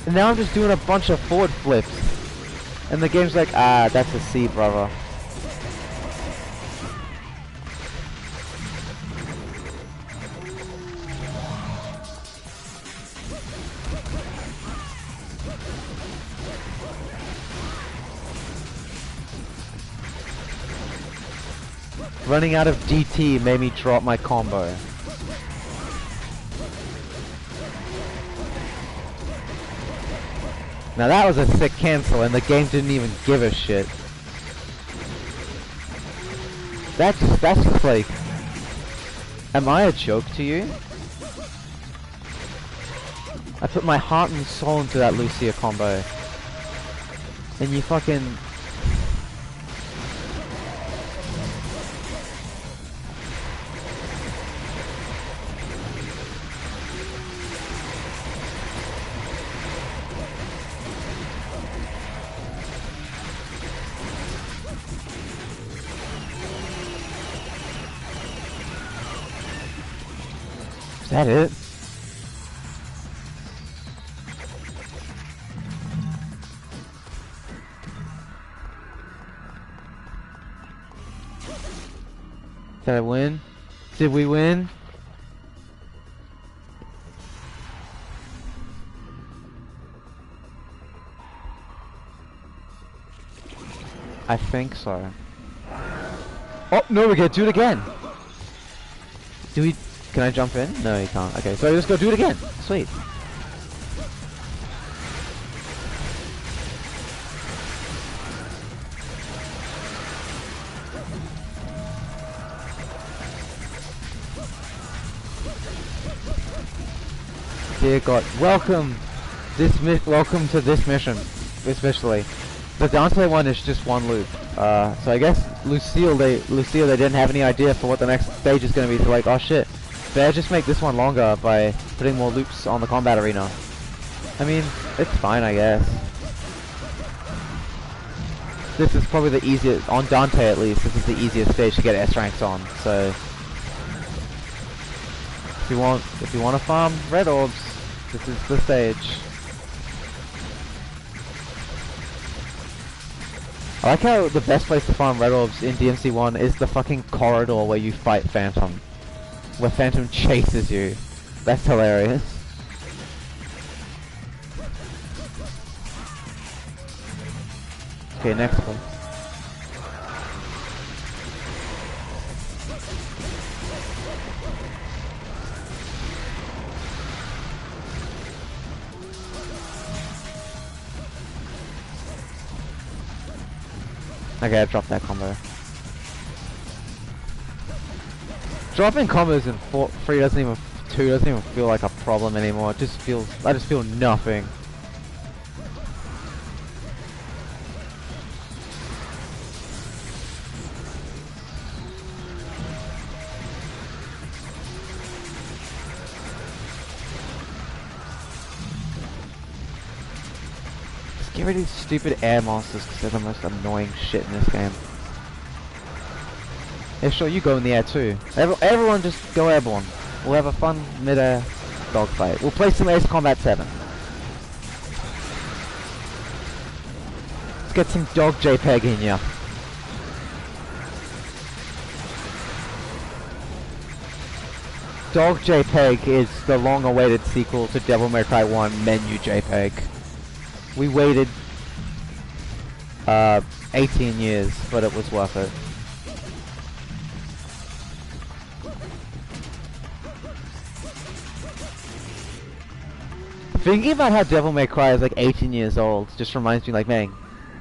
And now I'm just doing a bunch of forward flips. And the game's like, ah, that's a C, brother. Running out of DT made me drop my combo. Now that was a sick cancel and the game didn't even give a shit. That's just like... Am I a joke to you? I put my heart and soul into that Lucia combo. And you fucking... Is that it? Did I win? Did we win? I think so. Oh, no, we gotta do it again! Do we... Can I jump in? No, you can't. Okay, so let's go do it again. Sweet. Dear God, welcome to this mission, especially. The Dante one is just one loop. So I guess Lucia they didn't have any idea for what the next stage is going to be. So like, oh shit, better just make this one longer by putting more loops on the combat arena. I mean, it's fine, I guess. This is probably the easiest, on Dante at least, this is the easiest stage to get S ranks on. So if you want to farm red orbs, this is the stage. I like how the best place to farm red orbs in DMC1 is the fucking corridor where you fight Phantom. Where Phantom chases you. That's hilarious. Okay, next one. Okay, I dropped that combo. Dropping combos in 3 doesn't even 2 doesn't even feel like a problem anymore. It just feels, I just feel nothing. Get rid of these stupid air monsters because they're the most annoying shit in this game. Yeah, sure, you go in the air too. Everyone just go airborne. We'll have a fun mid-air dogfight. We'll play some Ace Combat 7. Let's get some dog JPEG in ya. Dog JPEG is the long-awaited sequel to Devil May Cry 1 menu JPEG. We waited 18 years, but it was worth it. Thinking about how Devil May Cry is like 18 years old just reminds me, like, man,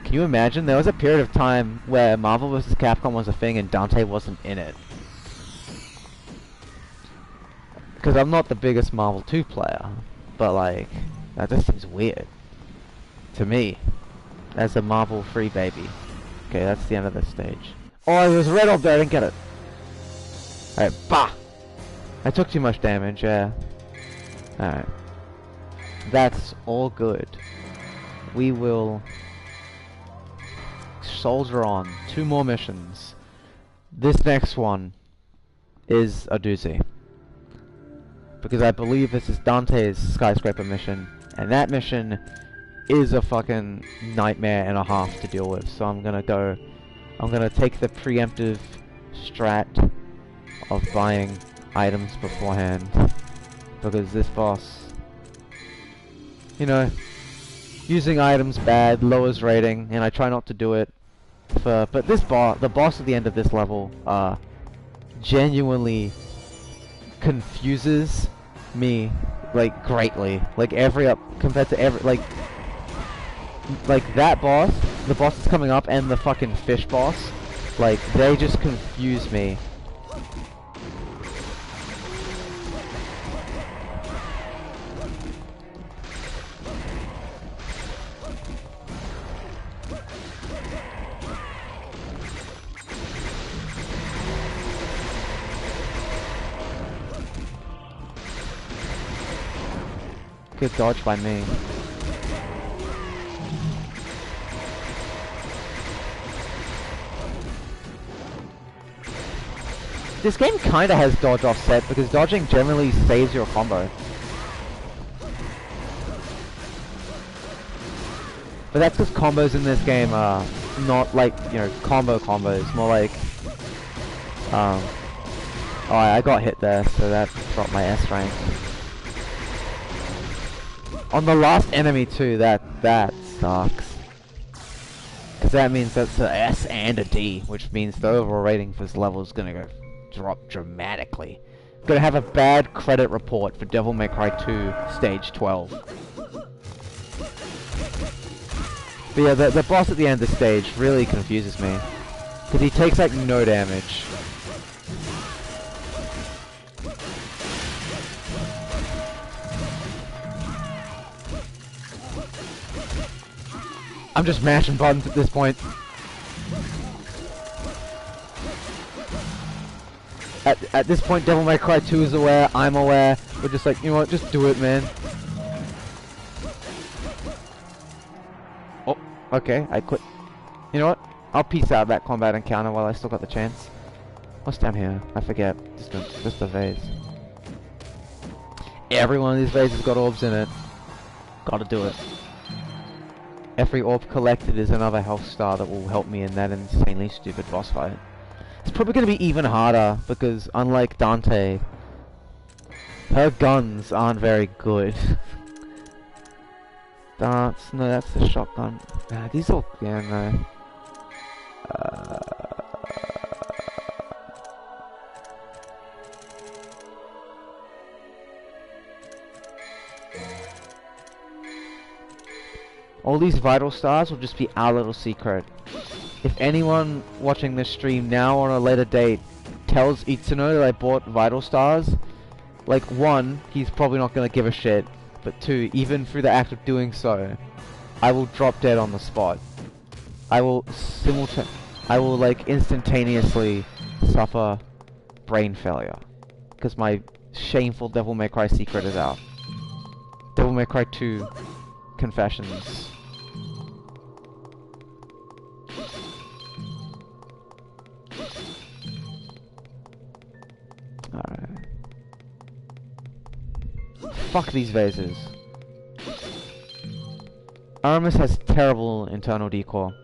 can you imagine? There was a period of time where Marvel vs. Capcom was a thing and Dante wasn't in it. Because I'm not the biggest Marvel 2 player, but like, that just seems weird. To me, as a Marvel free baby. Okay, that's the end of this stage. Oh, there was a red orb there, I didn't get it. Alright, bah! I took too much damage, yeah. Alright. That's all good. We will soldier on. 2 more missions. This next one is a doozy. Because I believe this is Dante's skyscraper mission, and that mission is a fucking nightmare and a half to deal with. So I'm gonna take the preemptive strat of buying items beforehand, because this boss, you know, using items bad, lowers rating, and I try not to do it but this the boss at the end of this level, genuinely confuses me, like, greatly. Like, compared to every, like that boss, the boss that's coming up, and the fucking fish boss, like, they just confuse me. Good dodge by me. this game kinda has dodge offset, because dodging generally saves your combo. But that's because combos in this game are not like, you know, combo combos, more like, oh, I got hit there, so that dropped my S rank. On the last enemy too, that sucks. Because that means that's a S and a D, which means the overall rating for this level is gonna drop dramatically. Gonna have a bad credit report for Devil May Cry 2 Stage 12. But yeah, the boss at the end of the stage really confuses me. Because he takes like no damage. I'm just mashing buttons at this point. At this point, Devil May Cry 2 is aware, I'm aware. We're just like, you know what, just do it, man. Oh, okay, I quit. You know what? I'll peace out that combat encounter while I still got the chance. What's down here? I forget. Just a vase. Every one of these vases got orbs in it. Gotta do it. Every orb collected is another health star that will help me in that insanely stupid boss fight. It's probably going to be even harder, because unlike Dante, her guns aren't very good. No, that's the shotgun. Nah, these all, yeah, no. All these vital stars will just be our little secret. If anyone watching this stream now or on a later date tells Itsuno that I bought vital stars, like, one, he's probably not gonna give a shit, but two, even through the act of doing so, I will drop dead on the spot. I will like instantaneously suffer brain failure, because my shameful Devil May Cry secret is out. Devil May Cry 2 Confessions. Alright. Fuck these vases. Aramis has terrible interior decor.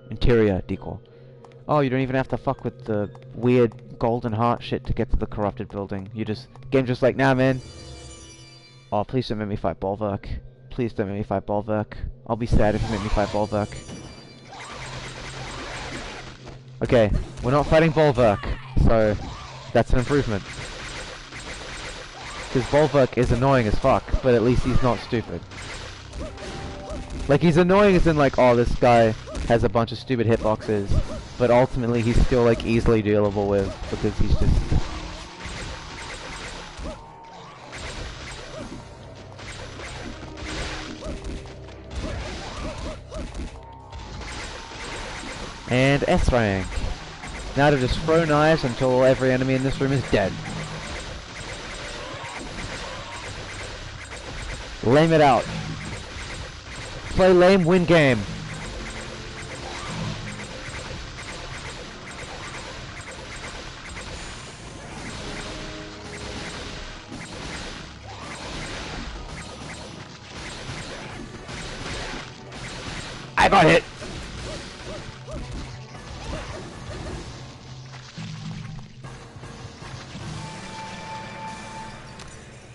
Oh, you don't even have to fuck with the weird golden heart shit to get to the corrupted building. Game's just like, nah, man. Oh, please don't make me fight Bolverk. Please don't make me fight Bolverk. I'll be sad if you make me fight Bolverk. Okay, we're not fighting Bolverk, so that's an improvement. Because Bolverk is annoying as fuck, but at least he's not stupid. Like, he's annoying as in like, oh, this guy has a bunch of stupid hitboxes, but ultimately he's still like easily dealable with, because he's just... And S rank. Now to just throw knives until every enemy in this room is dead. Lame it out. Play lame, win game. I got hit.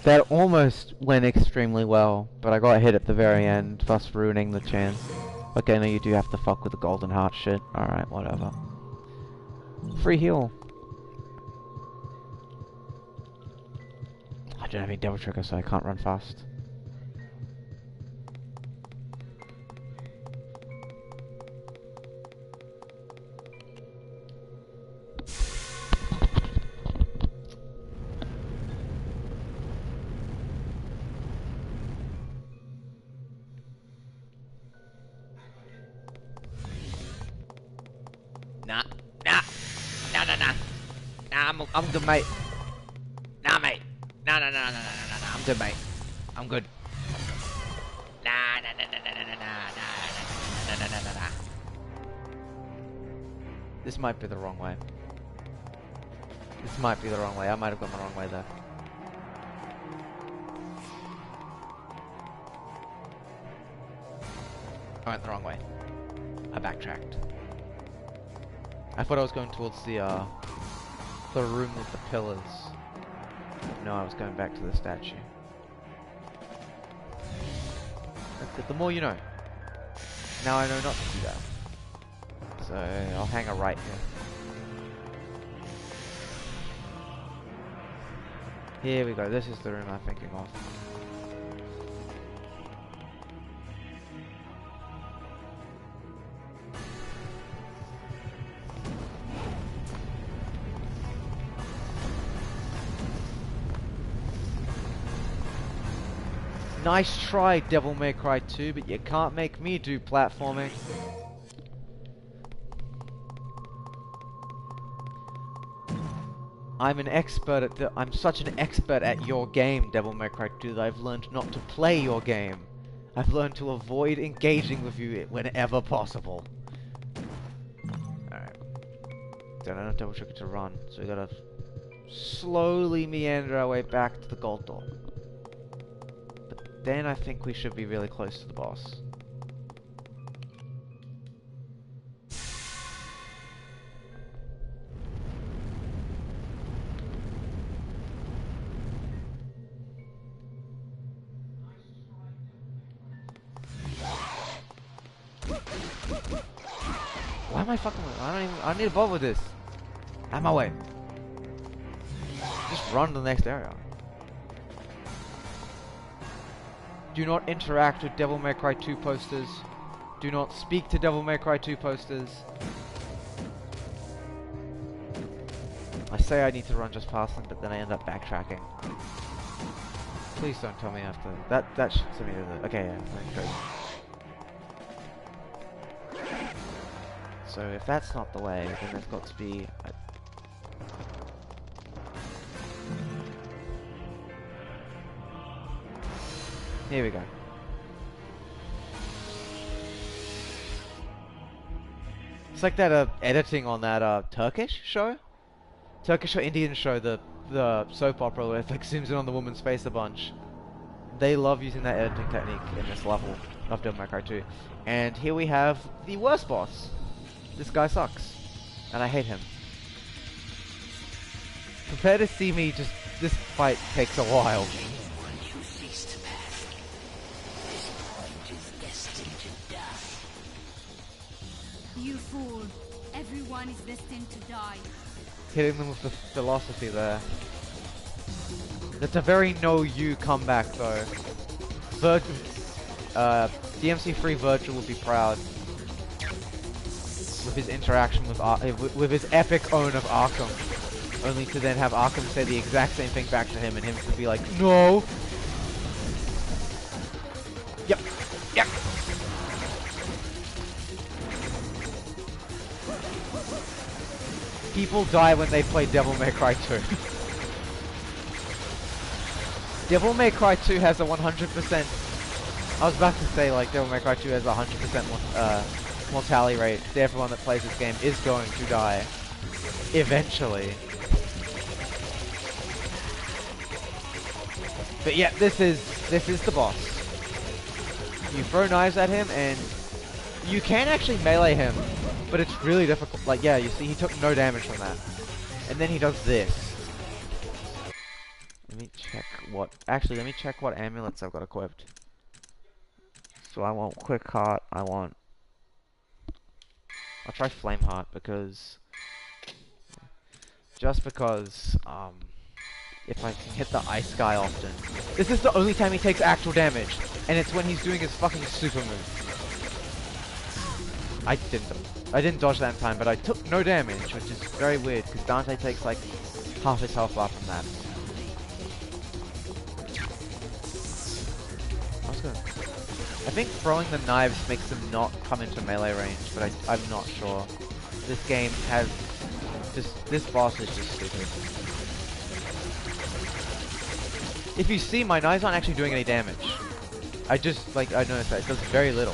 That almost went extremely well, but I got hit at the very end, thus ruining the chance. Okay, no, you do have to fuck with the golden heart shit. Alright, whatever. Free heal. I don't have any devil trigger, so I can't run fast. I'm good, mate. Nah, mate. Nah, I'm good, mate. I'm good. Nah. This might be the wrong way. This might be the wrong way. I might have gone the wrong way there. I went the wrong way. I backtracked. I thought I was going towards the room with the pillars. No, I was going back to the statue. That's good. The more you know. Now I know not to do that. So I'll hang a right here. Here we go. This is the room I'm thinking of. Nice try, Devil May Cry 2, but you can't make me do platforming. I'm such an expert at your game, Devil May Cry 2, that I've learned not to play your game. I've learned to avoid engaging with you whenever possible. Alright. Don't have double trigger to run, so we gotta slowly meander our way back to the gold door. But then I think we should be really close to the boss. Why am I fucking with? I don't need to bother with this. Out of my way. Just run to the next area. Do not interact with Devil May Cry 2 posters. Do not speak to Devil May Cry 2 posters. I say I need to run just past them, but then I end up backtracking. Please don't tell me after that should send me to the. Okay, yeah, great. So if that's not the way, then there's got to be. Here we go. It's like that editing on that Turkish show, Turkish or Indian show, the soap opera where it like zooms in on the woman's face a bunch. They love using that editing technique in this level of Devil May Cry 2. And here we have the worst boss. This guy sucks, and I hate him. Prepare to see me just. This fight takes a while. You fool! Everyone is destined to die. Hitting them with the philosophy there. That's a very no-you comeback though. DMC3 Virgil will be proud. With his interaction with his epic own of Arkham, only to then have Arkham say the exact same thing back to him, and him to be like, "No." Yep. Yep. People die when they play Devil May Cry 2. Devil May Cry 2 has a 100%. I was about to say like Devil May Cry 2 has a 100% mortality rate. So everyone that plays this game is going to die eventually. But yeah, this is the boss. You throw knives at him and you can actually melee him, but it's really difficult. Like yeah, you see he took no damage from that. And then he does this. Let me check what amulets I've got equipped. So I want Quick Heart, I'll try Flame Heart because if I can hit the ice guy often. This is the only time he takes actual damage, and it's when he's doing his fucking super move. I didn't dodge that in time, but I took no damage, which is very weird because Dante takes like half his health bar from that. I think throwing the knives makes them not come into melee range, but I'm not sure. This game has this boss is just stupid. If you see, my knives aren't actually doing any damage. I noticed that it does very little.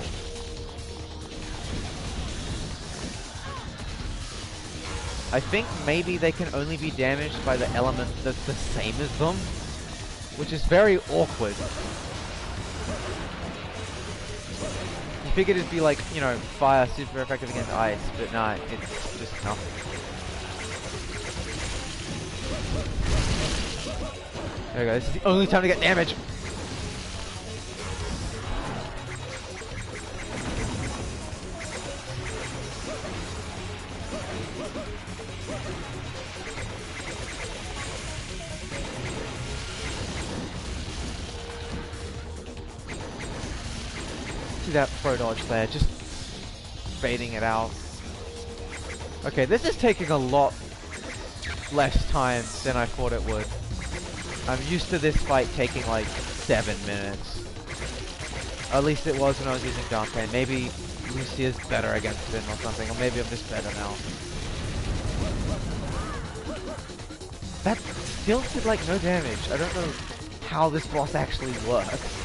I think maybe they can only be damaged by the element that's the same as them, which is very awkward. You figured it'd be like, you know, fire super effective against ice, but nah, it's just nothing. There we go, this is the only time to get damage! See that pro dodge there, just baiting it out. Okay, this is taking a lot less time than I thought it would. I'm used to this fight taking like 7 minutes. At least it was when I was using Dante. Maybe Lucia's better against him or something, or maybe I'm just better now. That still did like no damage. I don't know how this boss actually works.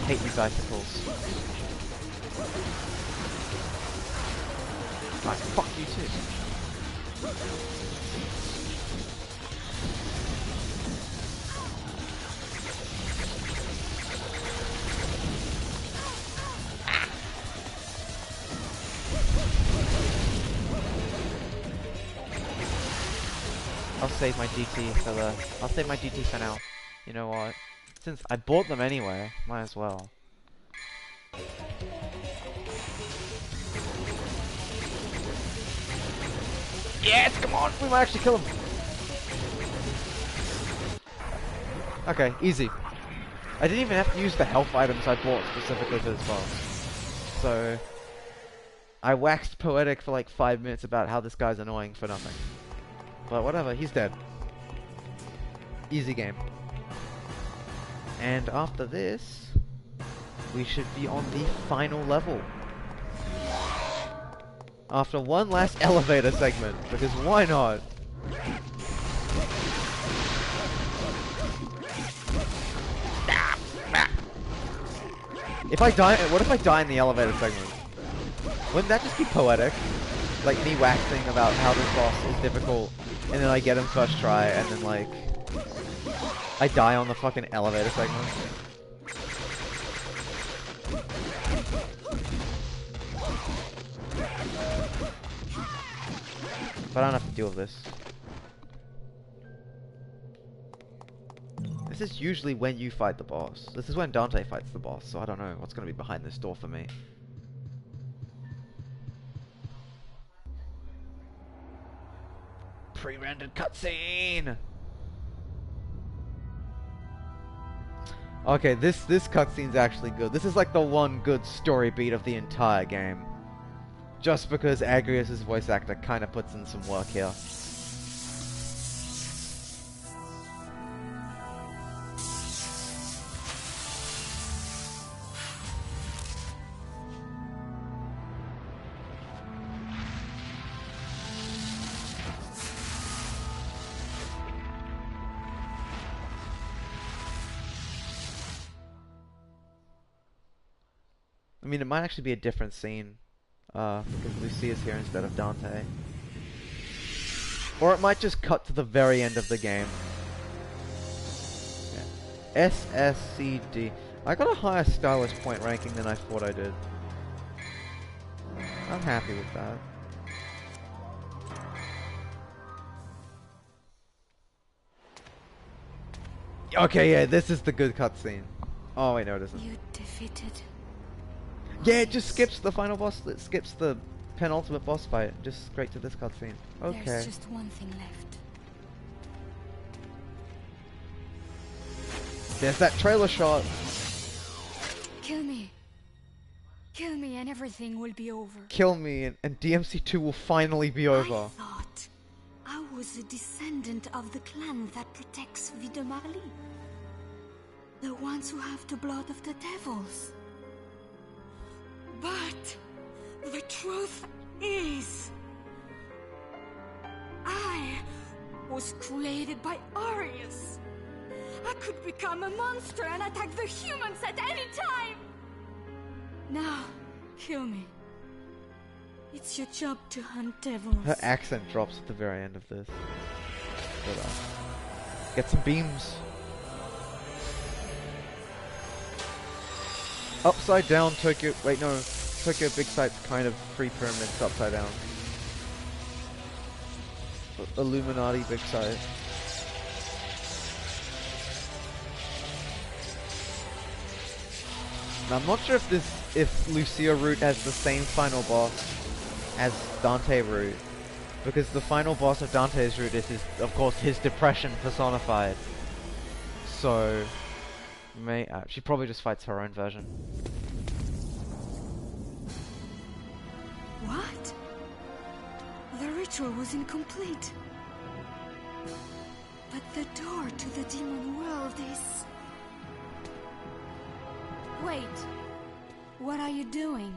I hate these icicles. Alright, fuck you too. I'll save my GT for the... I'll save my GT for now. You know what? Since I bought them anyway, might as well. Yes, come on! We might actually kill him! Okay, easy. I didn't even have to use the health items I bought specifically for this boss. So... I waxed poetic for like 5 minutes about how this guy's annoying for nothing. But whatever, he's dead. Easy game. And after this, we should be on the final level. After one last elevator segment, because why not? If I die, what if I die in the elevator segment? Wouldn't that just be poetic? Like me waxing about how this boss is difficult, and then I get him first try, and then like, I die on the fucking elevator segment. But I don't have to deal with this. This is usually when you fight the boss. This is when Dante fights the boss, so I don't know what's going to be behind this door for me. Pre-rendered cutscene! Okay, this cutscene's actually good. This is like the one good story beat of the entire game. Just because Agrias' voice actor kind of puts in some work here. I mean, it might actually be a different scene, because Lucia's here instead of Dante. Or it might just cut to the very end of the game. Yeah. SSCD. I got a higher stylish point ranking than I thought I did. I'm happy with that. Okay, yeah, this is the good cutscene. Oh wait, no it isn't. You defeated... Yeah, it just skips the final boss. It skips the penultimate boss fight. Just straight to this cutscene. Okay. There's just one thing left. There's that trailer shot. Kill me. Kill me and everything will be over. Kill me and DMC2 will finally be over. I thought I was a descendant of the clan that protects Vida Marley. The ones who have the blood of the devils. But the truth is, I was created by Arius. I could become a monster and attack the humans at any time. Now, kill me. It's your job to hunt devils. Her accent drops at the very end of this. But, get some beams. Upside down Tokyo. Wait, no. Tokyo Big Sight's kind of 3 pyramids upside down. Illuminati Big Sight. Now, I'm not sure if Lucia route has the same final boss as Dante route, because the final boss of Dante's route is of course his depression personified. So she probably just fights her own version. What? The ritual was incomplete. But the door to the demon world is... Wait. What are you doing?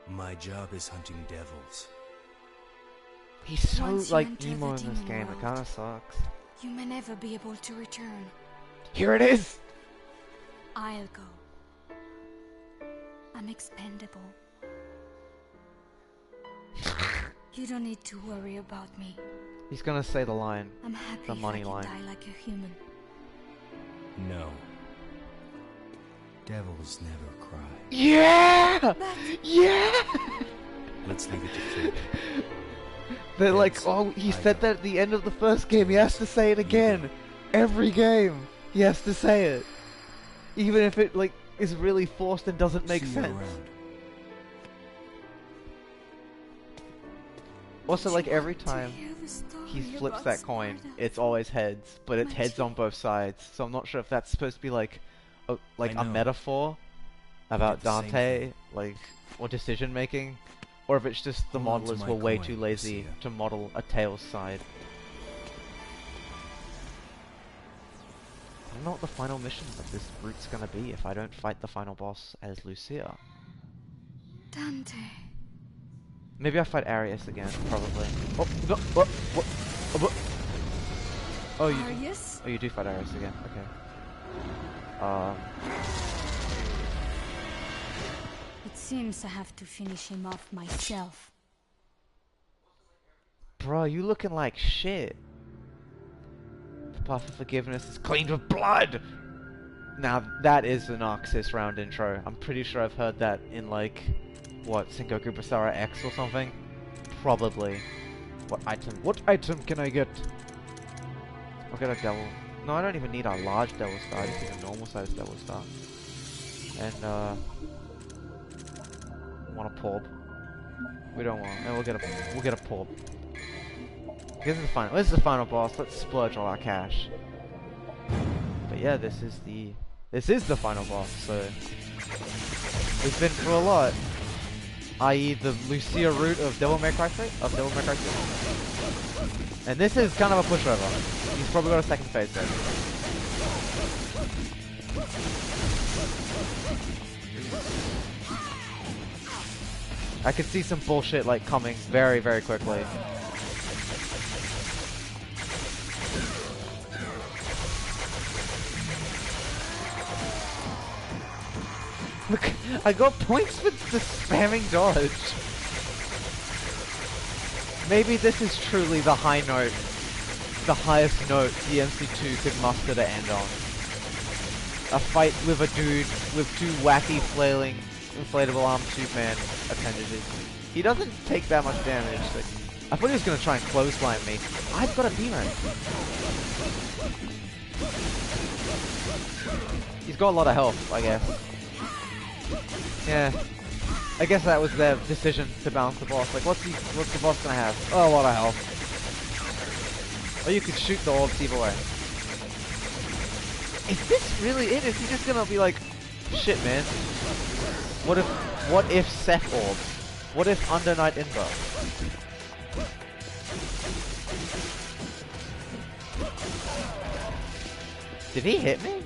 My job is hunting devils. He's so Once you like enter emo the in this demon game, it world, kinda sucks. You may never be able to return. Here it is! I'll go. I'm expendable. You don't need to worry about me. He's gonna say the line. I'm happy The money if I line. can die like a human. No. Devils never cry. Yeah! Yeah! Let's leave it to fate. They're like, Yes, oh, he I said know. that at the end of the first game, he has to say it again. Every game, he has to say it. Even if it, like, is really forced and doesn't make See you sense. around. Also, like, Do you every want to time hear the story he flips about that coin, Sparta? it's always heads, but it's My heads on chief. both sides. So I'm not sure if that's supposed to be like a I know. metaphor about did the same Dante, thing. like, or decision making, or if it's just the Hold on to modelers my were way coin, too lazy Lucia. to model a tails side. I don't know what the final mission of this route's gonna be if I don't fight the final boss as Lucia. Dante. Maybe I fight Arius again, probably. Oh, no, what? Oh, you do, Arius? oh, you do fight Arius again, okay. It seems I have to finish him off myself. Bro, you looking like shit. The path of forgiveness is cleaned with blood! Now, that is an Arxis round intro. I'm pretty sure I've heard that in, like, what, Sengoku Basara X or something? Probably. What item can I get? I'll get a devil. No, I don't even need a large devil star, I just need a normal sized devil star. And, want a porb. We don't want, and we'll get a porb. This is the final boss. Let's splurge all our cash. But yeah, this is the final boss. So we've been through a lot, i.e., the Lucia route of Devil May Cry 3, and this is kind of a pushover. He's probably got a second phase there. I could see some bullshit like coming very, very quickly. Look, I got points for the spamming dodge. Maybe this is truly the high note, the highest note DMC2 could muster to end on. A fight with a dude with 2 wacky flailing inflatable arm Superman appendages. He doesn't take that much damage. Like, I thought he was gonna try and clothesline me. I've got a B-rank. He's got a lot of health, I guess. Yeah, I guess that was their decision to balance the boss. Like, what's the boss gonna have? Oh, a lot of health. Or you could shoot the orbs either way. Is this really it? Is he just gonna be like, shit, man? What if Seth orbs? What if Under Night Invo? Did he hit me?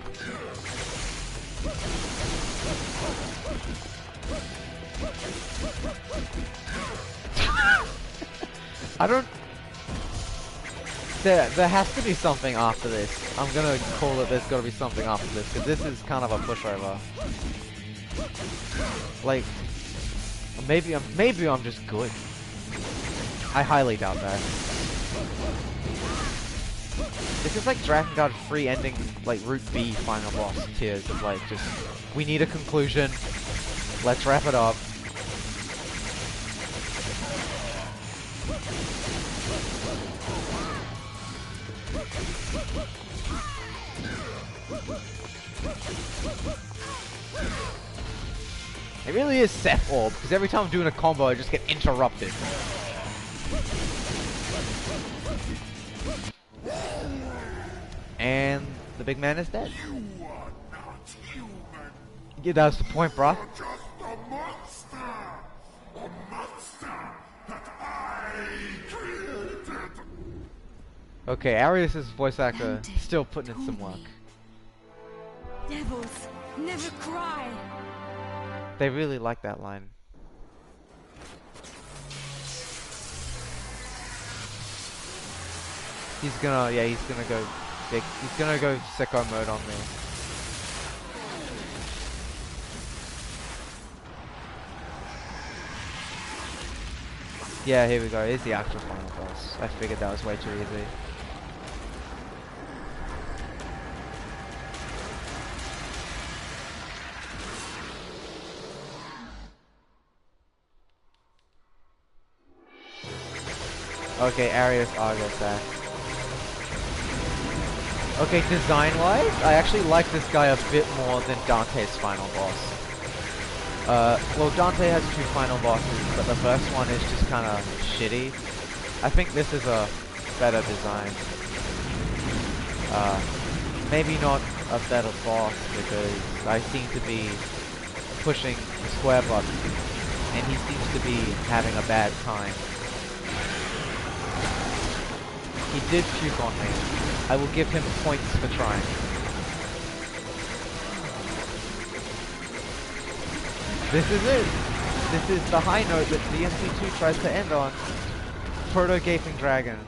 I don't... There has to be something after this. I'm gonna call it there's gotta be something after this, because this is kind of a pushover. Like, Or maybe I'm just good. I highly doubt that. This is like Dragon Guard free ending, like Route B final boss tiers of like just, we need a conclusion, let's wrap it up. It really is Seth Orb, because every time I'm doing a combo I just get interrupted. And the big man is dead. You are not human. Yeah, that's the point, bruh. You're just a monster. A monster that I created. Okay, Arius' voice actor Dante still putting in some told work. me. Devils never cry. They really like that line. He's gonna go big. He's gonna go sicko mode on me. Yeah, here we go. Here's the actual final boss. I figured that was way too easy. Okay, Arius Argossack. Okay, design-wise, I actually like this guy a bit more than Dante's final boss. Well, Dante has 2 final bosses, but the first one is just kind of shitty. I think this is a better design. Maybe not a better boss, because I seem to be pushing the square button, and he seems to be having a bad time. He did puke on me. I will give him points for trying. This is it! This is the high note that DMC2 tries to end on. Proto-Gaping Dragon.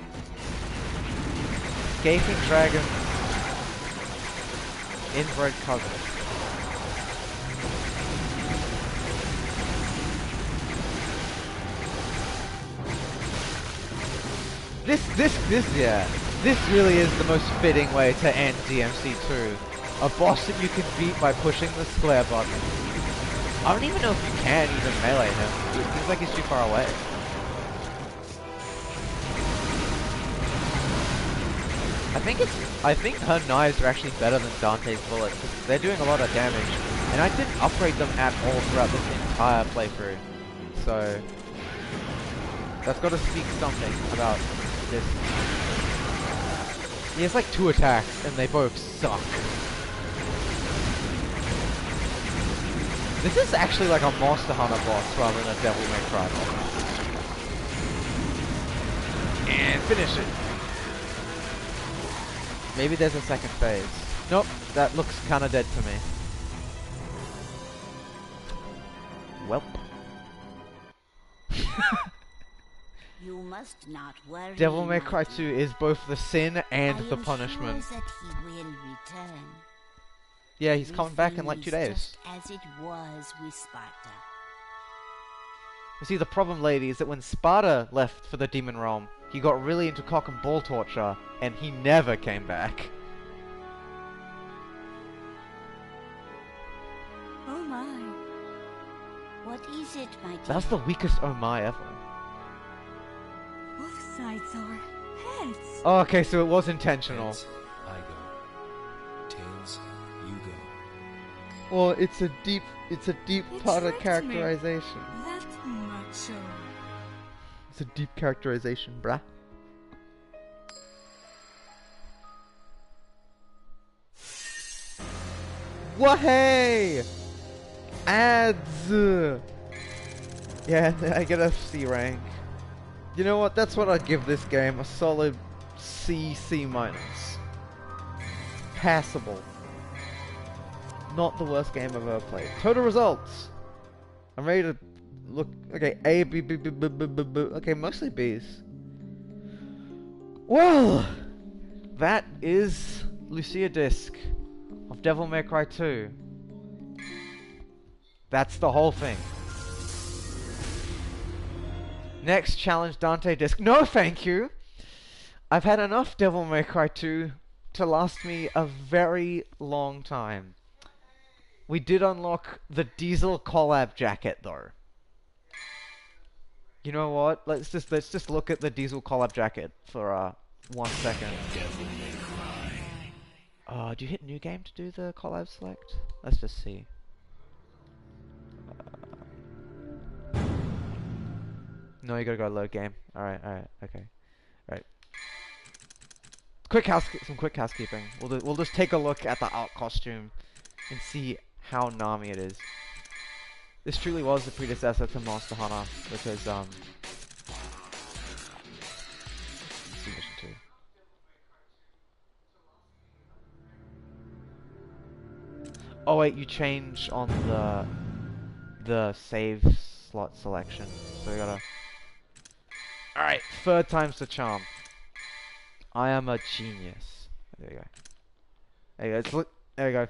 Gaping Dragon. Inbred cousin. This really is the most fitting way to end DMC2. A boss that you can beat by pushing the square button. I don't even know if you can even melee him. It seems like he's too far away. I think her knives are actually better than Dante's bullets, because they're doing a lot of damage. And I didn't upgrade them at all throughout this entire playthrough. So that's gotta speak something about this. He has like 2 attacks and they both suck. This is actually like a Monster Hunter boss rather than a Devil May Cry boss. And finish it. Maybe there's a second phase. Nope, that looks kinda dead to me. Welp. You must not worry. Devil May Cry my 2 is both the sin and I the am punishment. Sure that he will return. Yeah, he's coming back in like 2 Everything days. is just as it was with Sparta. You see, the problem, lady, is that when Sparta left for the Demon Realm, he got really into cock and ball torture, and he never came back. Oh my. What is it, my dear? That's the weakest oh my ever. Both sides are heads. Oh, okay, so it was intentional. Heads, I go. Tails, you go. Well, it's a deep It part of tricked me. characterization. That macho. It's a deep characterization, bruh. Wahey! Ads! Yeah, I get a C rank. You know what? That's what I'd give this game. A solid C, C minus. Passable. Not the worst game I've ever played. Total results. I'm ready to look. Okay, A, B, B, B, B, B, B, B. Okay, mostly B's. Well, that is Lucia disc of Devil May Cry 2. That's the whole thing. Next challenge, Dante disc. No, thank you. I've had enough Devil May Cry 2 to last me a very long time. We did unlock the Diesel collab jacket though. You know what? Let's just look at the Diesel collab jacket for 1 second. Do you hit new game to do the collab select? Let's just see. No, you gotta go load game. Alright, okay. Alright. Some quick housekeeping. We'll just take a look at the art costume and see how Nami it is. This truly was the predecessor to Monster Hunter because let's see mission 2. Oh wait, you change on the save slot selection. So we gotta. Alright, third time's the charm. I am a genius. There you go. There you go. Let's look. There we go.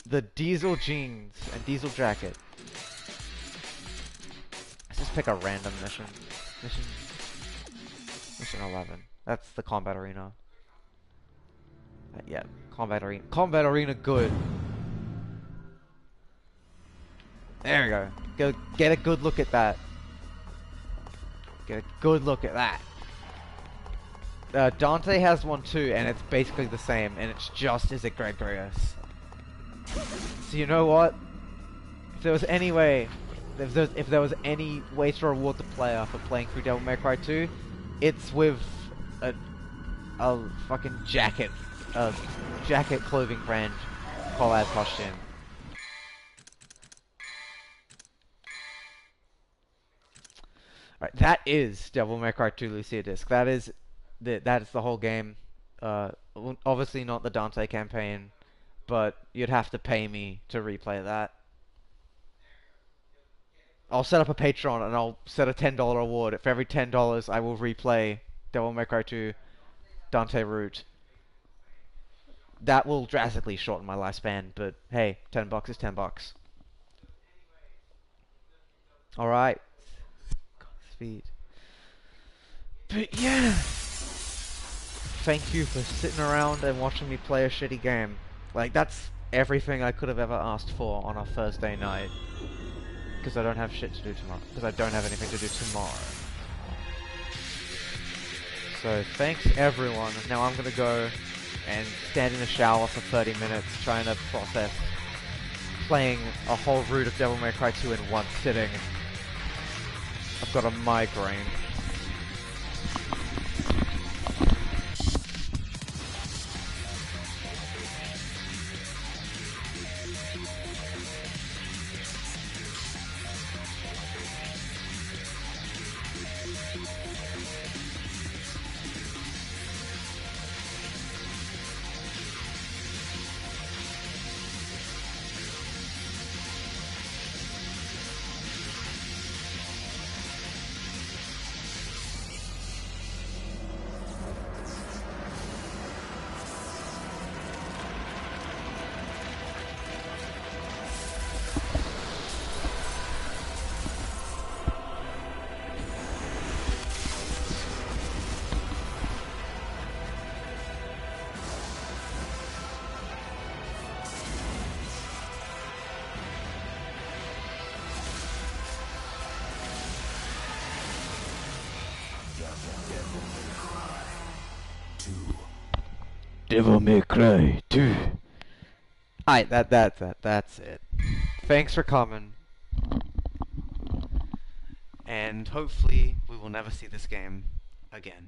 The diesel jeans and diesel jacket. Let's just pick a random mission. Mission 11. That's the combat arena. Yeah, combat arena. Combat arena, good. There we go. Go get a good look at that. Get a good look at that. Dante has one too, and it's basically the same, and it's just as egregious. So you know what? If there was any way, if there was any way to reward the player for playing through Devil May Cry 2, it's with a fucking jacket clothing brand collab costume. Right, that is Devil May Cry 2 Lucia disc. That is the whole game. Obviously not the Dante campaign, but you'd have to pay me to replay that. I'll set up a Patreon and I'll set a $10 reward. For every $10, I will replay Devil May Cry 2 Dante Route. That will drastically shorten my lifespan, but hey, $10 is $10. Alright. Speed. But yeah, thank you for sitting around and watching me play a shitty game. Like, that's everything I could have ever asked for on a Thursday night. Because I don't have shit to do tomorrow. Because I don't have anything to do tomorrow. So, thanks everyone. Now I'm gonna go and stand in the shower for 30 minutes trying to process playing a whole route of Devil May Cry 2 in one sitting. I've got a migraine. Devil May Cry 2. Alright, that's it. Thanks for coming. And hopefully we will never see this game again.